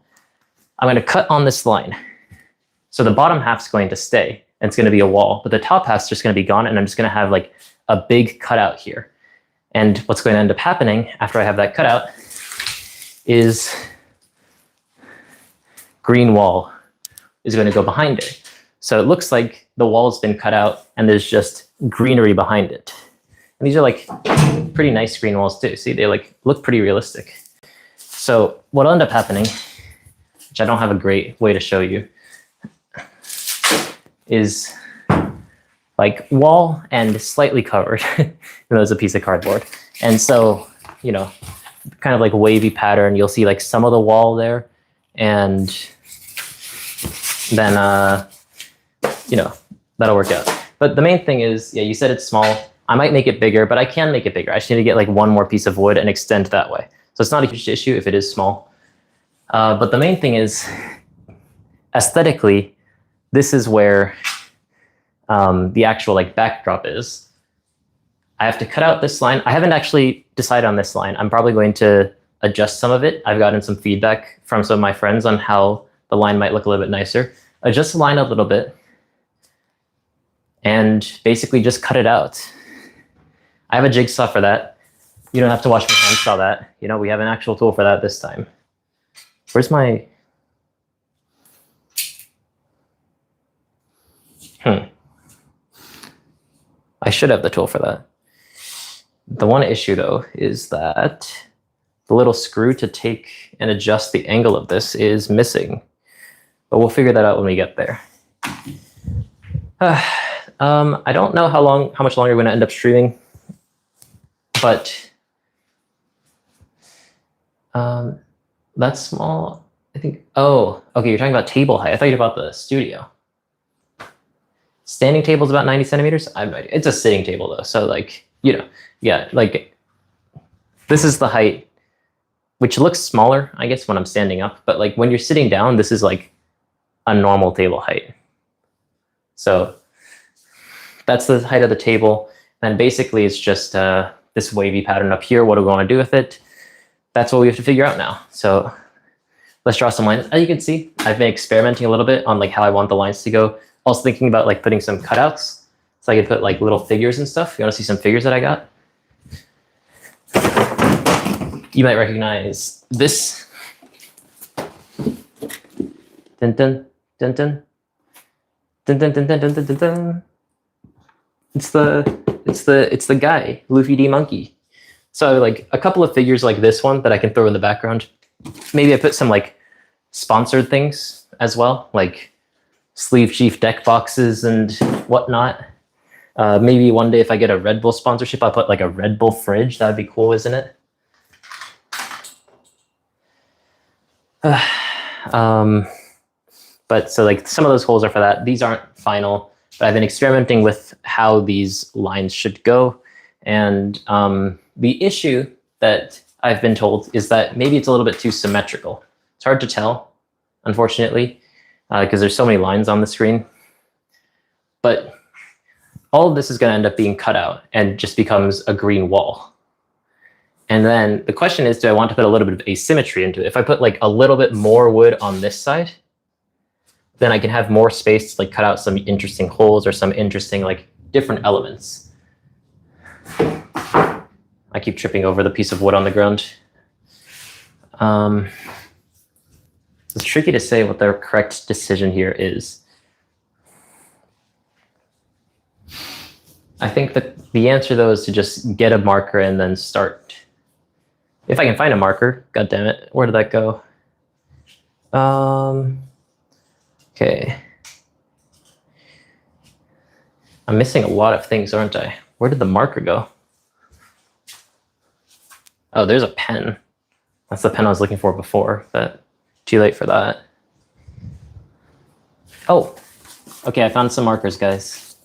I'm going to cut on this line. So the bottom half's going to stay and it's going to be a wall, but the top half's just going to be gone. And I'm just going to have like a big cutout here. And what's going to end up happening after I have that cutout is green wall is going to go behind it. So it looks like the wall's been cut out and there's just greenery behind it. And these are like pretty nice green walls too. See, they like look pretty realistic. So what'll end up happening, which I don't have a great way to show you, is like wall and slightly covered, even though it's a piece of cardboard. And so, you know, kind of like wavy pattern. You'll see like some of the wall there, and then, you know, that'll work out. But the main thing is, yeah, you said it's small. I might make it bigger, but I can make it bigger. I just need to get like one more piece of wood and extend that way. So it's not a huge issue if it is small. But the main thing is, aesthetically, this is where the actual like backdrop is. I have to cut out this line. I haven't actually decided on this line. I'm probably going to adjust some of it. I've gotten some feedback from some of my friends on how the line might look a little bit nicer. Adjust the line a little bit and basically just cut it out. I have a jigsaw for that. You don't have to watch me handsaw that. You know, we have an actual tool for that this time. Where's my... I should have the tool for that. The one issue though is that the little screw to take and adjust the angle of this is missing, but we'll figure that out when we get there. I don't know how much longer we're going to end up streaming, but that's small. I think. Oh, okay. You're talking about table height. I thought you were about the studio. Standing table is about 90 centimeters. It's a sitting table though, so like, you know, yeah, like this is the height, which looks smaller, I guess, when I'm standing up. But like when you're sitting down, this is like a normal table height. So that's the height of the table. And basically it's just this wavy pattern up here. What do we want to do with it? That's what we have to figure out now. So let's draw some lines. As you can see, I've been experimenting a little bit on like how I want the lines to go. Also thinking about like putting some cutouts. So I could put like little figures and stuff. You want to see some figures that I got? You might recognize this. Dun dun dun dun. Dun, dun, dun, dun, dun, dun, dun, dun. It's the guy, Luffy D Monkey. So like a couple of figures like this one that I can throw in the background. Maybe I put some like sponsored things as well, like Sleeve Chief deck boxes and whatnot. Maybe one day if I get a Red Bull sponsorship, I'll put like a Red Bull fridge. That'd be cool, isn't it? But so like some of those holes are for that. These aren't final, but I've been experimenting with how these lines should go. And the issue that I've been told is that maybe it's a little bit too symmetrical. It's hard to tell, unfortunately, because there's so many lines on the screen. But all of this is going to end up being cut out and just becomes a green wall. And then the question is, do I want to put a little bit of asymmetry into it? If I put like a little bit more wood on this side, then I can have more space to like cut out some interesting holes or some interesting like different elements. I keep tripping over the piece of wood on the ground. It's tricky to say what the correct decision here is. I think that the answer though is to just get a marker and then start. If I can find a marker, god damn it, where did that go? Okay. I'm missing a lot of things, aren't I? Where did the marker go? Oh, there's a pen. That's the pen I was looking for before, but too late for that. Oh, okay, I found some markers, guys.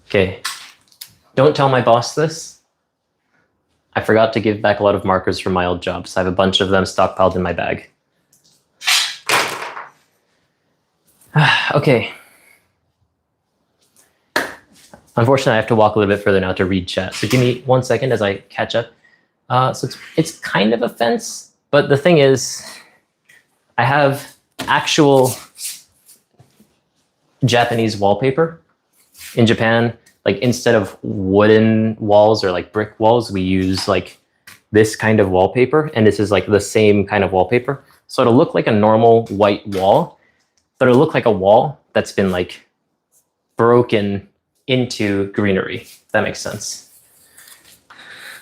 Okay, don't tell my boss this. I forgot to give back a lot of markers from my old jobs. I have a bunch of them stockpiled in my bag. Okay. Unfortunately, I have to walk a little bit further now to read chat. So give me 1 second as I catch up. So it's kind of a fence, but the thing is, I have actual Japanese wallpaper. In Japan, like instead of wooden walls or like brick walls, we use like this kind of wallpaper, and this is like the same kind of wallpaper. So it'll look like a normal white wall, but it'll look like a wall that's been like broken into greenery, if that makes sense.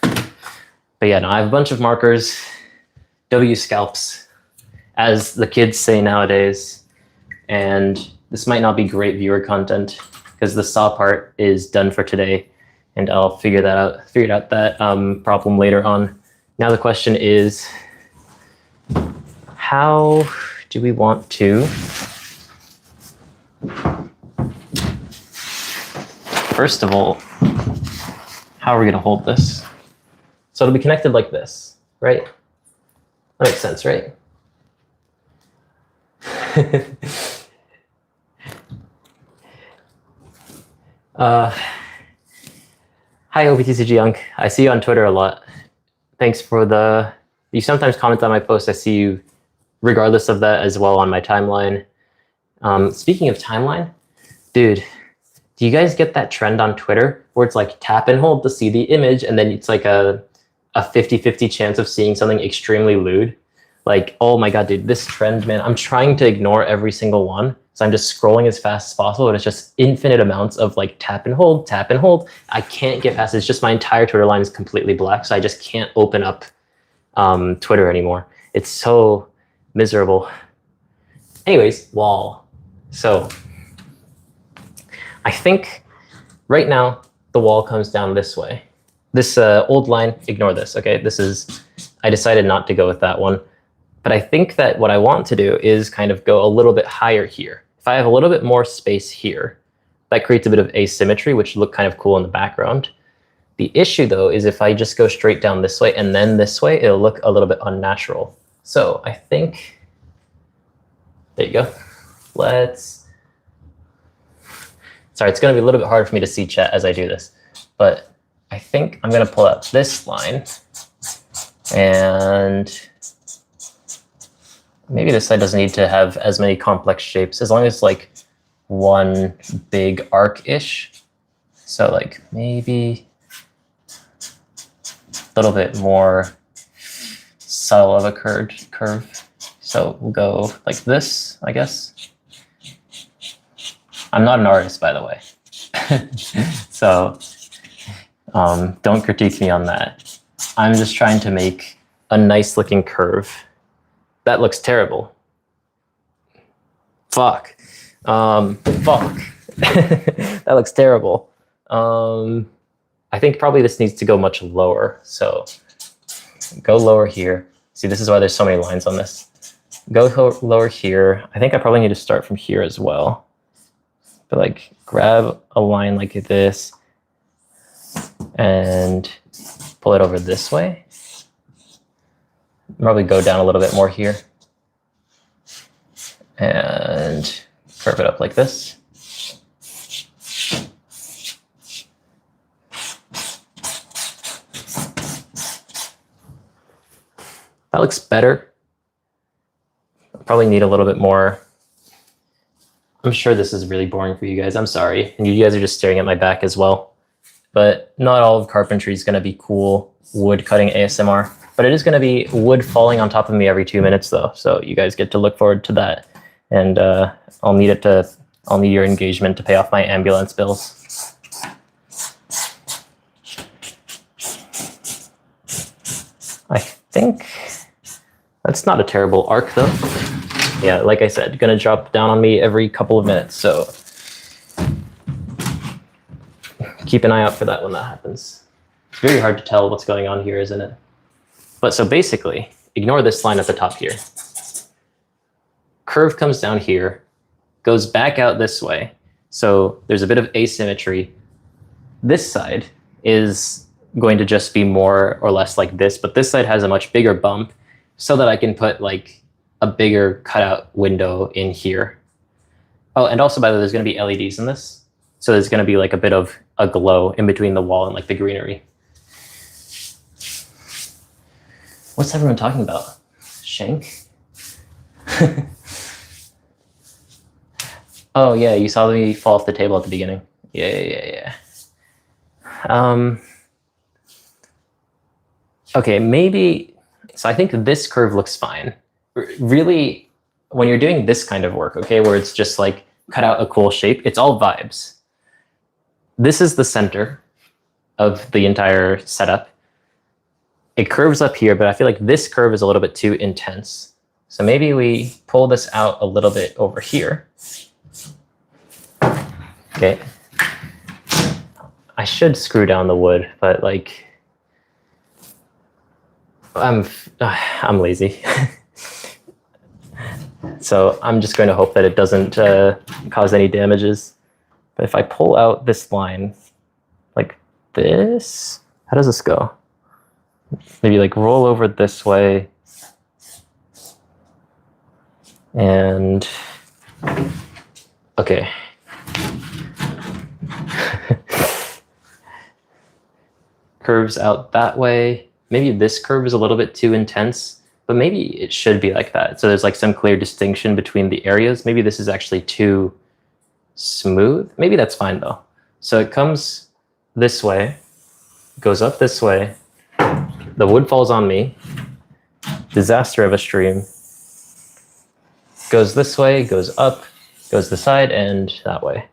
But yeah, no, I have a bunch of markers, W scalps, as the kids say nowadays. And this might not be great viewer content because the saw part is done for today, and I'll figure out that problem later on. Now the question is, how do we want to first of all, how are we going to hold this? So it'll be connected like this, right? That makes sense, right? Hi, OBTCG Young. I see you on Twitter a lot. Thanks for you sometimes comment on my posts. I see you regardless of that as well on my timeline. Speaking of timeline, dude, do you guys get that trend on Twitter where it's like tap and hold to see the image, and then it's like a 50-50 chance of seeing something extremely lewd? Like, oh my God, dude, this trend, man, I'm trying to ignore every single one. So I'm just scrolling as fast as possible, and it's just infinite amounts of like tap and hold, tap and hold. I can't get past it. It's just my entire Twitter line is completely black, so I just can't open up Twitter anymore. It's so miserable. Anyways, wall. So I think right now the wall comes down this way. This old line, ignore this, okay? I decided not to go with that one. But I think that what I want to do is kind of go a little bit higher here. If I have a little bit more space here, that creates a bit of asymmetry, which look kind of cool in the background. The issue though is if I just go straight down this way and then this way, it'll look a little bit unnatural. So I think, there you go. Sorry, it's going to be a little bit hard for me to see chat as I do this, but I think I'm going to pull out this line, and maybe this side doesn't need to have as many complex shapes, as long as like one big arc-ish. So like maybe a little bit more subtle of a curve. So we'll go like this, I guess. I'm not an artist, by the way. So don't critique me on that. I'm just trying to make a nice looking curve. That looks terrible. Fuck. Fuck. That looks terrible. I think probably this needs to go much lower. So go lower here. See, this is why there's so many lines on this. Go lower here. I think I probably need to start from here as well. But like grab a line like this and pull it over this way. Probably go down a little bit more here. And curve it up like this. That looks better. Probably need a little bit more. I'm sure this is really boring for you guys. I'm sorry. And you guys are just staring at my back as well. But not all of carpentry is going to be cool wood cutting ASMR. But it is going to be wood falling on top of me every 2 minutes though. So you guys get to look forward to that. And I'll need your engagement to pay off my ambulance bills. I think that's not a terrible arc though. Yeah, like I said, gonna drop down on me every couple of minutes, so keep an eye out for that when that happens. It's very hard to tell what's going on here, isn't it? But so basically, ignore this line at the top here. Curve comes down here, goes back out this way, so there's a bit of asymmetry. This side is going to just be more or less like this, but this side has a much bigger bump so that I can put like a bigger cutout window in here. Oh, and also by the way, there's going to be LEDs in this. So there's going to be like a bit of a glow in between the wall and like the greenery. What's everyone talking about? Shank? Oh yeah, you saw me fall off the table at the beginning. Yeah. Okay, maybe, so I think this curve looks fine. Really, when you're doing this kind of work, okay, where it's just like cut out a cool shape, it's all vibes. This is the center of the entire setup. It curves up here, but I feel like this curve is a little bit too intense. So maybe we pull this out a little bit over here. Okay. I should screw down the wood, but like, I'm lazy. So I'm just going to hope that it doesn't cause any damages. But if I pull out this line like this, how does this go? Maybe like roll over this way. And okay. Curves out that way. Maybe this curve is a little bit too intense, but maybe it should be like that. So there's like some clear distinction between the areas. Maybe this is actually too smooth. Maybe that's fine though. So it comes this way, goes up this way. The wood falls on me. Disaster of a stream. Goes this way, goes up, goes the side and that way.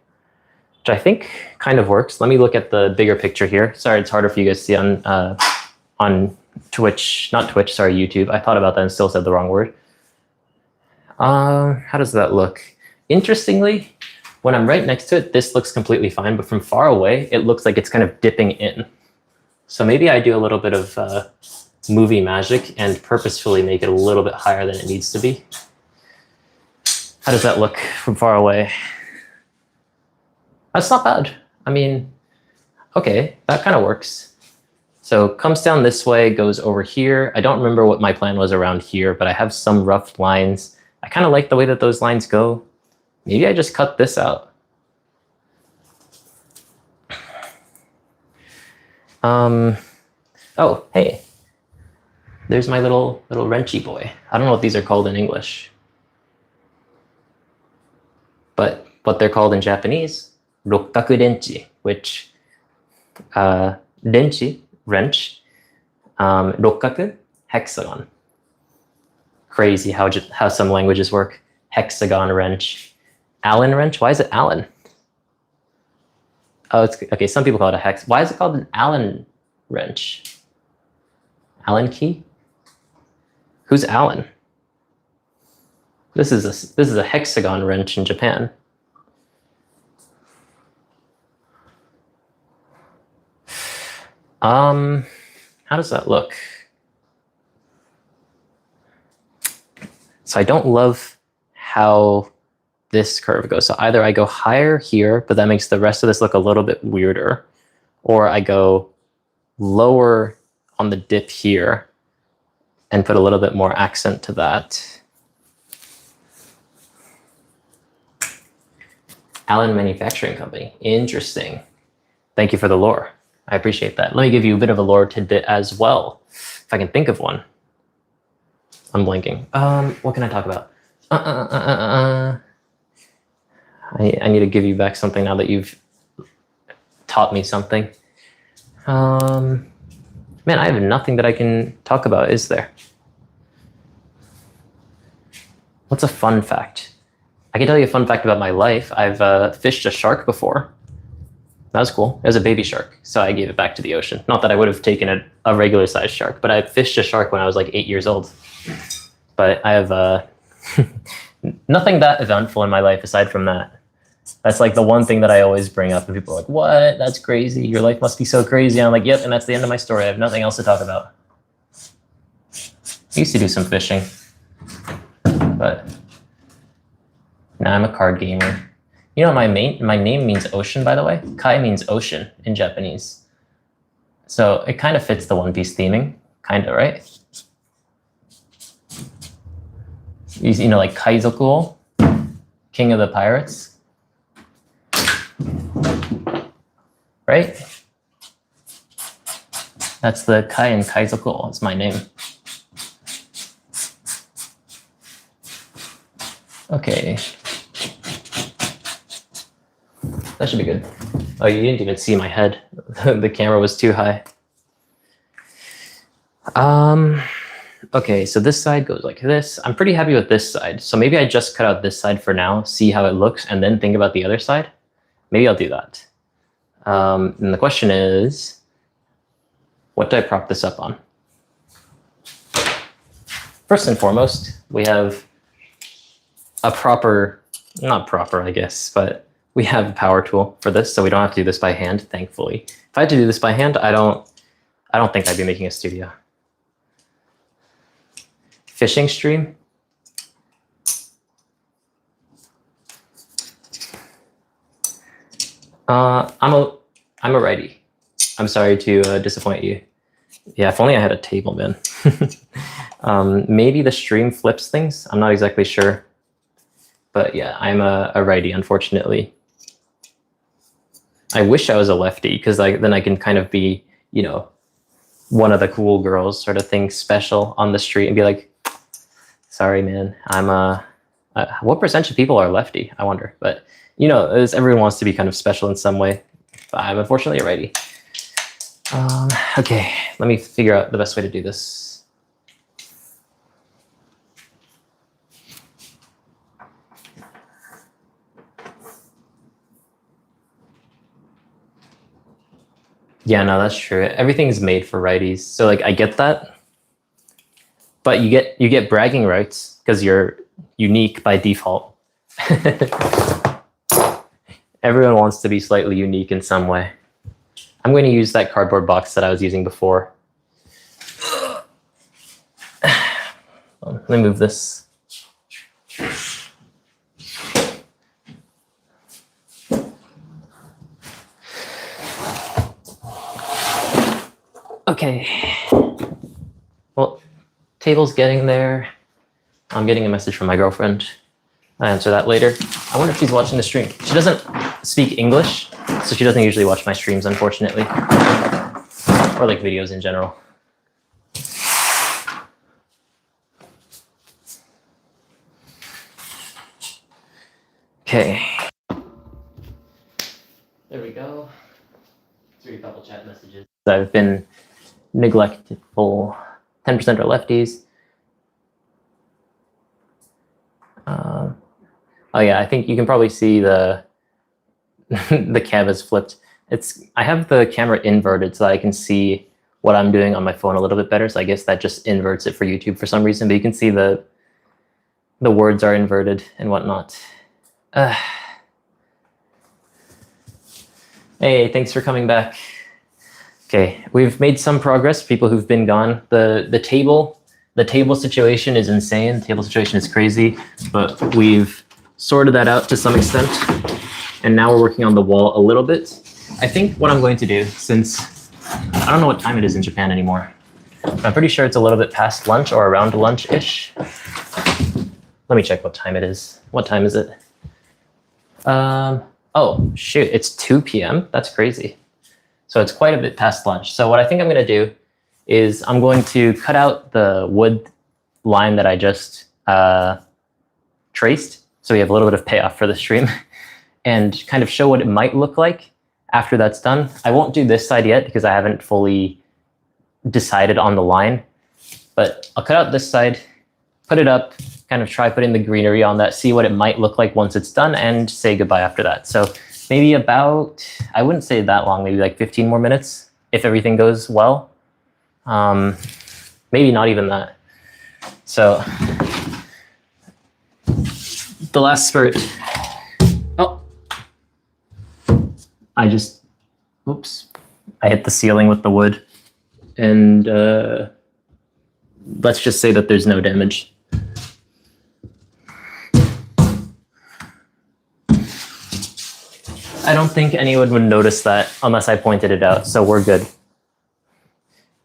Which I think kind of works. Let me look at the bigger picture here. Sorry, it's harder for you guys to see on Twitch, not Twitch, sorry, YouTube. I thought about that and still said the wrong word. How does that look? Interestingly, when I'm right next to it, this looks completely fine, but from far away, it looks like it's kind of dipping in. So maybe I do a little bit of movie magic and purposefully make it a little bit higher than it needs to be. How does that look from far away? That's not bad. I mean, okay, that kind of works. So comes down this way, goes over here. I don't remember what my plan was around here, but I have some rough lines. I kind of like the way that those lines go. Maybe I just cut this out. Oh, hey, there's my little wrenchy boy. I don't know what these are called in English, but what they're called in Japanese, rokkaku renchi, which renchi, wrench, rokkaku, hexagon. crazy how some languages work. Hexagon wrench. Allen wrench? Why is it Allen? Oh, it's okay. Some people call it a hex. Why is it called an Allen wrench? Allen key? Who's Allen? This is a hexagon wrench in Japan. How does that look? So I don't love how this curve goes. So either I go higher here, but that makes the rest of this look a little bit weirder, or I go lower on the dip here and put a little bit more accent to that. Allen Manufacturing Company. Interesting. Thank you for the lore. I appreciate that. Let me give you a bit of a lore tidbit as well, if I can think of one. I'm blanking. What can I talk about? I need to give you back something now that you've taught me something. Man, I have nothing that I can talk about, is there? What's a fun fact? I can tell you a fun fact about my life. I've fished a shark before. That was cool. It was a baby shark, so I gave it back to the ocean. Not that I would have taken a regular sized shark, but I fished a shark when I was like 8 years old. But I have nothing that eventful in my life aside from that. That's like the one thing that I always bring up, and people are like, "What? That's crazy. Your life must be so crazy." And I'm like, "Yep," and that's the end of my story. I have nothing else to talk about. I used to do some fishing, but now I'm a card gamer. You know, my name means ocean, by the way. Kai means ocean in Japanese. So it kind of fits the One Piece theming, kind of, right? You know, like Kaizoku, King of the Pirates. Right? That's the Kai in Kaizoku. It's my name. Okay. That should be good. Oh, you didn't even see my head. The camera was too high. Okay, so this side goes like this. I'm pretty happy with this side. So maybe I just cut out this side for now, see how it looks, and then think about the other side. Maybe I'll do that. And the question is, what do I prop this up on? First and foremost, we have a proper, not proper, I guess, but we have a power tool for this, so we don't have to do this by hand, thankfully. If I had to do this by hand, I don't think I'd be making a studio. Fishing stream. I'm a righty. I'm sorry to disappoint you. Yeah, if only I had a table, man. Maybe the stream flips things. I'm not exactly sure. But yeah, I'm a righty, unfortunately. I wish I was a lefty, because then I can kind of be, you know, one of the cool girls sort of thing, special on the street, and be like, sorry, man, I'm what percentage of people are lefty, I wonder? But, you know, everyone wants to be kind of special in some way. But I'm unfortunately a righty. Okay, let me figure out the best way to do this. Yeah, no, that's true. Everything is made for righties. So like I get that. But you get bragging rights because you're unique by default. Everyone wants to be slightly unique in some way. I'm going to use that cardboard box that I was using before. Let me move this. Okay. Well, table's getting there. I'm getting a message from my girlfriend. I'll answer that later. I wonder if she's watching the stream. She doesn't speak English, so she doesn't usually watch my streams, unfortunately. Or like videos in general. Okay. There we go. Let's read a couple chat messages. I've been neglectful. 10% are lefties. Oh yeah, I think you can probably see the the cam is flipped. I have the camera inverted so that I can see what I'm doing on my phone a little bit better. So I guess that just inverts it for YouTube for some reason. But you can see the words are inverted and whatnot. Hey, thanks for coming back. Okay, we've made some progress. People who've been gone. The table situation is insane. The table situation is crazy, but we've sorted that out to some extent. And now we're working on the wall a little bit. I think what I'm going to do, since I don't know what time it is in Japan anymore, but I'm pretty sure it's a little bit past lunch or around lunch-ish. Let me check what time it is. What time is it? Oh, shoot, it's 2 p.m. That's crazy. So it's quite a bit past lunch. So what I think I'm going to do is I'm going to cut out the wood line that I just traced. So we have a little bit of payoff for the stream and kind of show what it might look like after that's done. I won't do this side yet because I haven't fully decided on the line, but I'll cut out this side, put it up, kind of try putting the greenery on that, see what it might look like once it's done, and say goodbye after that. So maybe about, I wouldn't say that long, maybe like 15 more minutes if everything goes well. Maybe not even that. So the last spurt. Oh, oops, I hit the ceiling with the wood, and let's just say that there's no damage. I don't think anyone would notice that unless I pointed it out, so we're good.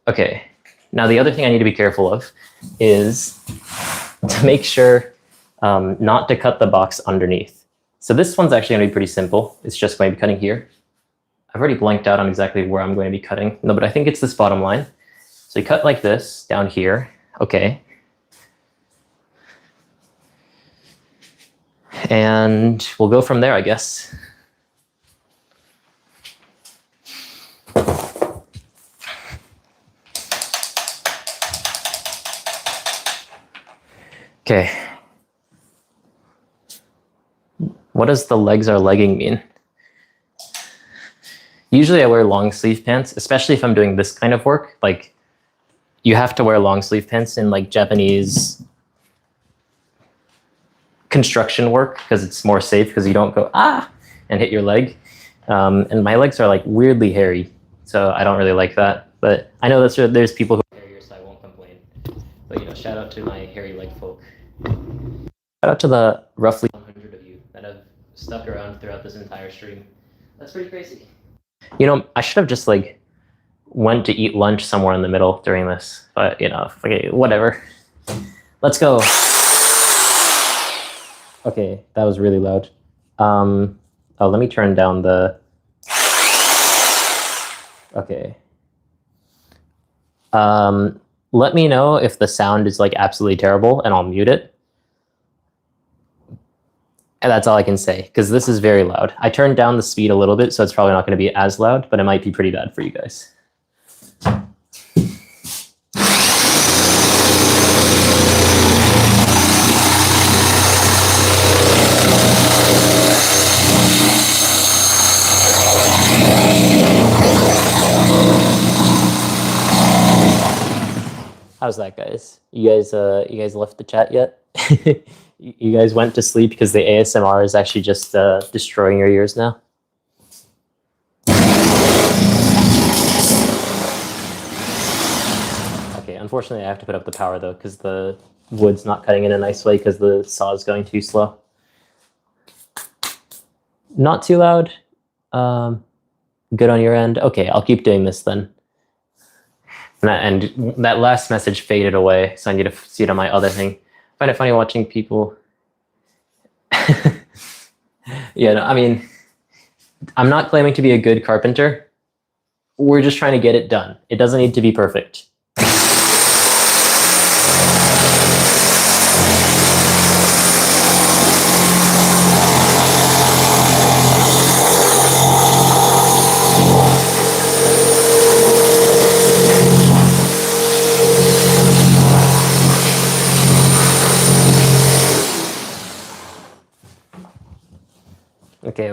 Okay, now the other thing I need to be careful of is to make sure not to cut the box underneath. So this one's actually going to be pretty simple. It's just going to be cutting here. I've already blanked out on exactly where I'm going to be cutting. No, but I think it's this bottom line. So you cut like this down here. Okay. And we'll go from there, I guess. Okay. What does the legs are legging mean? Usually I wear long sleeve pants, especially if I'm doing this kind of work. Like, you have to wear long sleeve pants in like Japanese construction work because it's more safe because you don't go and hit your leg. And my legs are like weirdly hairy, so I don't really like that. But I know there's people who are hairier, so I won't complain. But shout out to my hairy leg folk. Shout out to the roughly 100 of you that have stuck around throughout this entire stream. That's pretty crazy. I should have just went to eat lunch somewhere in the middle during this, but okay, whatever. Let's go. Okay, that was really loud. Oh, let me turn down the. Okay. Let me know if the sound is absolutely terrible, and I'll mute it. And that's all I can say, because this is very loud. I turned down the speed a little bit, so it's probably not going to be as loud, but it might be pretty bad for you guys. How's that, guys? You guys left the chat yet? You guys went to sleep because the ASMR is actually just destroying your ears now? Okay, unfortunately I have to put up the power though because the wood's not cutting in a nice way because the saw is going too slow. Not too loud. Good on your end. Okay, I'll keep doing this then. And that last message faded away, so I need to see it on my other thing. I find it funny watching people. Yeah, no, I mean, I'm not claiming to be a good carpenter. We're just trying to get it done. It doesn't need to be perfect.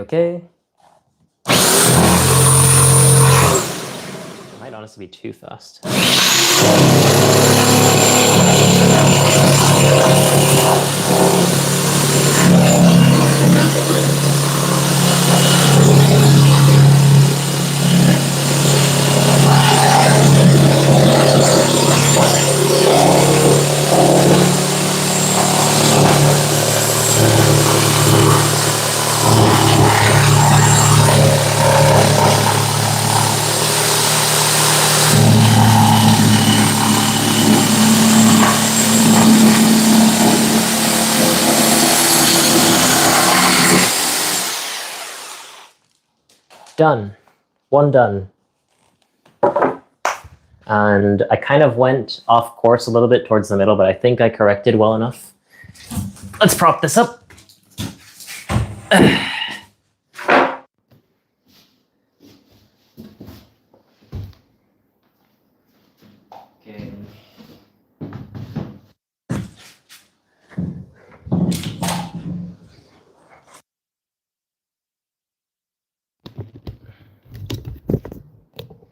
okay. It might honestly be too fast. Done. One done. And I kind of went off course a little bit towards the middle, but I think I corrected well enough. Let's prop this up. Okay.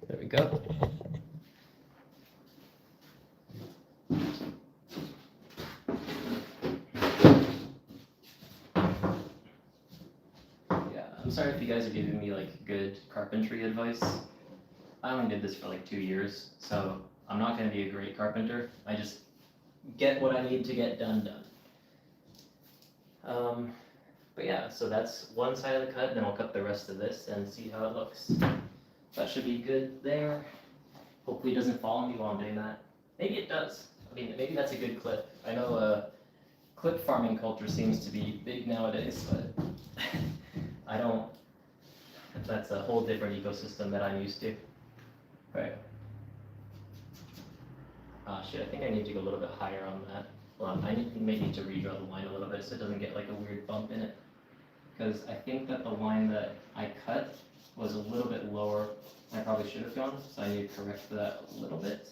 There we go. I'm sorry if you guys are giving me like good carpentry advice. I only did this for like 2 years, so I'm not going to be a great carpenter. I just get what I need to get done. But yeah, so that's one side of the cut, then I'll cut the rest of this and see how it looks. That should be good there. Hopefully it doesn't fall on me while I'm doing that. Maybe it does. I mean, maybe that's a good clip. I know clip farming culture seems to be big nowadays, but I don't, that's a whole different ecosystem that I'm used to. Right. Ah, shit, I think I need to go a little bit higher on that. Well, I may need to redraw the line a little bit so it doesn't get like a weird bump in it. Because I think that the line that I cut was a little bit lower than I probably should have gone, so I need to correct that a little bit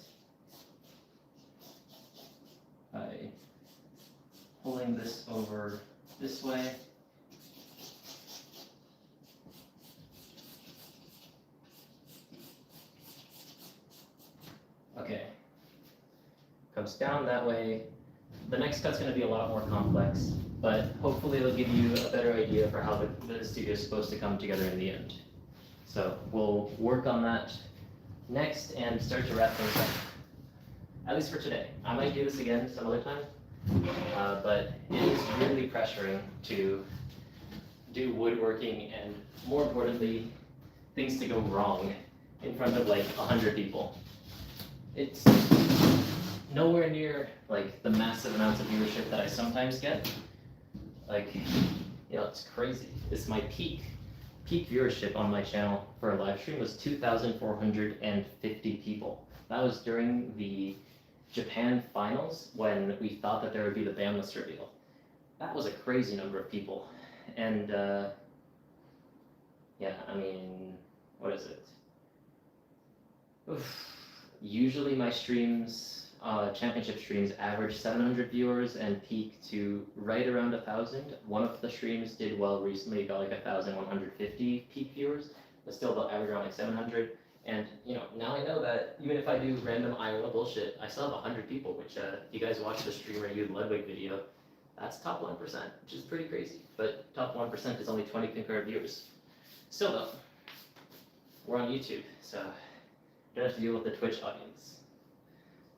by pulling this over this way. Okay, comes down that way. The next cut's going to be a lot more complex, but hopefully it'll give you a better idea for how the studio is supposed to come together in the end. So we'll work on that next and start to wrap things up. At least for today. I might do this again some other time, but it is really pressuring to do woodworking and, more importantly, things to go wrong in front of like 100 people. It's nowhere near like the massive amounts of viewership that I sometimes get. Like, you know, it's crazy. This is my peak viewership on my channel for a live stream was 2,450 people. That was during the Japan finals when we thought that there would be the ban list reveal. That was a crazy number of people. And yeah, I mean, what is it? Oof. Usually my streams, championship streams, average 700 viewers and peak to right around 1,000. One of the streams did well recently, got like 1,150 peak viewers, but still they'll average around like 700. And you know, now I know that even if I do random Iowa bullshit, I still have 100 people, which if you guys watch the streamer Youth Ludwig video, that's top 1%, which is pretty crazy. But top 1% is only 20 concurrent viewers. Still though, we're on YouTube, so you don't have to deal with the Twitch audience.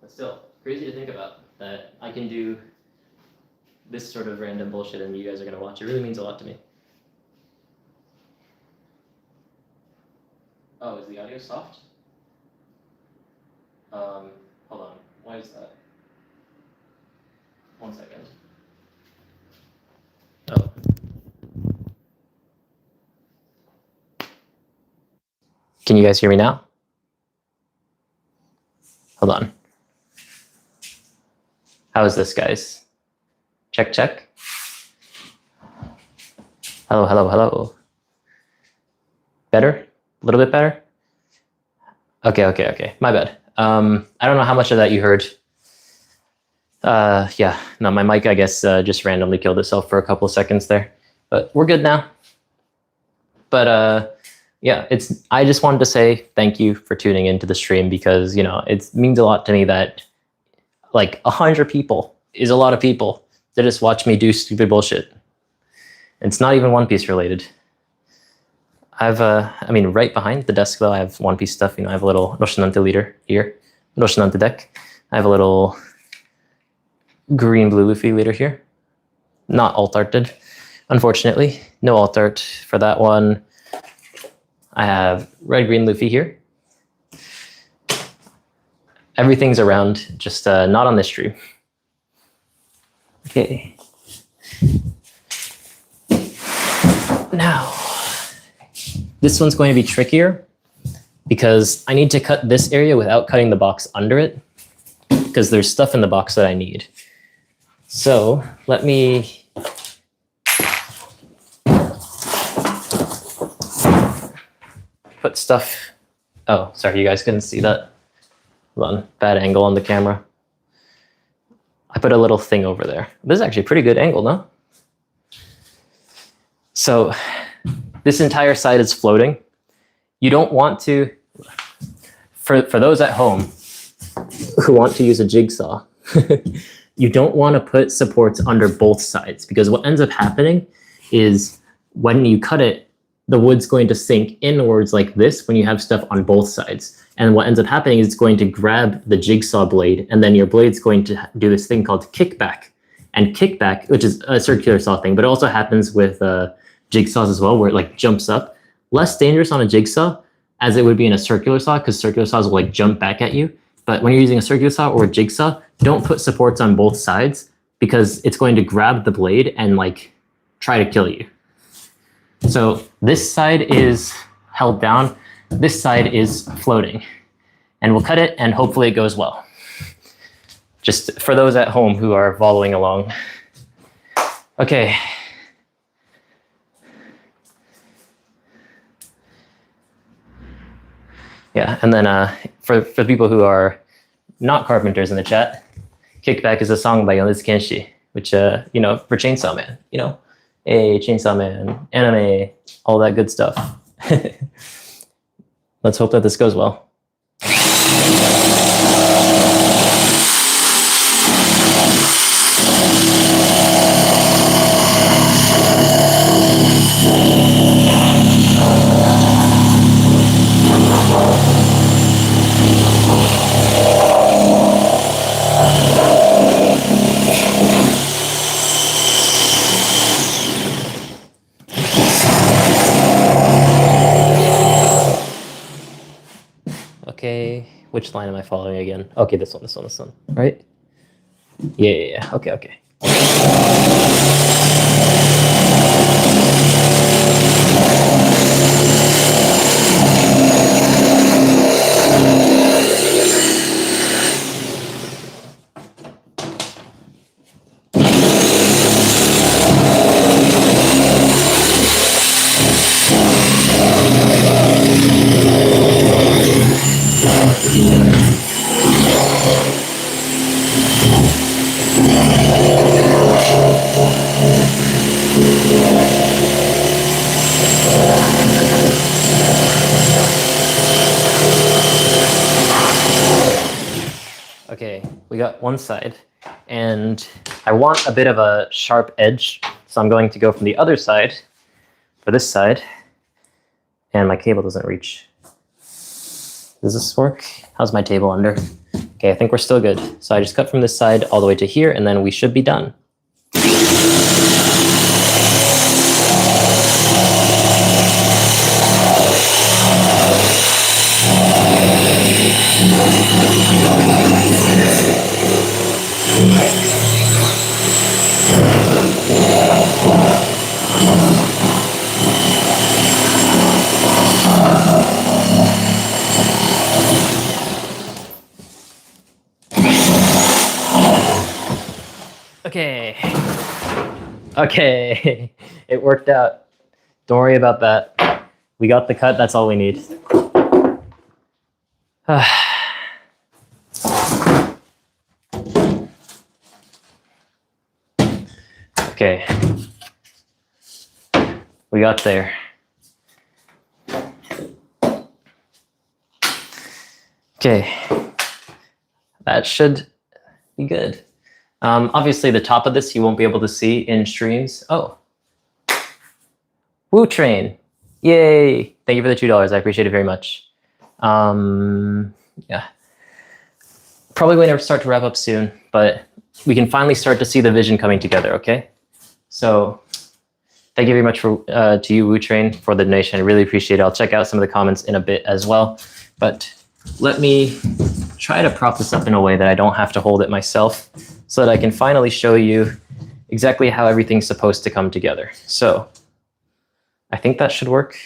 But still, crazy to think about that I can do this sort of random bullshit and you guys are gonna watch. It really means a lot to me. Oh, is the audio soft? Hold on, why is that? 1 second. Oh. Can you guys hear me now? Hold on. How is this, guys? Check, check. Hello, hello, hello. Better? A little bit better? Okay. My bad. I don't know how much of that you heard. Yeah, no, my mic, I guess, just randomly killed itself for a couple of seconds there. But we're good now. But yeah, I just wanted to say thank you for tuning into the stream because, you know, it means a lot to me that like 100 people is a lot of people to just watch me do stupid bullshit. It's not even One Piece related. I mean, right behind the desk though, I have One Piece stuff. You know, I have a little Roshinante leader here, Roshinante deck. I have a little green blue Luffy leader here. Not alt arted, unfortunately. No alt art for that one. I have red green Luffy here. Everything's around, just not on this stream. Okay. Now, this one's going to be trickier because I need to cut this area without cutting the box under it because there's stuff in the box that I need. So let me put stuff. Oh, sorry, you guys couldn't see that. Hold on, bad angle on the camera. I put a little thing over there. This is actually a pretty good angle, no? So this entire side is floating. You don't want to, for those at home who want to use a jigsaw, you don't want to put supports under both sides because what ends up happening is when you cut it, the wood's going to sink inwards like this when you have stuff on both sides. And what ends up happening is it's going to grab the jigsaw blade and then your blade's going to do this thing called kickback. And kickback, which is a circular saw thing, but it also happens with jigsaws as well, where it like jumps up. Less dangerous on a jigsaw as it would be in a circular saw because circular saws will like jump back at you. But when you're using a circular saw or a jigsaw, don't put supports on both sides because it's going to grab the blade and like try to kill you. So this side is held down, this side is floating. And we'll cut it and hopefully it goes well. Just for those at home who are following along. Okay. Yeah, and then for people who are not carpenters in the chat, Kickback is a song by Yonezu Kenshi, which, you know, for Chainsaw Man, you know, hey, Chainsaw Man, anime, all that good stuff. Let's hope that this goes well. Okay, which line am I following again? Okay, this one, right? Yeah. Okay. Okay, we got one side, and I want a bit of a sharp edge, so I'm going to go from the other side for this side, and my cable doesn't reach. Does this work? How's my table under? Okay, I think we're still good. So I just cut from this side all the way to here, and then we should be done. Okay, it worked out. Don't worry about that. We got the cut, that's all we need. Okay. We got there. Okay, that should be good. Obviously, the top of this you won't be able to see in streams. Oh, Woo Train. Yay. Thank you for the $2. I appreciate it very much. Yeah. Probably going to start to wrap up soon, but we can finally start to see the vision coming together, okay? So thank you very much to you, Woo Train, for the donation. I really appreciate it. I'll check out some of the comments in a bit as well. But let me try to prop this up in a way that I don't have to hold it myself so that I can finally show you exactly how everything's supposed to come together. So I think that should work.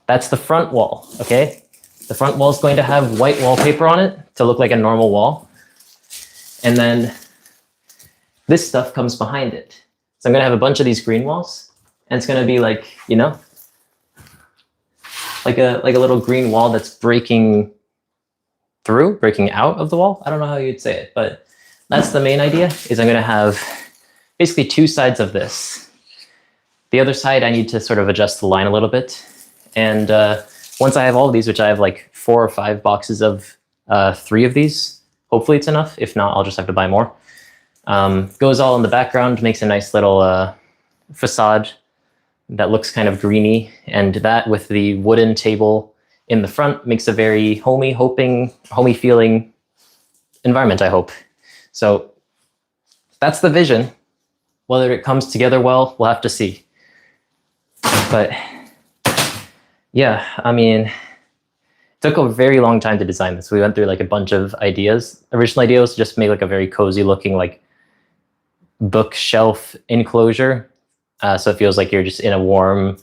That's the front wall, okay? The front wall is going to have white wallpaper on it to look like a normal wall. And then this stuff comes behind it. So I'm gonna have a bunch of these green walls, and it's gonna be like, you know, like a little green wall that's breaking out of the wall. I don't know how you'd say it, but that's the main idea, is I'm gonna have basically two sides of this. The other side, I need to sort of adjust the line a little bit. And once I have all of these, which I have like 4 or 5 boxes of 3 of these, hopefully it's enough. If not, I'll just have to buy more. Goes all in the background, makes a nice little facade that looks kind of greeny. And that with the wooden table in the front makes a very homey feeling environment, I hope. So that's the vision. Whether it comes together well, we'll have to see. But yeah, I mean, it took a very long time to design this. We went through like a bunch of ideas. Original idea was to just make like a very cozy looking like bookshelf enclosure. So it feels like you're just in a warm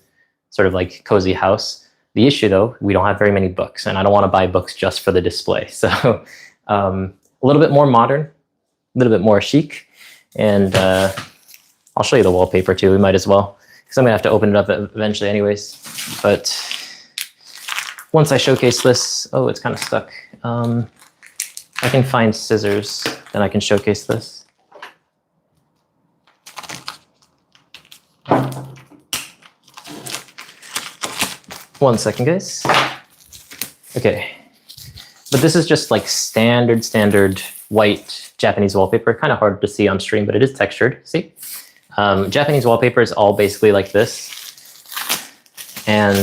sort of like cozy house. The issue though, we don't have very many books, and I don't want to buy books just for the display. So a little bit more modern, a little bit more chic. And I'll show you the wallpaper too, we might as well, because I'm gonna have to open it up eventually anyways. But once I showcase this, oh, it's kind of stuck. I can find scissors, then I can showcase this. One second, guys. Okay, but this is just like standard white Japanese wallpaper. Kind of hard to see on stream, but it is textured, see? Japanese wallpaper is all basically like this. And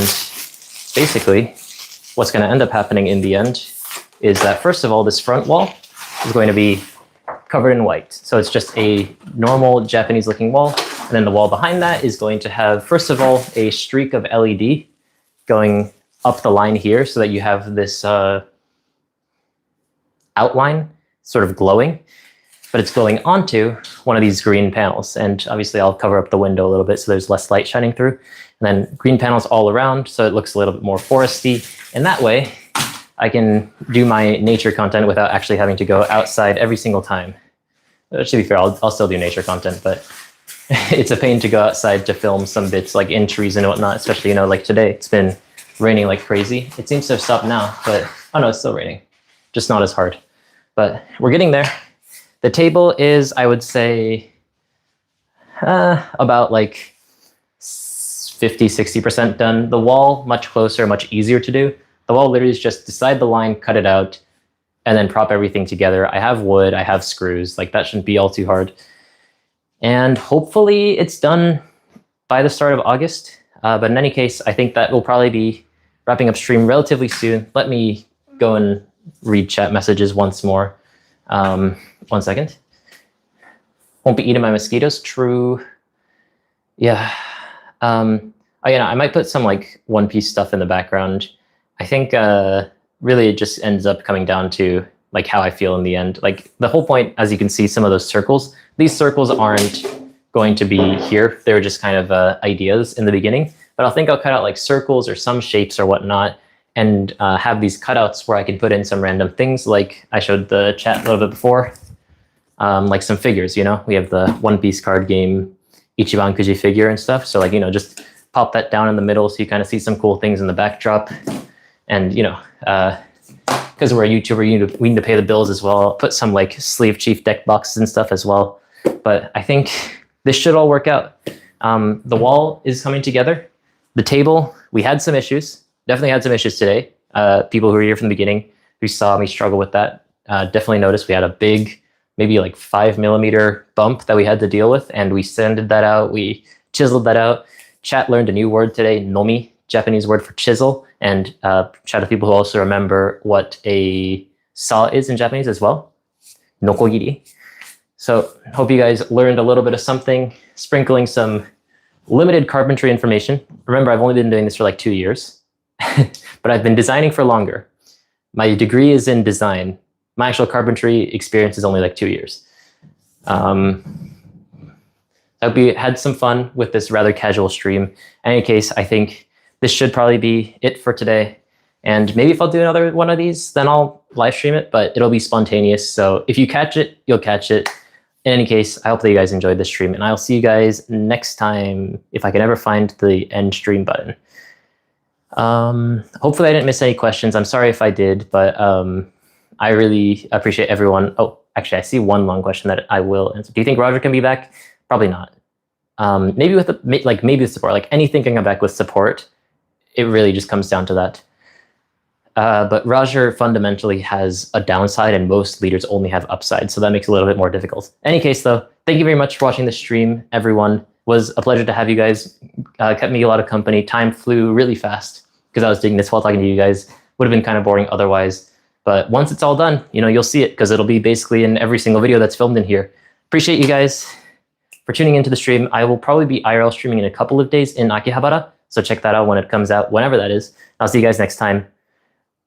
basically, what's going to end up happening in the end is that, first of all, this front wall is going to be covered in white. So it's just a normal Japanese looking wall. And then the wall behind that is going to have, first of all, a streak of LED going up the line here so that you have this outline sort of glowing, but it's glowing onto one of these green panels. And obviously I'll cover up the window a little bit so there's less light shining through. And then green panels all around so it looks a little bit more foresty. And that way I can do my nature content without actually having to go outside every single time. To be fair, I'll still do nature content, but it's a pain to go outside to film some bits like in trees and whatnot, especially, you know, like today, it's been raining like crazy. It seems to have stopped now, but oh no, it's still raining, just not as hard. But we're getting there. The table is, I would say, about like 50–60% done. The wall, much closer, much easier to do. The wall literally is just decide the line, cut it out, and then prop everything together. I have wood, I have screws, like that shouldn't be all too hard. And hopefully it's done by the start of August. But in any case, I think that will probably be wrapping up stream relatively soon. Let me go and read chat messages once more. 1 second. Won't be eaten by mosquitoes, true. Yeah. Oh, yeah, I might put some like One Piece stuff in the background. I think really it just ends up coming down to like how I feel in the end. Like the whole point, as you can see, some of those circles, these circles aren't going to be here. They're just kind of ideas in the beginning, but I think I'll cut out like circles or some shapes or whatnot and have these cutouts where I can put in some random things. Like I showed the chat a little bit before, like some figures, you know, we have the One Piece card game, Ichiban Kuji figure and stuff. So like, you know, just pop that down in the middle so you kind of see some cool things in the backdrop. And, you know, because we're a YouTuber, we need to pay the bills as well. I'll put some like Sleeve Chief deck boxes and stuff as well. But I think this should all work out. The wall is coming together. The table, we had some issues, definitely had some issues today. People who were here from the beginning who saw me struggle with that definitely noticed we had a big, maybe like 5 millimeter bump that we had to deal with, and we sanded that out. We chiseled that out. Chat learned a new word today, nomi, Japanese word for chisel, and shout out to people who also remember what a saw is in Japanese as well, nokogiri. So hope you guys learned a little bit of something, sprinkling some limited carpentry information. Remember, I've only been doing this for like 2 years, but I've been designing for longer. My degree is in design. My actual carpentry experience is only like 2 years. I hope you had some fun with this rather casual stream. In any case, I think this should probably be it for today. And maybe if I'll do another one of these, then I'll live stream it, but it'll be spontaneous. So if you catch it, you'll catch it. In any case, I hope that you guys enjoyed this stream, and I'll see you guys next time if I can ever find the end stream button. Hopefully I didn't miss any questions. I'm sorry if I did, but I really appreciate everyone. Oh, actually, I see one long question that I will answer. Do you think Roger can be back? Probably not. Maybe with maybe with support, like anything can come back with support. It really just comes down to that. But Roger fundamentally has a downside, and most leaders only have upside, so that makes it a little bit more difficult. In any case, though, thank you very much for watching the stream, everyone. It was a pleasure to have you guys. Kept me a lot of company. Time flew really fast because I was doing this while talking to you guys. Would have been kind of boring otherwise. But once it's all done, you'll see it because it'll be basically in every single video that's filmed in here. Appreciate you guys for tuning into the stream. I will probably be IRL streaming in a couple of days in Akihabara, so check that out when it comes out, whenever that is. I'll see you guys next time.